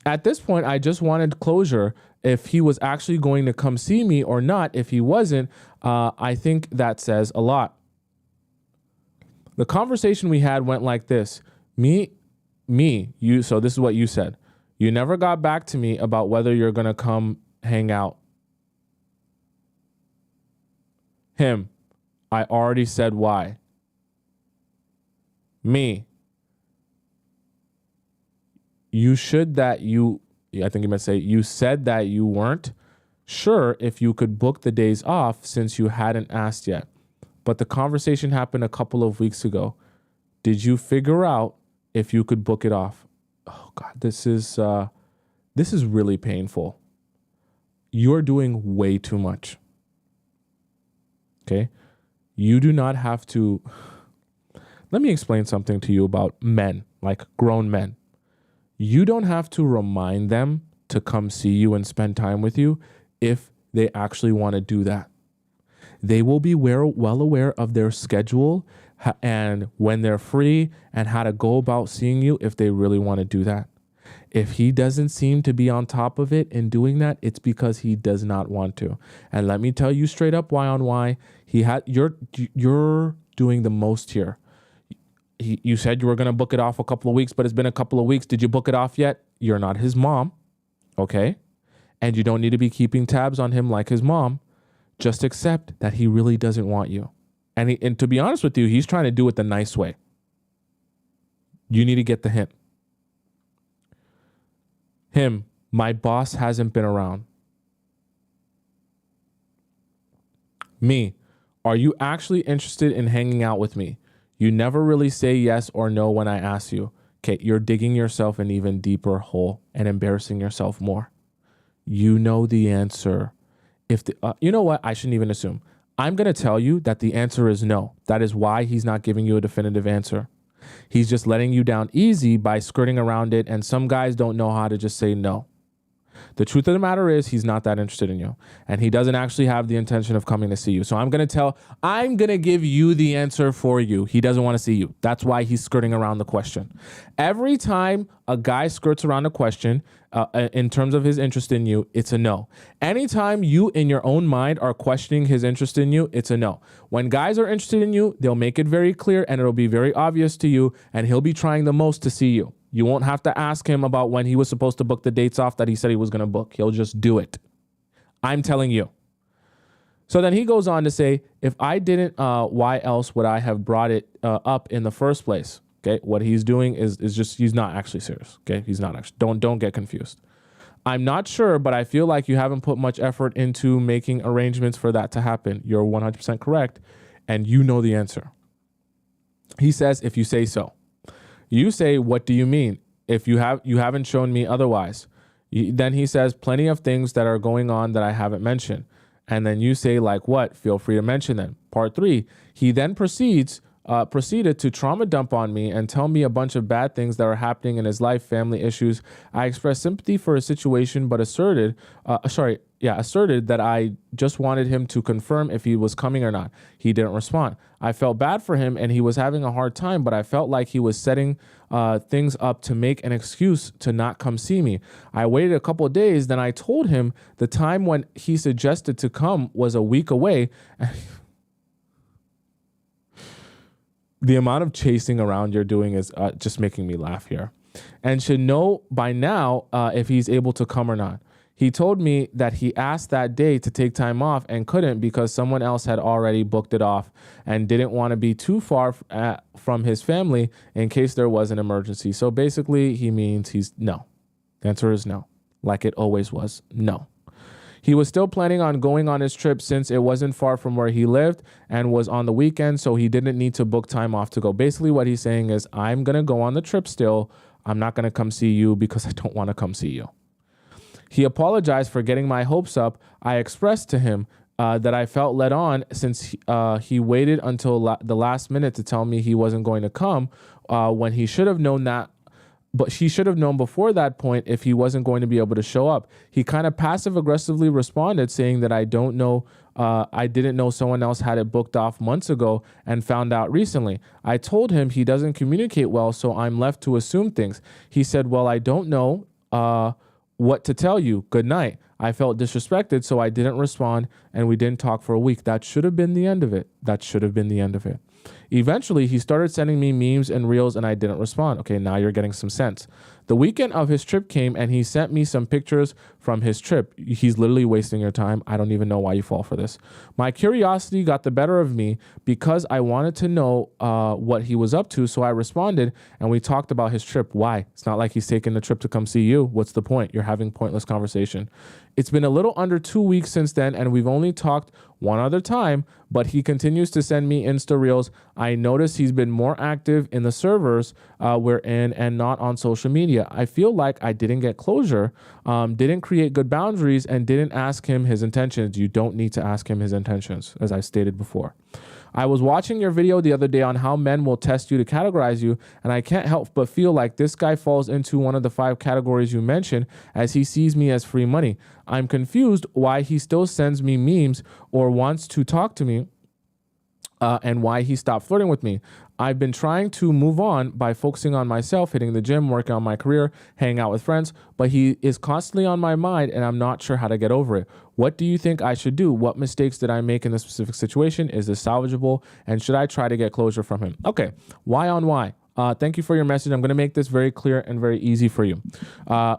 At this point, I just wanted closure if he was actually going to come see me or not. If he wasn't, I think that says a lot. The conversation we had went like this. You, so this is what you said. You never got back to me about whether you're going to come hang out. Him, I already said why. Me, I think you might say, you said that you weren't sure if you could book the days off since you hadn't asked yet. But the conversation happened a couple of weeks ago. Did you figure out if you could book it off? Oh God, this is really painful. You're doing way too much. Okay? You do not have to. Let me explain something to you about men, like grown men. You don't have to remind them to come see you and spend time with you if they actually want to do that. They will be well aware of their schedule and when they're free and how to go about seeing you if they really want to do that. If he doesn't seem to be on top of it in doing that, it's because he does not want to. And let me tell you straight up, Y on Y, you're doing the most here. You said you were going to book it off a couple of weeks, but it's been a couple of weeks. Did you book it off yet? You're not his mom, okay? And you don't need to be keeping tabs on him like his mom. Just accept that he really doesn't want you. And to be honest with you, he's trying to do it the nice way. You need to get the hint. Him, my boss hasn't been around. Me, are you actually interested in hanging out with me? You never really say yes or no when I ask you. Okay, you're digging yourself an even deeper hole and embarrassing yourself more. You know the answer. You know what? I shouldn't even assume. I'm going to tell you that the answer is no. That is why he's not giving you a definitive answer. He's just letting you down easy by skirting around it, and some guys don't know how to just say no. The truth of the matter is he's not that interested in you, and he doesn't actually have the intention of coming to see you. So I'm going to give you the answer for you. He doesn't want to see you. That's why he's skirting around the question. Every time a guy skirts around a question, in terms of his interest in you, it's a no. Anytime you in your own mind are questioning his interest in you, it's a no. When guys are interested in you, they'll make it very clear and it'll be very obvious to you, and he'll be trying the most to see you. You won't have to ask him about when he was supposed to book the dates off that he said he was going to book. He'll just do it. I'm telling you. So then he goes on to say, if I didn't, why else would I have brought it up in the first place? Okay, what he's doing is just, he's not actually serious. Okay, he's not actually, don't get confused. I'm not sure, but I feel like you haven't put much effort into making arrangements for that to happen. You're 100% correct, and you know the answer. He says, if you say so. You say, what do you mean? If you haven't shown me otherwise. Then he says, plenty of things that are going on that I haven't mentioned. And then you say, like what? Feel free to mention them. Part 3, he then proceeds proceeded to trauma dump on me and tell me a bunch of bad things that were happening in his life, family issues. I expressed sympathy for his situation, but asserted that I just wanted him to confirm if he was coming or not. He didn't respond. I felt bad for him and he was having a hard time, but I felt like he was setting things up to make an excuse to not come see me. I waited a couple of days, then I told him the time when he suggested to come was a week away. The amount of chasing around you're doing is just making me laugh here. And should know by now if he's able to come or not. He told me that he asked that day to take time off and couldn't because someone else had already booked it off and didn't want to be too far from his family in case there was an emergency. So basically he means he's no. The answer is no. Like it always was. No. He was still planning on going on his trip since it wasn't far from where he lived and was on the weekend, so he didn't need to book time off to go. Basically what he's saying is, I'm going to go on the trip still. I'm not going to come see you because I don't want to come see you. He apologized for getting my hopes up. I expressed to him that I felt led on since he waited until the last minute to tell me he wasn't going to come when he should have known that. But she should have known before that point if he wasn't going to be able to show up. He kind of passive aggressively responded saying that I didn't know someone else had it booked off months ago and found out recently. I told him he doesn't communicate well, so I'm left to assume things. He said, well, I don't know what to tell you. Good night. I felt disrespected, so I didn't respond and we didn't talk for a week. That should have been the end of it. That should have been the end of it. Eventually, he started sending me memes and reels and I didn't respond. Okay, now you're getting some sense. The weekend of his trip came and he sent me some pictures from his trip. He's literally wasting your time. I don't even know why you fall for this. My curiosity got the better of me because I wanted to know what he was up to. So I responded and we talked about his trip. Why? It's not like he's taking the trip to come see you. What's the point? You're having pointless conversation. It's been a little under 2 weeks since then and we've only talked one other time, but he continues to send me Insta Reels. I noticed he's been more active in the servers we're in and not on social media. I feel like I didn't get closure, didn't create good boundaries, and didn't ask him his intentions. You don't need to ask him his intentions, as I stated before. I was watching your video the other day on how men will test you to categorize you, and I can't help but feel like this guy falls into one of the 5 categories you mentioned as he sees me as free money. I'm confused why he still sends me memes or wants to talk to me and why he stopped flirting with me. I've been trying to move on by focusing on myself, hitting the gym, working on my career, hanging out with friends, but he is constantly on my mind and I'm not sure how to get over it. What do you think I should do? What mistakes did I make in this specific situation? Is this salvageable? And should I try to get closure from him? Okay, why on why? Thank you for your message. I'm going to make this very clear and very easy for you.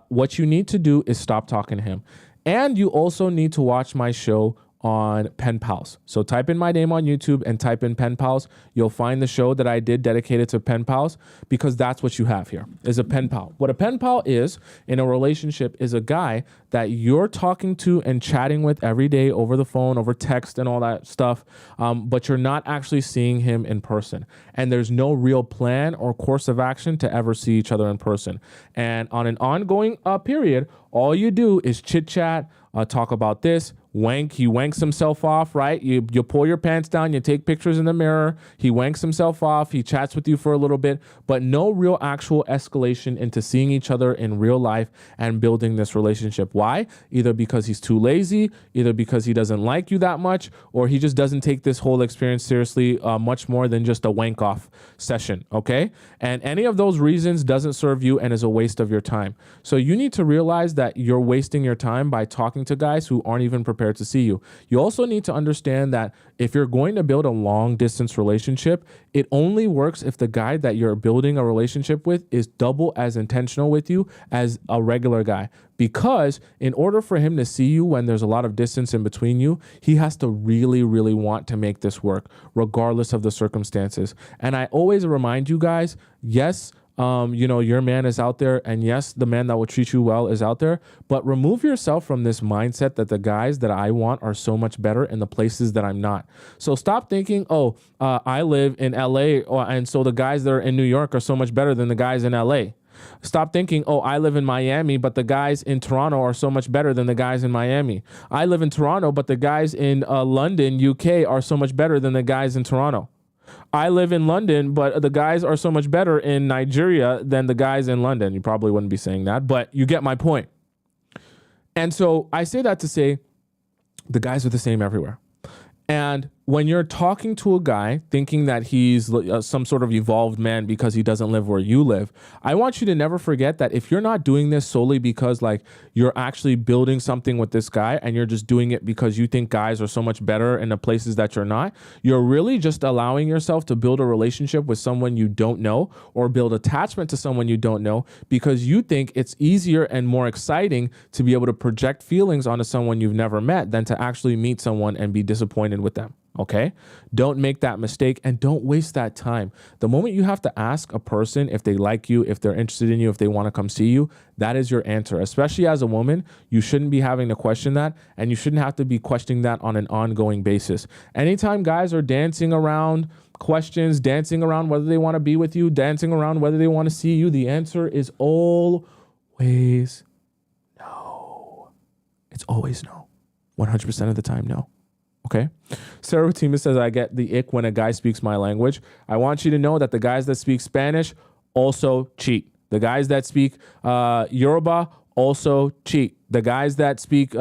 What you need to do is stop talking to him. And you also need to watch my show on Pen Pals. So type in my name on YouTube and type in Pen Pals. You'll find the show that I did dedicated to pen pals because that's what you have here is a pen pal. What a pen pal is in a relationship is a guy that you're talking to and chatting with every day over the phone, over text and all that stuff, but you're not actually seeing him in person. And there's no real plan or course of action to ever see each other in person. And on an ongoing period, all you do is chit chat, talk about this, he wanks himself off, right? You pull your pants down, you take pictures in the mirror, he wanks himself off, he chats with you for a little bit, but no real actual escalation into seeing each other in real life and building this relationship. Why? Either because he's too lazy, either because he doesn't like you that much, or he just doesn't take this whole experience seriously much more than just a wank off session, okay? And any of those reasons doesn't serve you and is a waste of your time. So you need to realize that you're wasting your time by talking to guys who aren't even prepared to see you. You also need to understand that if you're going to build a long distance relationship, it only works if the guy that you're building a relationship with is double as intentional with you as a regular guy. Because in order for him to see you when there's a lot of distance in between you, he has to really, really want to make this work, regardless of the circumstances. And I always remind you guys, yes, your man is out there, and yes, the man that will treat you well is out there, but remove yourself from this mindset that the guys that I want are so much better in the places that I'm not. So stop thinking, I live in LA, and so the guys that are in New York are so much better than the guys in LA. Stop thinking, I live in Miami, but the guys in Toronto are so much better than the guys in Miami. I live in Toronto, but the guys in London, UK are so much better than the guys in Toronto. I live in London, but the guys are so much better in Nigeria than the guys in London. You probably wouldn't be saying that, but you get my point. And so I say that to say the guys are the same everywhere. And when you're talking to a guy thinking that he's some sort of evolved man because he doesn't live where you live, I want you to never forget that if you're not doing this solely because like you're actually building something with this guy and you're just doing it because you think guys are so much better in the places that you're not, you're really just allowing yourself to build a relationship with someone you don't know or build attachment to someone you don't know because you think it's easier and more exciting to be able to project feelings onto someone you've never met than to actually meet someone and be disappointed with them. Okay? Don't make that mistake and don't waste that time. The moment you have to ask a person if they like you, if they're interested in you, if they want to come see you, that is your answer. Especially as a woman, you shouldn't be having to question that and you shouldn't have to be questioning that on an ongoing basis. Anytime guys are dancing around questions, dancing around whether they want to be with you, dancing around whether they want to see you, the answer is always no. It's always no. 100% of the time, no. Okay. Sarah Tima says, I get the ick when a guy speaks my language. I want you to know that the guys that speak Spanish also cheat. The guys that speak Yoruba also cheat. The guys that speak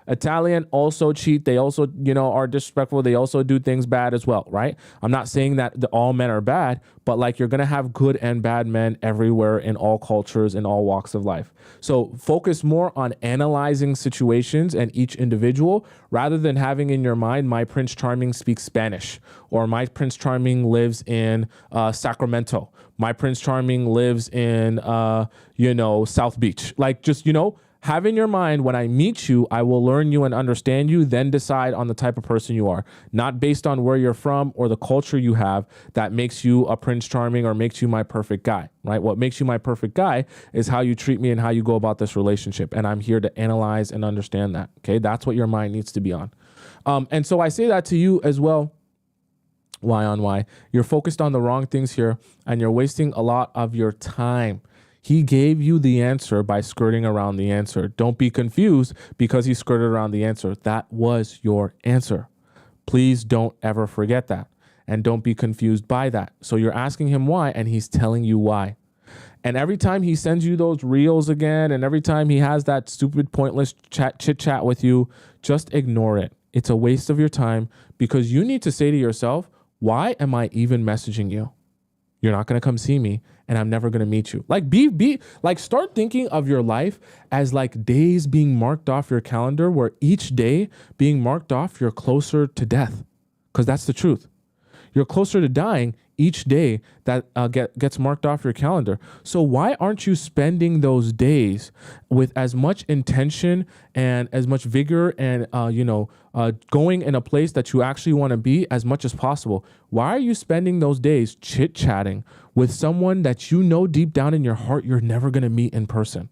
Italian also cheat. They also, are disrespectful. They also do things bad as well, right? I'm not saying that all men are bad, but like you're going to have good and bad men everywhere in all cultures, in all walks of life. So focus more on analyzing situations and each individual rather than having in your mind, my Prince Charming speaks Spanish or my Prince Charming lives in Sacramento. My Prince Charming lives in, South Beach. Like just, have in your mind, when I meet you, I will learn you and understand you, then decide on the type of person you are, not based on where you're from or the culture you have that makes you a Prince Charming or makes you my perfect guy, right? What makes you my perfect guy is how you treat me and how you go about this relationship. And I'm here to analyze and understand that, okay? That's what your mind needs to be on. And so I say that to you as well. Why? You're focused on the wrong things here and you're wasting a lot of your time. He gave you the answer by skirting around the answer. Don't be confused because he skirted around the answer. That was your answer. Please don't ever forget that. And don't be confused by that. So you're asking him why, and he's telling you why. And every time he sends you those reels again, and every time he has that stupid, pointless chit chat with you, just ignore it. It's a waste of your time because you need to say to yourself, why am I even messaging you? You're not going to come see me and I'm never going to meet you. Like start thinking of your life as like days being marked off your calendar where each day being marked off, you're closer to death. Because that's the truth. You're closer to dying each day that gets marked off your calendar. So why aren't you spending those days with as much intention and as much vigor and, going in a place that you actually want to be as much as possible? Why are you spending those days chit-chatting with someone that you know deep down in your heart you're never going to meet in person?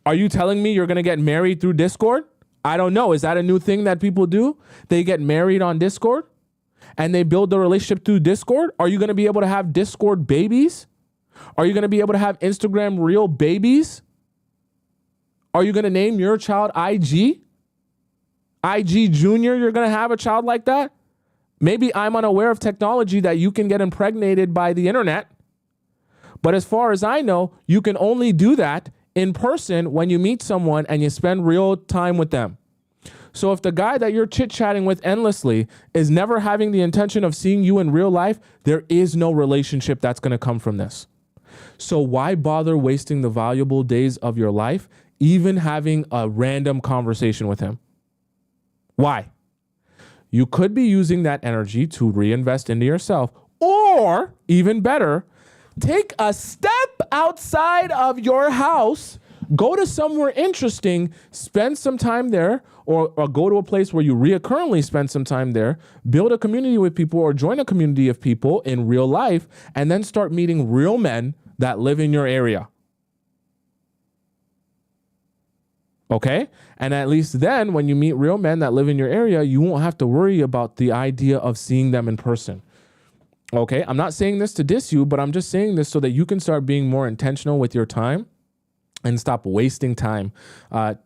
Are you telling me you're going to get married through Discord? I don't know. Is that a new thing that people do? They get married on Discord? And they build the relationship through Discord? Are you going to be able to have Discord babies? Are you going to be able to have Instagram reel babies? Are you going to name your child IG? IG Junior, you're going to have a child like that? Maybe I'm unaware of technology that you can get impregnated by the internet. But as far as I know, you can only do that in person when you meet someone and you spend real time with them. So if the guy that you're chit-chatting with endlessly is never having the intention of seeing you in real life, there is no relationship that's going to come from this. So why bother wasting the valuable days of your life, even having a random conversation with him? Why? You could be using that energy to reinvest into yourself, or even better, take a step outside of your house, go to somewhere interesting, spend some time there, or go to a place where you reoccurrently spend some time there, build a community with people or join a community of people in real life, and then start meeting real men that live in your area. Okay? And at least then, when you meet real men that live in your area, you won't have to worry about the idea of seeing them in person. Okay? I'm not saying this to diss you, but I'm just saying this so that you can start being more intentional with your time and stop wasting time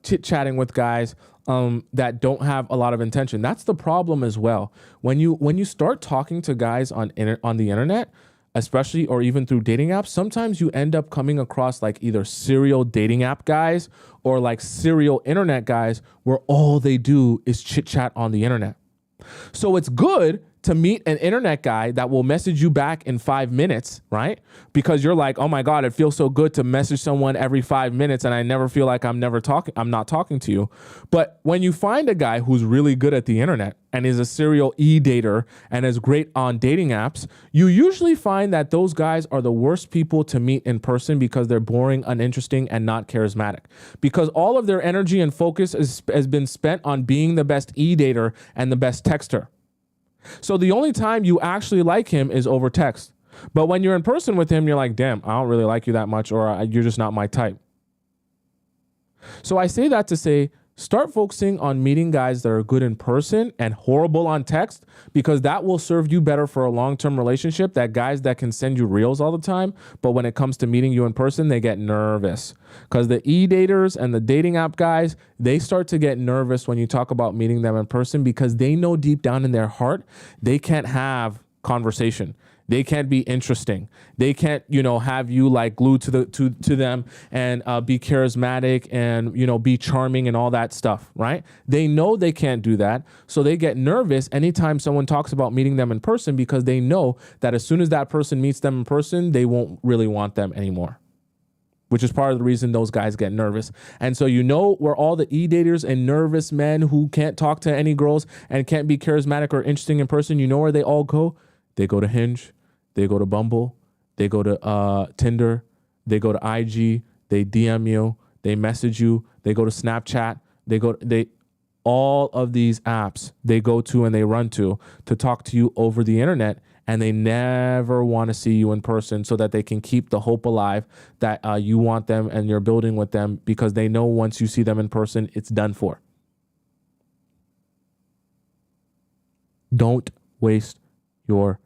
chit-chatting with guys that don't have a lot of intention. That's the problem as well. When you start talking to guys on the internet, especially or even through dating apps, sometimes you end up coming across like either serial dating app guys or like serial internet guys where all they do is chit chat on the internet. So it's good to meet an internet guy that will message you back in 5 minutes, right? Because you're like, oh my God, it feels so good to message someone every 5 minutes and I never feel like I'm not talking to you. But when you find a guy who's really good at the internet and is a serial e-dater and is great on dating apps, you usually find that those guys are the worst people to meet in person because they're boring, uninteresting, and not charismatic. Because all of their energy and focus has been spent on being the best e-dater and the best texter. So the only time you actually like him is over text. But when you're in person with him, you're like, damn, I don't really like you that much, or you're just not my type. So I say that to say, start focusing on meeting guys that are good in person and horrible on text, because that will serve you better for a long-term relationship. That guys that can send you reels all the time, but when it comes to meeting you in person, they get nervous. Because the e-daters and the dating app guys, they start to get nervous when you talk about meeting them in person because they know deep down in their heart, they can't have conversation. They can't be interesting. They can't, have you like glued to them and be charismatic and, be charming and all that stuff, right? They know they can't do that. So they get nervous anytime someone talks about meeting them in person because they know that as soon as that person meets them in person, they won't really want them anymore, which is part of the reason those guys get nervous. And so where all the e-daters and nervous men who can't talk to any girls and can't be charismatic or interesting in person, where they all go? They go to Hinge, they go to Bumble, they go to Tinder, they go to IG, they DM you, they message you, they go to Snapchat, all of these apps they go to and they run to talk to you over the internet, and they never want to see you in person so that they can keep the hope alive that you want them and you're building with them, because they know once you see them in person, it's done for. Don't waste your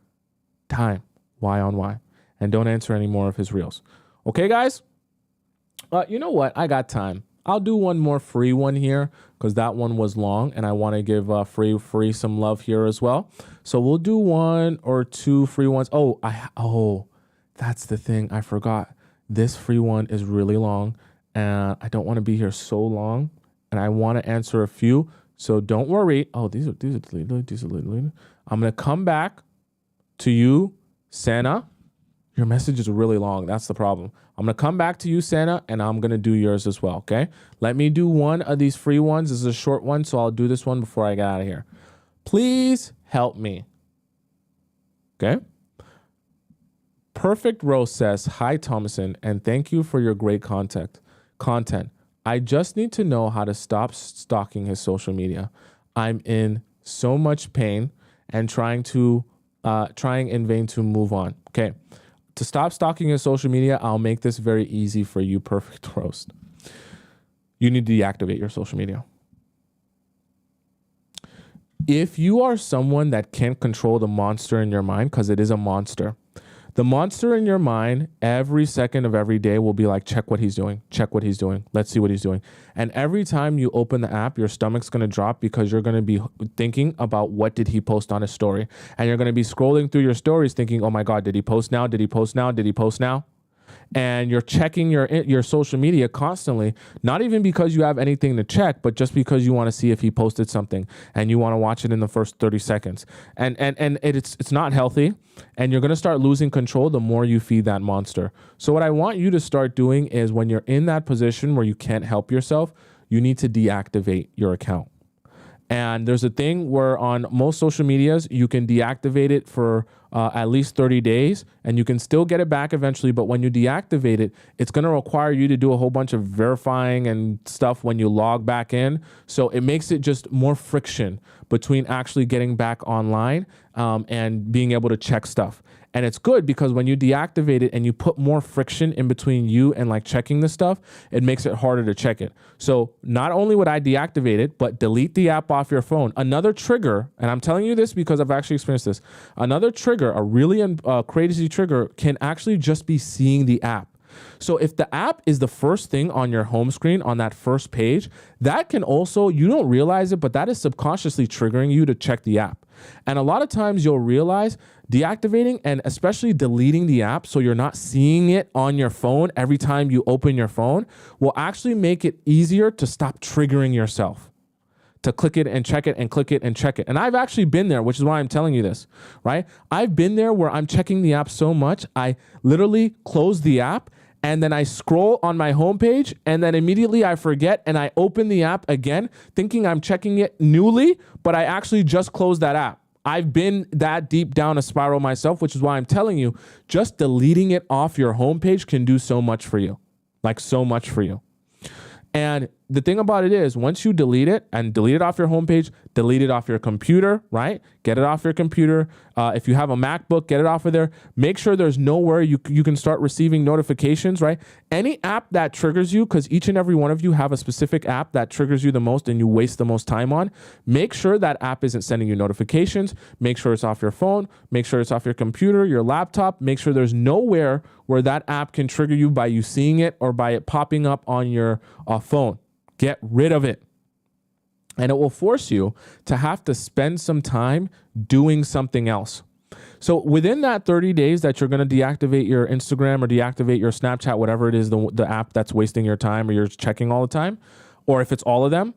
time. Why on why? And don't answer any more of his reels. Okay, guys? You know what? I got time. I'll do one more free one here because that one was long and I want to give free some love here as well. So we'll do 1 or 2 free ones. Oh, that's the thing. I forgot. This free one is really long and I don't want to be here so long and I want to answer a few. So don't worry. Oh, these are deleted. I'm going to come back to you, Santa. Your message is really long. That's the problem. I'm going to come back to you, Santa, and I'm going to do yours as well, okay? Let me do one of these free ones. This is a short one, so I'll do this one before I get out of here. Please help me, okay? Perfect Rose says, hi, Tomisin, and thank you for your great content. I just need to know how to stop stalking his social media. I'm in so much pain and trying in vain to move on. Okay. To stop stalking his social media, I'll make this very easy for you, Perfect Roast. You need to deactivate your social media. If you are someone that can't control the monster in your mind, because it is a monster, the monster in your mind every second of every day will be like, check what he's doing. Let's see what he's doing. And every time you open the app, your stomach's going to drop because you're going to be thinking about what did he post on his story. And you're going to be scrolling through your stories thinking, oh my God, did he post now? Did he post now? Did he post now? And you're checking your social media constantly, not even because you have anything to check, but just because you want to see if he posted something and you want to watch it in the first 30 seconds. And it's not healthy, and you're going to start losing control the more you feed that monster. So what I want you to start doing is when you're in that position where you can't help yourself, you need to deactivate your account. And there's a thing where on most social medias, you can deactivate it for at least 30 days and you can still get it back eventually. But when you deactivate it, it's going to require you to do a whole bunch of verifying and stuff when you log back in. So it makes it just more friction between actually getting back online and being able to check stuff. And it's good because when you deactivate it and you put more friction in between you and like checking the stuff, it makes it harder to check it. So not only would I deactivate it, but delete the app off your phone. Another trigger, and I'm telling you this because I've actually experienced this, another trigger, a really crazy trigger can actually just be seeing the app. So if the app is the first thing on your home screen on that first page, that can also, you don't realize it, but that is subconsciously triggering you to check the app. And a lot of times you'll realize deactivating and especially deleting the app so you're not seeing it on your phone every time you open your phone will actually make it easier to stop triggering yourself, to click it and check it and click it and check it. And I've actually been there, which is why I'm telling you this, right? I've been there where I'm checking the app so much, I literally close the app and then I scroll on my homepage and then immediately I forget and I open the app again thinking I'm checking it newly, but I actually just closed that app. I've been that deep down a spiral myself, which is why I'm telling you, just deleting it off your homepage can do so much for you, like so much for you. And the thing about it is, once you delete it and delete it off your homepage, delete it off your computer, right? Get it off your computer. If you have a MacBook, get it off of there. Make sure there's nowhere you can start receiving notifications, right? Any app that triggers you, because each and every one of you have a specific app that triggers you the most and you waste the most time on, make sure that app isn't sending you notifications. Make sure it's off your phone. Make sure it's off your computer, your laptop. Make sure there's nowhere where that app can trigger you by you seeing it or by it popping up on your phone. Get rid of it. And it will force you to have to spend some time doing something else. So within that 30 days that you're going to deactivate your Instagram or deactivate your Snapchat, whatever it is, the app that's wasting your time or you're checking all the time, or if it's all of them,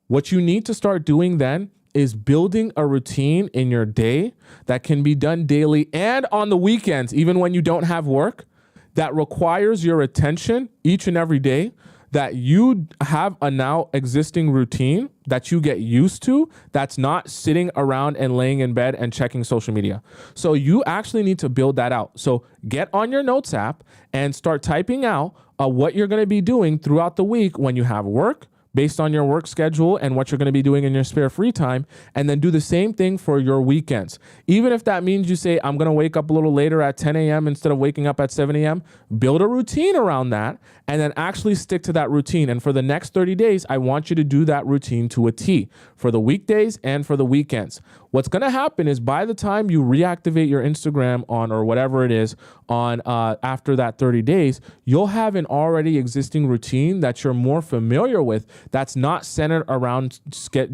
what you need to start doing then is building a routine in your day that can be done daily and on the weekends, even when you don't have work, that requires your attention each and every day, that you have a now existing routine that you get used to that's not sitting around and laying in bed and checking social media. So you actually need to build that out. So get on your notes app and start typing out what you're going to be doing throughout the week when you have work, based on your work schedule and what you're going to be doing in your spare free time, and then do the same thing for your weekends. Even if that means you say, I'm going to wake up a little later at 10 a.m. instead of waking up at 7 a.m., build a routine around that and then actually stick to that routine. And for the next 30 days, I want you to do that routine to a T for the weekdays and for the weekends. What's going to happen is by the time you reactivate your Instagram on or whatever it is on after that 30 days, you'll have an already existing routine that you're more familiar with that's not centered around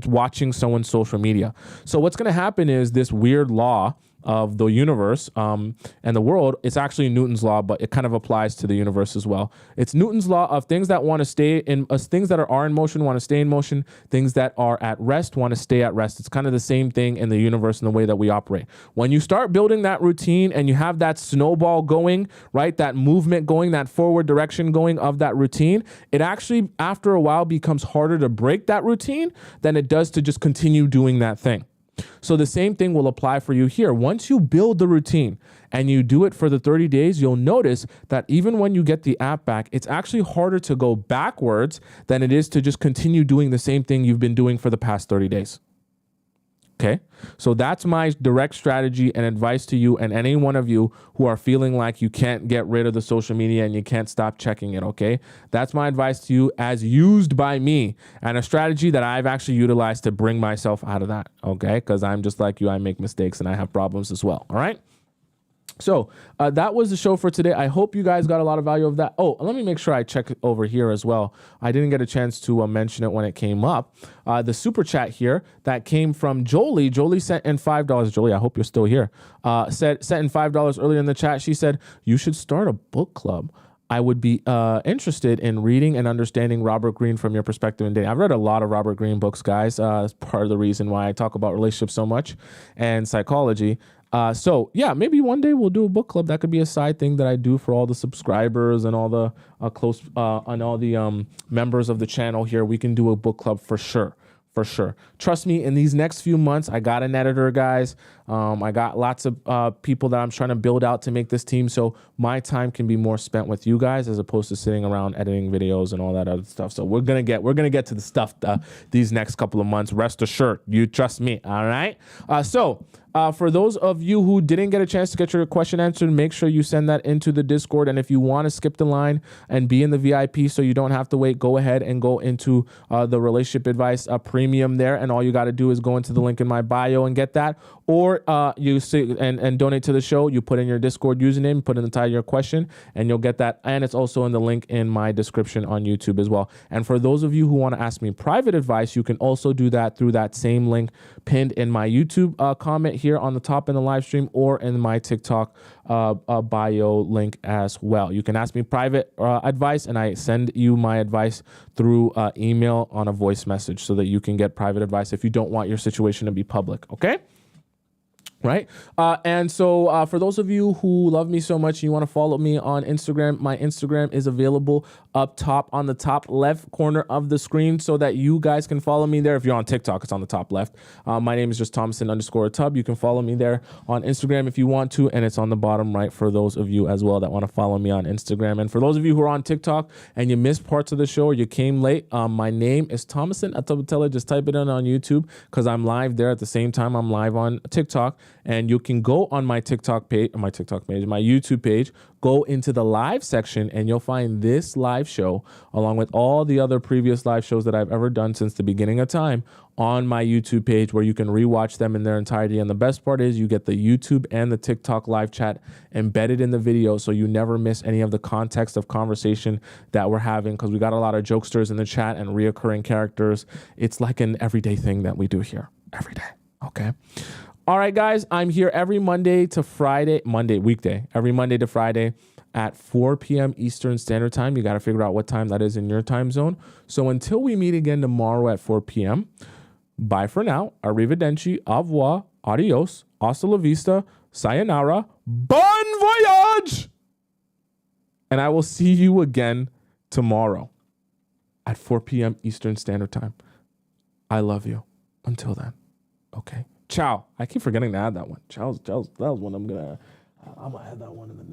watching someone's social media. So what's going to happen is this weird law of the universe and the world. It's actually Newton's law, but it kind of applies to the universe as well. It's Newton's law of things that want to stay in, things that are in motion want to stay in motion. Things that are at rest want to stay at rest. It's kind of the same thing in the universe and the way that we operate. When you start building that routine and you have that snowball going, right, that movement going, that forward direction going of that routine, it actually, after a while, becomes harder to break that routine than it does to just continue doing that thing. So the same thing will apply for you here. Once you build the routine and you do it for the 30 days, you'll notice that even when you get the app back, it's actually harder to go backwards than it is to just continue doing the same thing you've been doing for the past 30 days. Okay, so that's my direct strategy and advice to you and any one of you who are feeling like you can't get rid of the social media and you can't stop checking it. Okay, that's my advice to you as used by me and a strategy that I've actually utilized to bring myself out of that. Okay, because I'm just like you, I make mistakes and I have problems as well. All right. So that was the show for today. I hope you guys got a lot of value of that. Oh, let me make sure I check over here as well. I didn't get a chance to mention it when it came up. The super chat here that came from Jolie. Jolie sent in $5. Jolie, I hope you're still here. Sent in $5 earlier in the chat. She said, you should start a book club. I would be interested in reading and understanding Robert Greene from your perspective in dating. I've read a lot of Robert Greene books, guys. That's part of the reason why I talk about relationships so much and psychology. So yeah, maybe one day we'll do a book club. That could be a side thing that I do for all the subscribers and all the members of the channel here. We can do a book club for sure. For sure. Trust me, in these next few months, I got an editor, guys. I got lots of people that I'm trying to build out to make this team. So my time can be more spent with you guys as opposed to sitting around editing videos and all that other stuff. So we're gonna get to the stuff these next couple of months. Rest assured, you trust me. All right. For those of you who didn't get a chance to get your question answered, make sure you send that into the Discord. And if you want to skip the line and be in the VIP so you don't have to wait, go ahead and go into the relationship advice premium there. And all you got to do is go into the link in my bio and get that. or you see and donate to the show. You put in your Discord username, put in the title of your question, and you'll get that. And it's also in the link in my description on YouTube as well. And for those of you who want to ask me private advice, you can also do that through that same link pinned in my YouTube comment here on the top in the live stream, or in my TikTok bio link as well. You can ask me private advice, and I send you my advice through email on a voice message, so that you can get private advice if you don't want your situation to be public. Okay? Right. And so for those of you who love me so much, you want to follow me on Instagram, my Instagram is available up top on the top left corner of the screen, so that you guys can follow me there. If you're on TikTok, it's on the top left. My name is just Tomisin_Atub. You can follow me there on Instagram if you want to, and it's on the bottom right for those of you as well that want to follow me on Instagram. And for those of you who are on TikTok and you missed parts of the show, or you came late, my name is Tomisin Atobatele. Just type it in on YouTube, because I'm live there at the same time I'm live on TikTok. And you can go on my TikTok page, my YouTube page, go into the live section, and you'll find this live show along with all the other previous live shows that I've ever done since the beginning of time on my YouTube page, where you can rewatch them in their entirety. And the best part is you get the YouTube and the TikTok live chat embedded in the video, so you never miss any of the context of conversation that we're having, because we got a lot of jokesters in the chat and reoccurring characters. It's like an everyday thing that we do here every day. Okay. All right, guys, I'm here every every Monday to Friday at 4 p.m. Eastern Standard Time. You got to figure out what time that is in your time zone. So until we meet again tomorrow at 4 p.m., bye for now. Arrivederci, au revoir, adios, hasta la vista, sayonara, bon voyage! And I will see you again tomorrow at 4 p.m. Eastern Standard Time. I love you. Until then, okay. Ciao. I keep forgetting to add that one. Ciao. That was one I'm gonna add that one in the next.